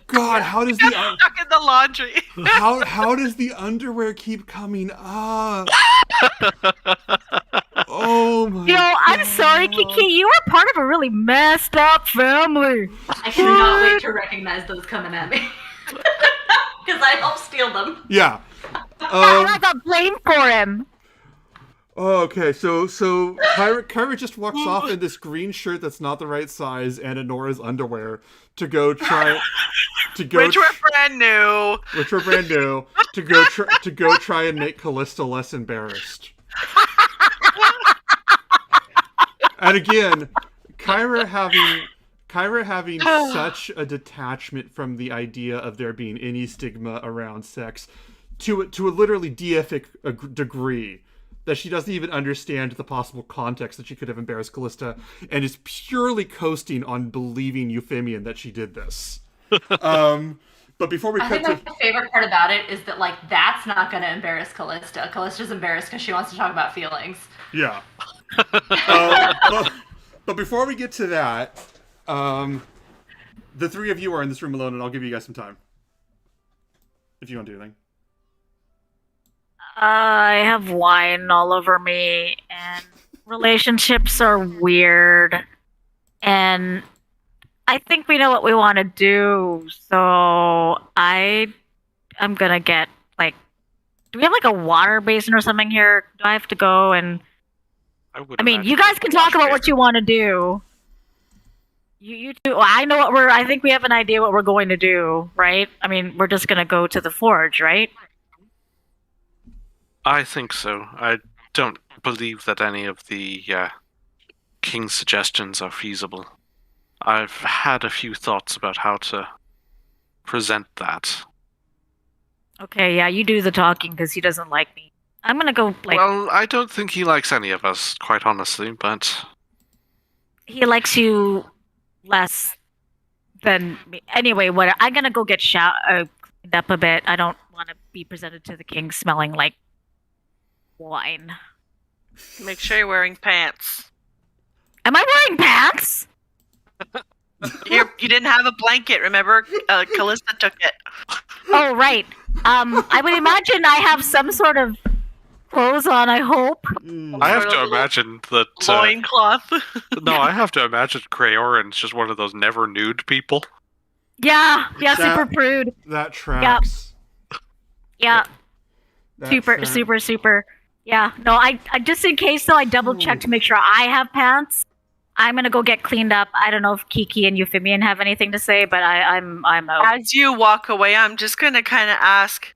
God, how does the stuck in the laundry? how does the underwear keep coming up? Oh my! I'm sorry, Kiki. You are part of a really messed up family. I cannot wait to recognize those coming at me. Because I helped steal them. Yeah. I got blamed for him. Okay, so Kyra just walks off in this green shirt that's not the right size and Nora's underwear to go try which were brand new. To go try and make Callista less embarrassed. And again, Kyra having such a detachment from the idea of there being any stigma around sex to a literally deific degree that she doesn't even understand the possible context that she could have embarrassed Callista and is purely coasting on believing Euphemian that she did this. But before we I think my favorite part about it is that like that's not going to embarrass Callista. Callista's embarrassed because she wants to talk about feelings. Yeah. But before we get to that, the three of you are in this room alone, and I'll give you guys some time if you want to do anything. I have wine all over me, and relationships are weird, and I think we know what we want to do, so I'm gonna get, like, do we have, like, a water basin or something here? Do I have to go and... I mean, you guys can talk about what you want to do. You two, well, I think we have an idea what we're going to do, right? I mean, we're just gonna go to the forge, right? I think so. I don't believe that any of the King's suggestions are feasible. I've had a few thoughts about how to present that. Okay, yeah, you do the talking because he doesn't like me. I'm gonna go, Well, I don't think he likes any of us, quite honestly, but he likes you less than me. Anyway, I'm gonna go get cleaned up a bit. I don't want to be presented to the king smelling like wine. Make sure you're wearing pants. Am I wearing pants? You didn't have a blanket, remember? Callista took it. Oh, right. I would imagine I have some sort of clothes on, I hope. I have Sort to of imagine that. Loincloth. No, I have to imagine Crayoran's just one of those never nude people. Yeah, That- super prude. That tracks. Yeah, That super, tracks. super. Yeah, no, I just in case though, I double check to make sure I have pants. I'm gonna go get cleaned up. I don't know if Kiki and Euphemian have anything to say, but I'm out. As you walk away, I'm just gonna kind of ask,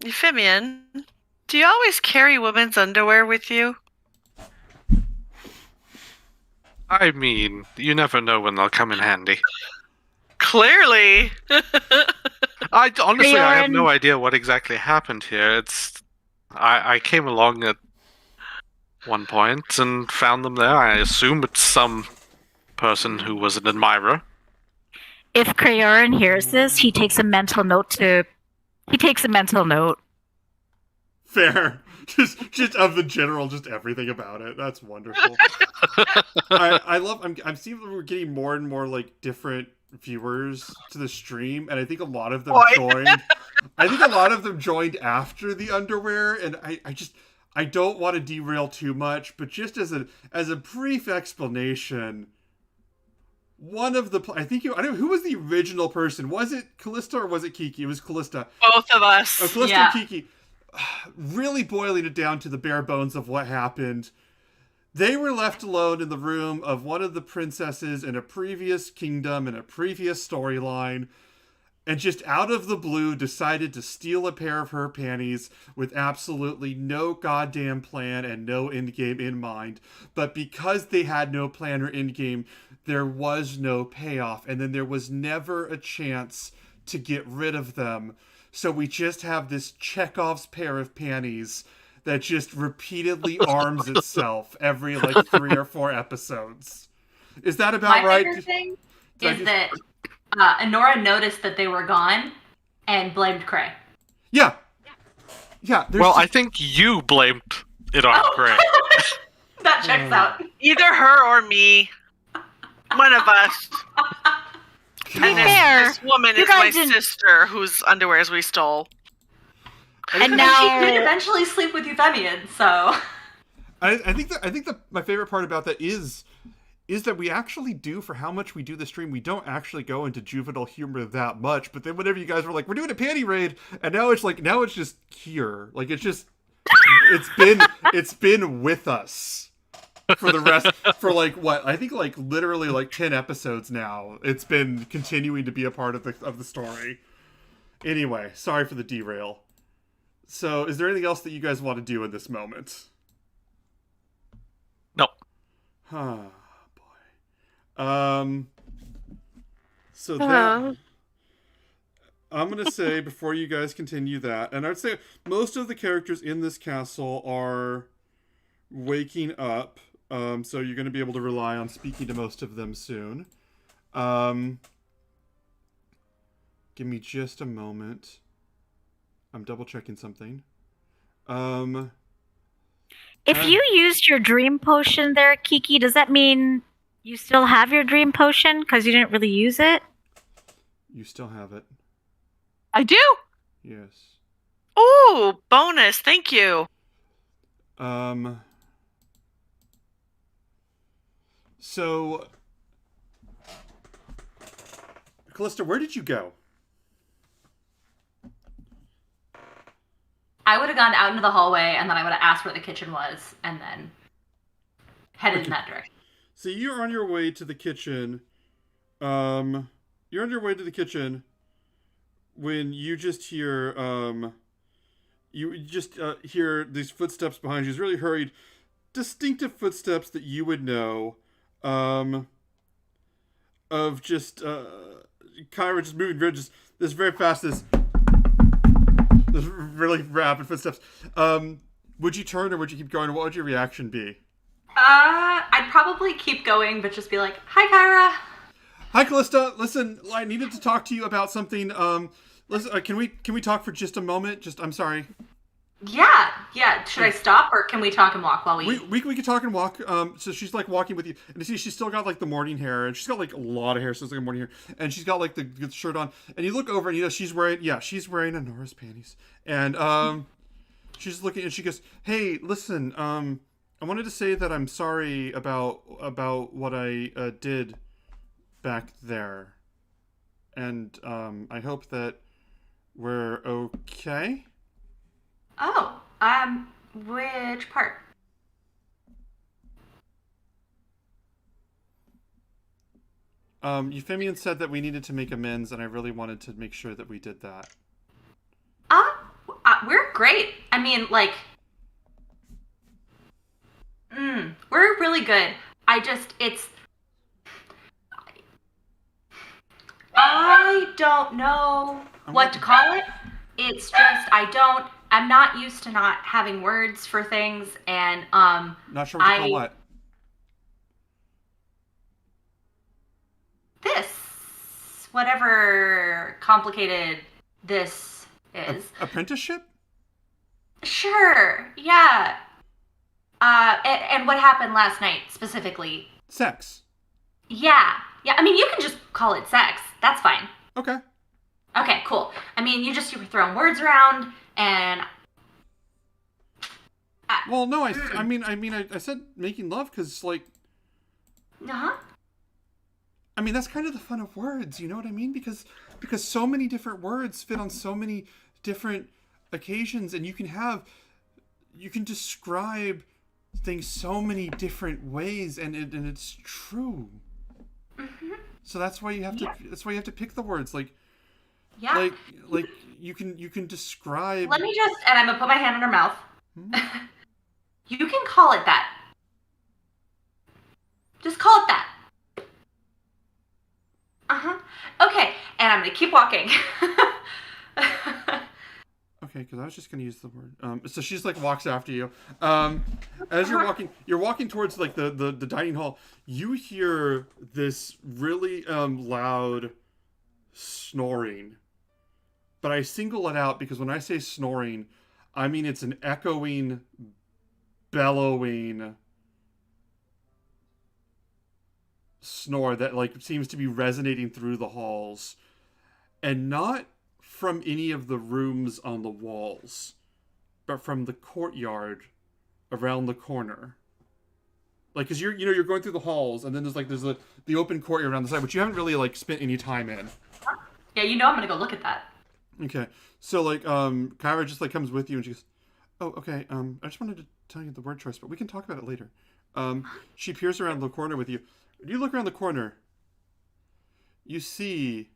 Euphemian, do you always carry women's underwear with you? I mean, you never know when they'll come in handy. Clearly. I honestly, I have Crayoran. no idea what exactly happened here. I came along at one point and found them there. I assume it's some person who was an admirer. If Crayoran hears this, he takes a mental note. Fair. Just of the general, just everything about it. That's wonderful. I love. I'm seeing that we're getting more and more like different viewers to the stream, and I think a lot of them joined. I think a lot of them joined after the underwear, and I don't want to derail too much, but just as a brief explanation. One of the I don't know who was the original person. Was it Callista or was it Kiki? It was Callista. Both of us. Oh, Callista Yeah. and Kiki. Really boiling it down to the bare bones of what happened. They were left alone in the room of one of the princesses in a previous kingdom in a previous storyline, and just out of the blue decided to steal a pair of her panties with absolutely no goddamn plan and no endgame in mind. But because they had no plan or endgame, there was no payoff, and then there was never a chance to get rid of them. So we just have this Chekhov's pair of panties that just repeatedly arms itself every like 3 or 4 episodes. Is that about My right? favorite thing Did I is just- that Honora noticed that they were gone and blamed Cray. Yeah. Yeah. Well, I think you blamed it on Oh. Cray. That checks out. Either her or me. One of us. To be And fair, this woman you is my guys didn't- sister whose underwears we stole. and She could now eventually sleep with Euphemian, so I think that my favorite part about that is that we actually do, for how much we do the stream, we don't actually go into juvenile humor that much. But then whenever you guys were like, we're doing a panty raid, and now it's just here. Like it's been with us for the rest for like what I think like literally like 10 episodes now. It's been continuing to be a part of the story. Anyway, sorry for the derail. So, is there anything else that you guys want to do in this moment? No. Oh, boy. So that I'm gonna say before you guys continue that, and I'd say most of the characters in this castle are waking up. So you're gonna be able to rely on speaking to most of them soon. Give me just a moment. I'm double checking something. if you used your dream potion there, Kiki, does that mean you still have your dream potion because you didn't really use it? You still have it. I do? Yes. Ooh, bonus. Thank you. So, Callista, where did you go? I would have gone out into the hallway and then I would have asked where the kitchen was and then headed in that direction. So you're on your way to the kitchen. You're on your way to the kitchen when you just hear hear these footsteps behind you. He's really hurried, distinctive footsteps that you would know, of just Kyra just moving very just this very fast, this really rapid footsteps. Would you turn or would you keep going? What would your reaction be? I'd probably keep going, but just be like, "Hi, Kyra." Hi, Callista. Listen, I needed to talk to you about something. Listen, can we talk for just a moment? I'm sorry. Yeah. Should I stop, or can we talk and walk while We could talk and walk. So she's like walking with you, and you see she's still got like the morning hair, and she's got like a lot of hair, so it's like a morning hair, and she's got like the good shirt on, and you look over and she's wearing a Nora's panties, and she's looking and she goes, "Hey, listen, I wanted to say that I'm sorry about what I did back there, and I hope that we're okay." Oh, which part? Euphemian said that we needed to make amends, and I really wanted to make sure that we did that. We're great. I mean, like, we're really good. I don't know what to call it. It's just, I'm not used to not having words for things, and, Not sure what to call what. This, whatever complicated this is. Apprenticeship? Sure, yeah. And what happened last night, specifically? Sex. Yeah, I mean, you can just call it sex. That's fine. Okay. Okay, cool. I mean, you were throwing words around, and... Well, no, I said making love because, like... Uh-huh. I mean, that's kind of the fun of words, you know what I mean? Because so many different words fit on so many different occasions, and you can describe things so many different ways, and it's true. Mm-hmm. So that's why you have to pick the words, like... Yeah. Like you can describe. Let me just, and I'm gonna put my hand on her mouth. Hmm? You can call it that. Just call it that. Uh-huh. Okay, and I'm gonna keep walking. Okay, because I was just gonna use the word. So she's like walks after you. As you're walking towards like the dining hall. You hear this really loud snoring. But I single it out because when I say snoring, I mean it's an echoing, bellowing snore that like seems to be resonating through the halls, and not from any of the rooms on the walls, but from the courtyard around the corner. Like, cause you're going through the halls, and then there's the open courtyard on the side, which you haven't really like spent any time in. Yeah, I'm gonna go look at that. Okay, so like, Kyra just like comes with you, and she goes, "Oh, okay. I just wanted to tell you the word choice, but we can talk about it later." She peers around the corner with you. When you look around the corner, you see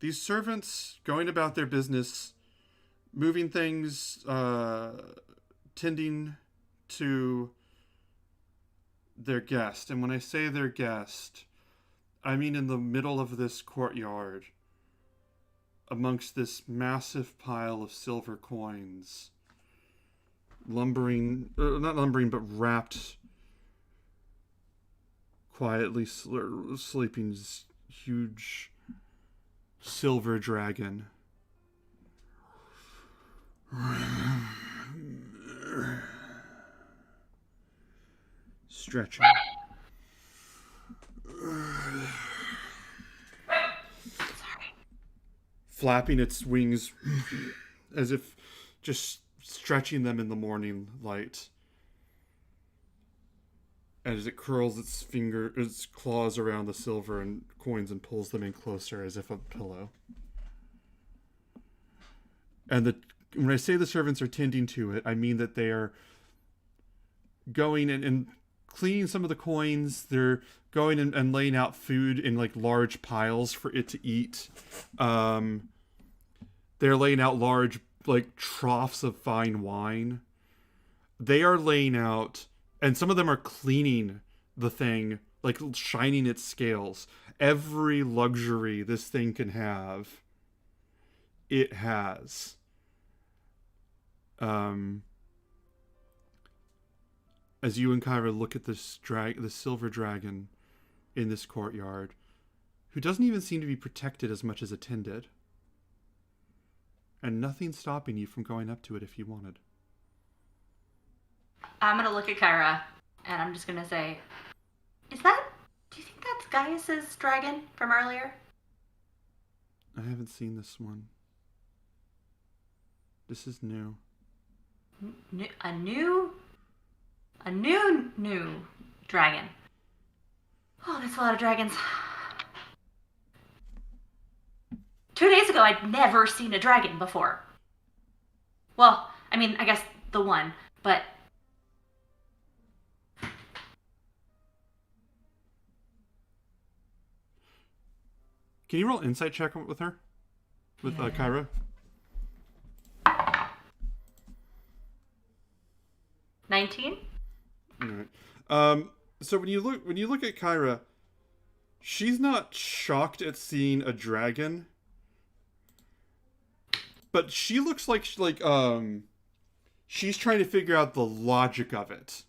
these servants going about their business, moving things, tending to their guest. And when I say their guest, I mean in the middle of this courtyard, amongst this massive pile of silver coins, not lumbering, but wrapped, quietly sleeping, this huge silver dragon. Stretching. Flapping its wings as if just stretching them in the morning light. As it curls its claws around the silver and coins and pulls them in closer as if a pillow. And when I say the servants are tending to it, I mean that they are going and cleaning some of the coins. They're going and laying out food in like large piles for it to eat. They're laying out large like troughs of fine wine. they are laying out, and some of them are cleaning the thing, like shining its scales. Every luxury this thing can have, it has. As you and Kyra look at this the silver dragon in this courtyard, who doesn't even seem to be protected as much as attended, and nothing stopping you from going up to it if you wanted. I'm gonna look at Kyra, and I'm just gonna say, do you think that's Gaius's dragon from earlier? I haven't seen this one. This is new. A new dragon. Oh, that's a lot of dragons. 2 days ago, I'd never seen a dragon before. Well, I mean, I guess the one, but... Can you roll insight check with her? With Kyra? 19? All right. So when you look at Kyra, she's not shocked at seeing a dragon, but she looks like she's trying to figure out the logic of it.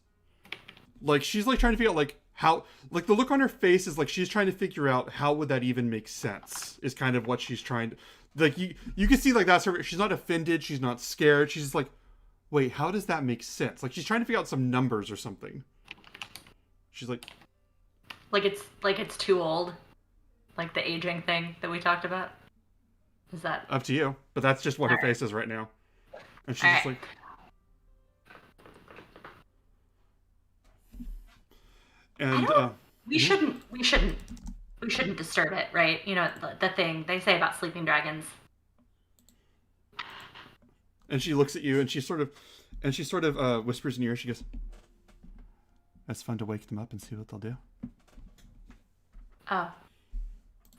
Like she's like trying to figure out like how, like the look on her face is like she's trying to figure out how would that even make sense, is kind of what she's trying to, like you can see like that's her. She's not offended, she's not scared, she's just like, wait, how does that make sense? Like she's trying to figure out some numbers or something. She's like it's too old, like the aging thing that we talked about. Is that up to you? But that's just what her face is right now, and she's just like. And we shouldn't disturb it, right? You know, the thing they say about sleeping dragons. And she looks at you, and she sort of whispers in your ear. She goes, "It's fun to wake them up and see what they'll do." Oh.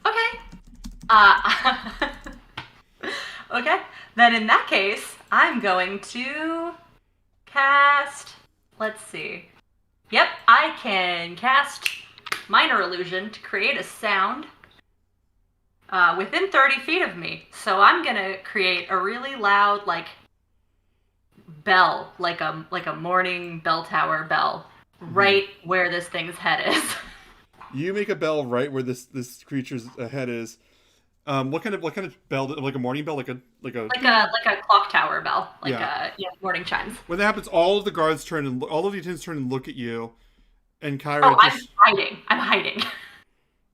Okay. Okay. Then in that case, I'm going to cast. Let's see. Yep, I can cast Minor Illusion to create a sound within 30 feet of me. So I'm gonna create a really loud, like, bell, like a morning bell tower bell, right where this thing's head is. You make a bell right where this creature's head is. What kind of bell? Like a morning bell, like a clock tower bell, morning chimes. When that happens, all of the guards turn and all of the attendants turn and look at you, and Kyra. Oh, I'm hiding.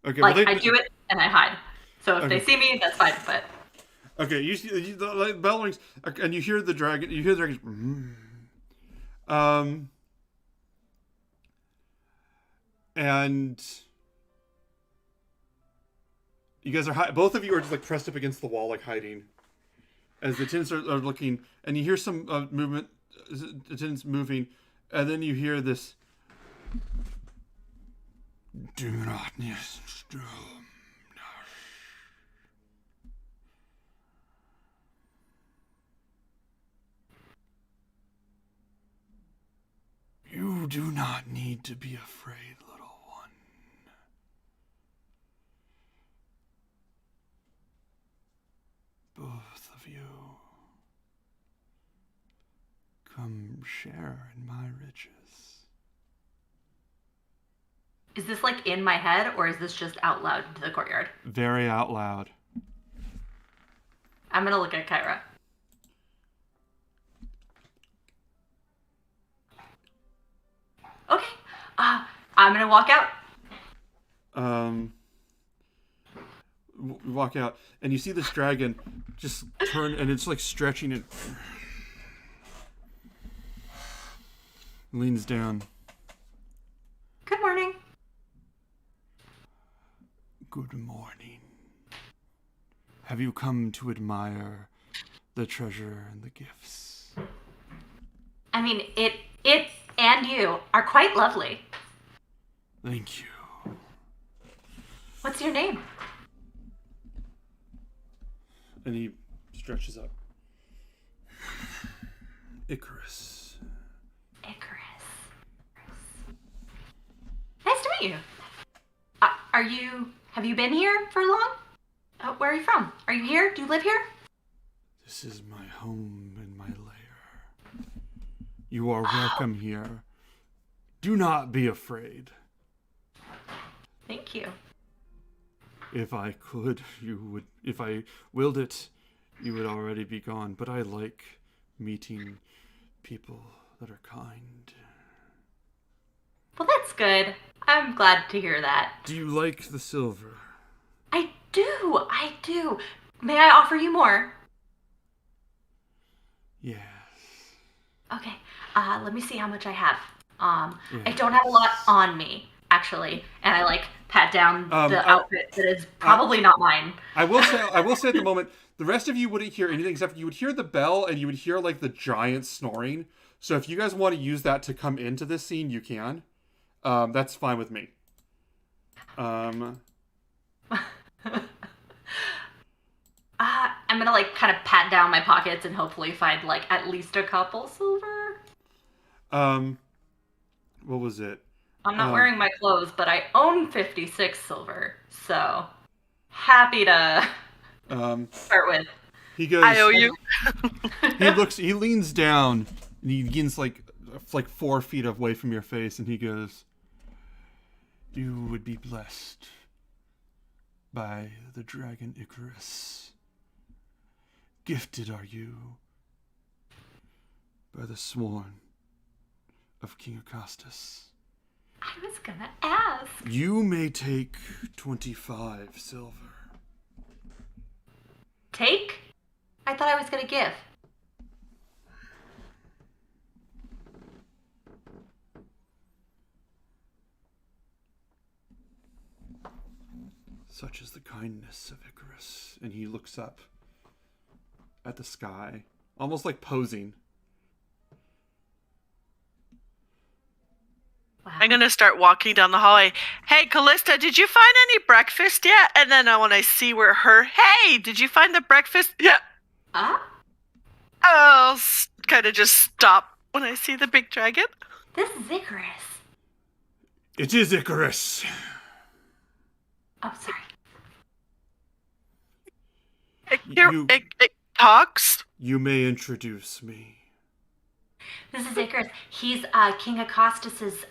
Okay, like I do it and I hide. So if they see me, that's fine. But okay, you see the bell rings, and you hear the dragon. You hear the dragon. And you guys are both of you are just like pressed up against the wall, like hiding, as the attendants are looking, and you hear some movement, attendants moving, and then you hear this. Do not disturb. You do not need to be afraid, little one. Both of you, come share in my riches. is this like in my head or is this just out loud to the courtyard? Very out loud. I'm gonna look at Kyra. Okay. I'm gonna walk out. Walk out, and you see this dragon just turn, and it's like stretching it. Leans down. Good morning. Good morning. Have you come to admire the treasure and the gifts? I mean, it and you are quite lovely. Thank you. What's your name? And he stretches up. Icarus. meet you. Have you been here for long? Where are you from? Are you here? Do you live here? This is my home and my lair. You are welcome here. Do not be afraid. Thank you. If I could, if I willed it, you would already be gone. But I like meeting people that are kind. Well, that's good. I'm glad to hear that. Do you like the silver? I do. May I offer you more? Yes. Okay. Let me see how much I have. I Yes. don't have a lot on me, actually, and I pat down the outfit that is probably not mine. I will say at the moment, the rest of you wouldn't hear anything except you would hear the bell and you would hear the giant snoring. So if you guys want to use that to come into this scene, you can. That's fine with me. I'm gonna kind of pat down my pockets and hopefully find at least a couple silver. What was it? I'm not wearing my clothes, but I own 56 silver, so happy to start with. He goes. I owe you. He leans down and he begins like 4 feet away from your face, and he goes, "You would be blessed by the dragon Icarus. Gifted are you by the sworn of King Acostus. I was gonna ask. You may take 25 silver." Take? I thought I was gonna give. Such is the kindness of Icarus. And he looks up at the sky, almost like posing. Wow. I'm gonna start walking down the hallway. Hey, Callista, did you find any breakfast yet? And then when I see hey, did you find the breakfast? Yeah. I'll kind of just stop when I see the big dragon. This is Icarus. It is Icarus. Oh, sorry. It talks. You may introduce me. This is Icarus. He's King Acostus's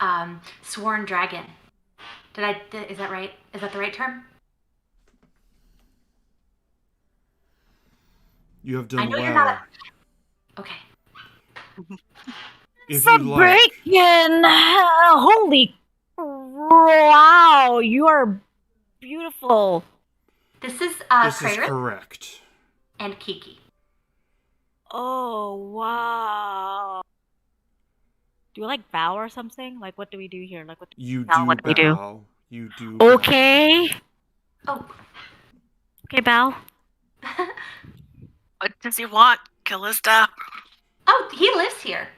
sworn dragon. Is that right? Is that the right term? You have done I know well. you're not Okay. If you like. Breaking! Holy wow! You are beautiful. This is This is Krayrith correct. and Kiki. Oh wow! Do we bow or something? What do we do here? What? You Now do what do we do? bow. You do. Bow. Okay. Oh. Okay, bow. What does he want, Callista? Oh, he lives here.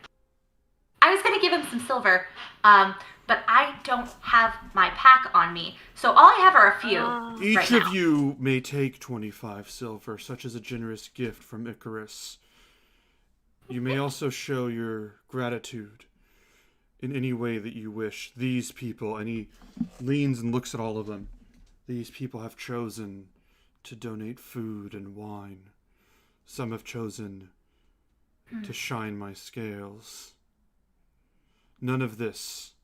I was gonna give him some silver, but I don't have my pack on me, so all I have are a few. Each right of now. you may take 25 silver, such as a generous gift from Icarus. You may also show your gratitude in any way that you wish. These people, and he leans and looks at all of them, these people have chosen to donate food and wine. Some have chosen to shine my scales. None of this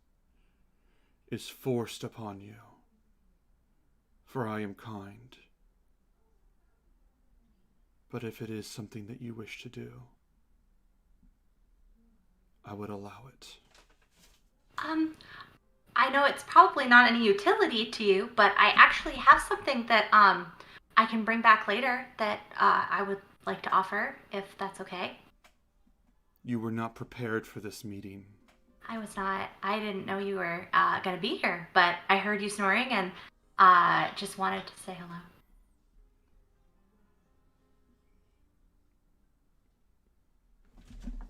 is forced upon you, for I am kind. But if it is something that you wish to do, I would allow it. I know it's probably not any utility to you, but I actually have something that I can bring back later that I would like to offer, if that's okay. You were not prepared for this meeting. I was not. I didn't know you were gonna be here, but I heard you snoring and just wanted to say hello.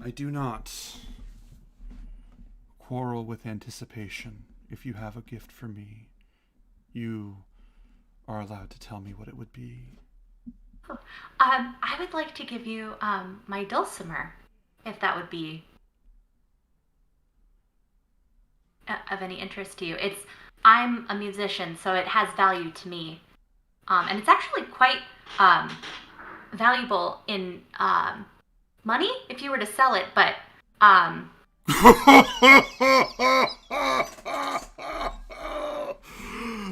I do not quarrel with anticipation. If you have a gift for me, you are allowed to tell me what it would be. I would like to give you my dulcimer, if that would be of any interest to you. It's I'm a musician, so it has value to me. And it's actually quite valuable in money if you were to sell it, but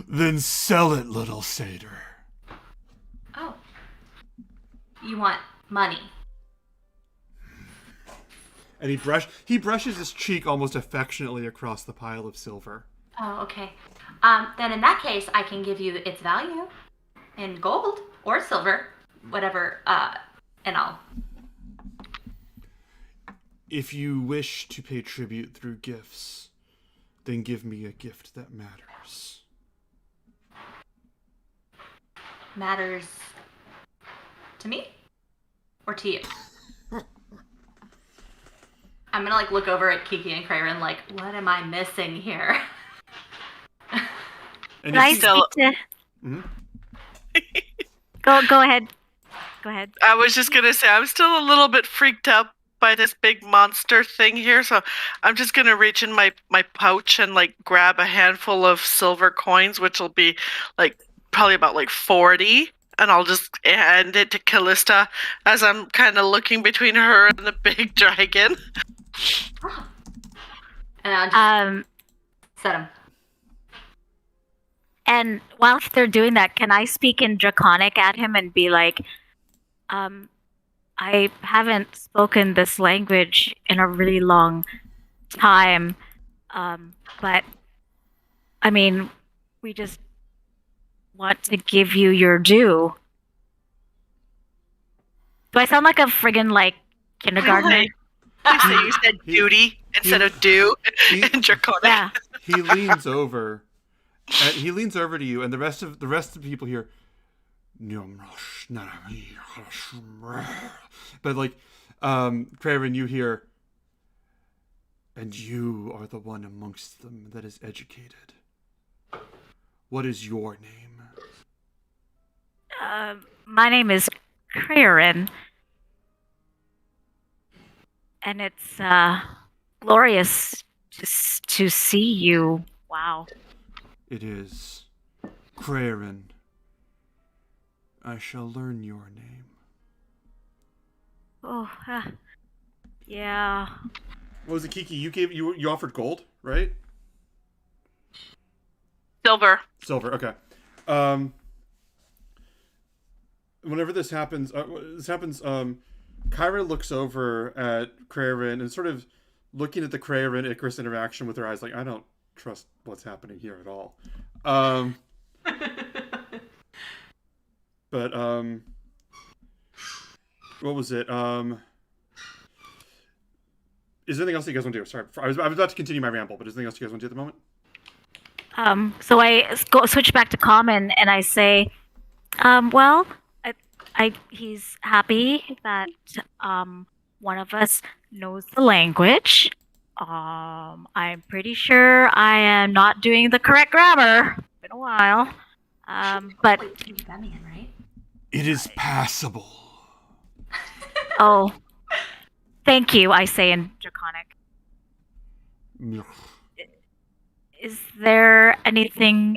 Then sell it, little satyr. oh, you want money. And he brushes his cheek almost affectionately across the pile of silver. Oh, okay. Then in that case, I can give you its value in gold or silver, whatever, and I'll. If you wish to pay tribute through gifts, then give me a gift that matters. Matters to me or to you? I'm gonna like look over at Kiki and Crayron like, what am I missing here? And Can I you see- speak to? Mhm. Go ahead. Go ahead. I was just gonna say I'm still a little bit freaked out by this big monster thing here, so I'm just gonna reach in my pouch and like grab a handful of silver coins, which will be like probably about like 40, and I'll just hand it to Callista as I'm kind of looking between her and the big dragon. And I'll just set him. And while they're doing that, can I speak in Draconic at him and be like, I haven't spoken this language in a really long time, but I mean, we just want to give you your due. Do I sound like a friggin' like kindergartner? Please say you said duty instead of do he- in Draconic. Yeah. He leans over. He leans over to you, and the rest of the people here. But like, Craven, you hear. And you are the one amongst them that is educated. What is your name? My name is Crayron, and it's glorious to see you. Wow. It is Craven. I shall learn your name. Oh, yeah. What was it, Kiki? You offered gold, right? Silver. Silver. Okay. Whenever this happens, Kyra looks over at Craven and sort of looking at the Craven Icarus interaction with her eyes, like, I don't trust what's happening here at all. But what was it? Is there anything else that you guys want to do? Sorry, I was about to continue my ramble, but is there anything else you guys want to do at the moment? So I switch back to common and I say, well, he's happy that one of us knows the language. I'm pretty sure I am not doing the correct grammar. It's been a while. But Wait, to Demian, right? It is passable. oh, thank you, I say in Draconic. Is there anything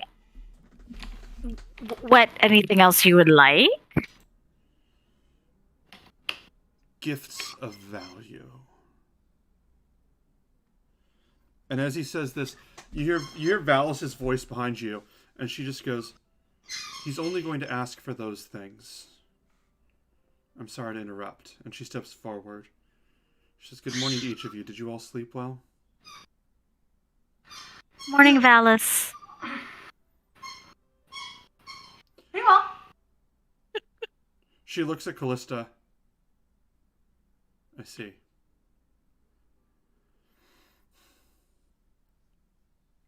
else you would like? Gifts of value. And as he says this, you hear Valis' voice behind you, and she just goes, he's only going to ask for those things. I'm sorry to interrupt. And she steps forward. She says, good morning to each of you. Did you all sleep well? Morning, Valis. Pretty well. She looks at Callista. I see.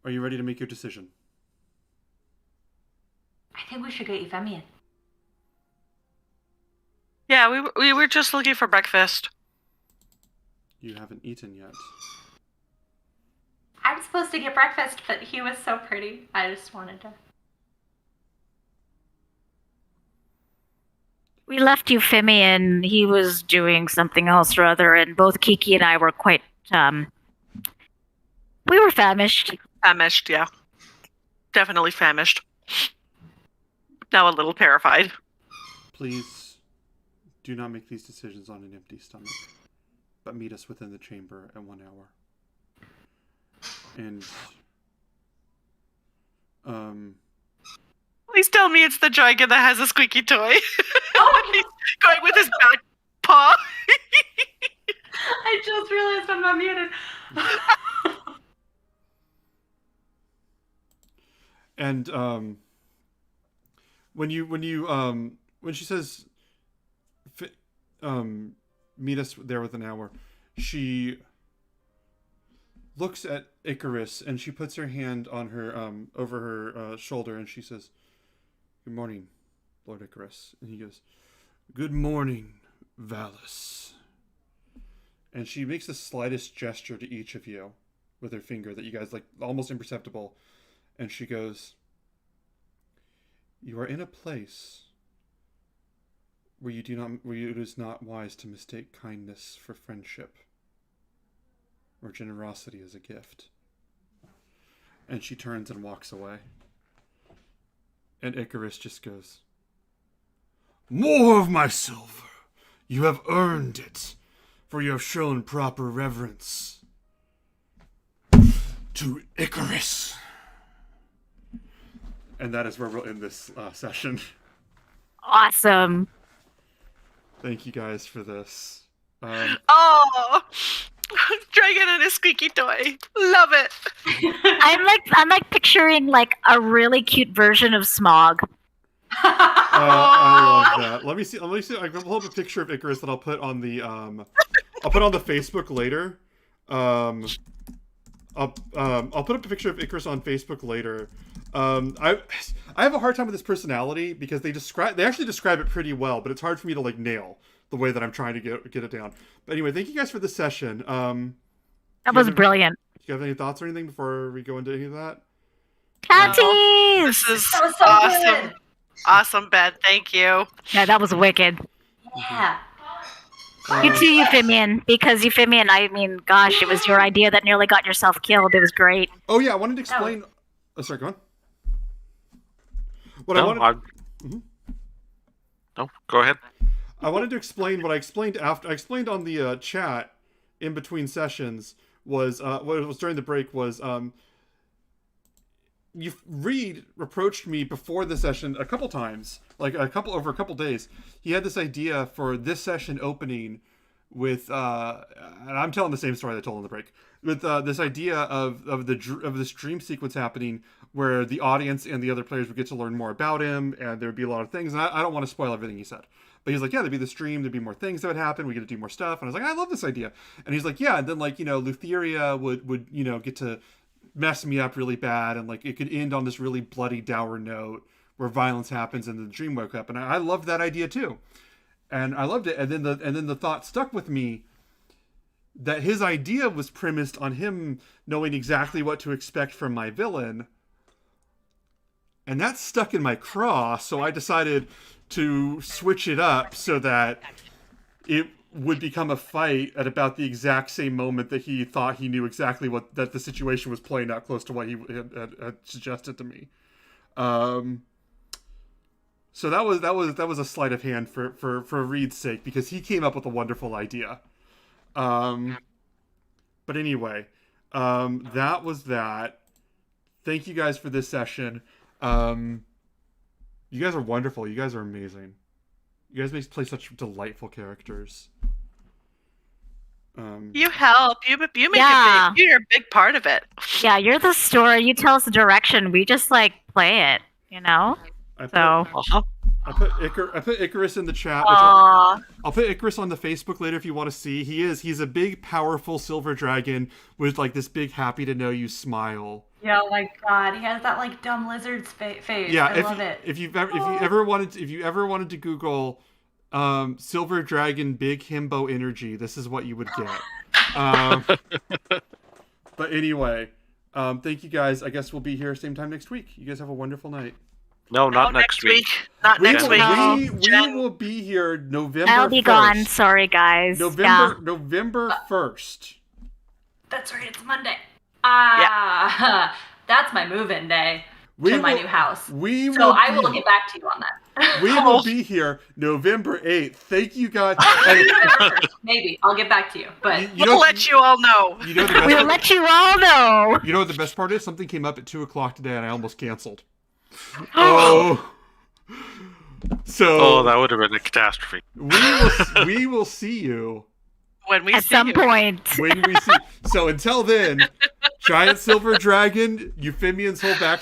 Are you ready to make your decision? I think we should get Euphemian. Yeah, we were just looking for breakfast. You haven't eaten yet. I'm supposed to get breakfast, but he was so pretty. I just wanted to. We left Euphemian. He was doing something else or other, and both Kiki and I were quite, we were famished. Famished, yeah. definitely famished. Now a little terrified. Please do not make these decisions on an empty stomach, but meet us within the chamber at 1 hour. And, Please tell me it's the dragon that has a squeaky toy. He's going with his back paw. I just realized I'm not muted. and when she says, meet us there within an hour, she looks at Icarus and she puts her hand on her over her shoulder and she says, "Good morning, Lord Icarus." And he goes, "Good morning, Valus." And she makes the slightest gesture to each of you with her finger that you guys like, almost imperceptible. And she goes, "You are in a place where it is not wise to mistake kindness for friendship, or generosity as a gift." And she turns and walks away. And Icarus just goes, "More of my silver! You have earned it, for you have shown proper reverence to Icarus." And that is where we'll end this session. Awesome. Thank you guys for this. Oh, dragon and his squeaky toy. Love it. I'm like picturing like a really cute version of Smog. I love that. Let me see. I can pull up a picture of Icarus that I'll put on the Facebook later. I'll put up a picture of Icarus on Facebook later. I have a hard time with his personality because they actually describe it pretty well, but it's hard for me to like nail the way that I'm trying to get it down. But anyway, thank you guys for this session. That was brilliant. Do you have any thoughts or anything before we go into any of that? Tatties! This is That was so awesome. good. Awesome, Ben. Thank you. Yeah, that was wicked. Yeah. You too, Euphemian. Because Euphemian, I mean, gosh, it was your idea that nearly got yourself killed. It was great. Oh yeah, I wanted to explain. Oh, sorry, go on. No, go ahead. I wanted to explain what I explained after. I explained on the chat in between sessions was what was during the break was Reed reproached me before the session a couple times, like over a couple days. He had this idea for this session opening with and I'm telling the same story I told on the break, with this idea of this dream sequence happening where the audience and the other players would get to learn more about him, and there would be a lot of things. And I don't want to spoil everything he said, but he's like, yeah, there'd be the stream, there'd be more things that would happen, we get to do more stuff. And I was like, I love this idea. And he's like, yeah, and then like, you know, Lutheria would you know, get to mess me up really bad, and like it could end on this really bloody dour note where violence happens and the dream woke up. And I loved that idea too, and I loved it. And then the thought stuck with me that his idea was premised on him knowing exactly what to expect from my villain, and that stuck in my craw. So I decided to switch it up so that it would become a fight at about the exact same moment that he thought he knew exactly that the situation was playing out close to what he had suggested to me. So that was a sleight of hand for Reed's sake, because he came up with a wonderful idea. But anyway, that was that. Thank you guys for this session. You guys are wonderful. You guys are amazing. You guys play such delightful characters. You help. You make it big. You're a big part of it. Yeah, you're the story. You tell us the direction. We just like play it, you know. I put Icarus in the chat. I'll put Icarus on the Facebook later if you want to see. He's a big, powerful silver dragon with like this big happy to know you smile. Yeah, oh my god, he has that like dumb lizard's face. Yeah, I love it. If you ever wanted to Google silver dragon big himbo energy, this is what you would get. But anyway, thank you guys. I guess we'll be here same time next week. You guys have a wonderful night. No, not next week. Not next week. We will be here November 1st. I'll be gone. Sorry, guys. November 1st. That's right, it's Monday. That's my move-in day. to my new house. So I will get back to you on that. We will be here November 8th. Thank you, guys. Maybe I'll get back to you, but You We'll let you all know. You know the best We'll part, let you all know. you know what the best part is? Something came up at 2:00 today, and I almost canceled. Oh. So that would have been a catastrophe. we will see you When we At see some you. point. when we see. So until then, giant silver dragon, Euphemian's whole back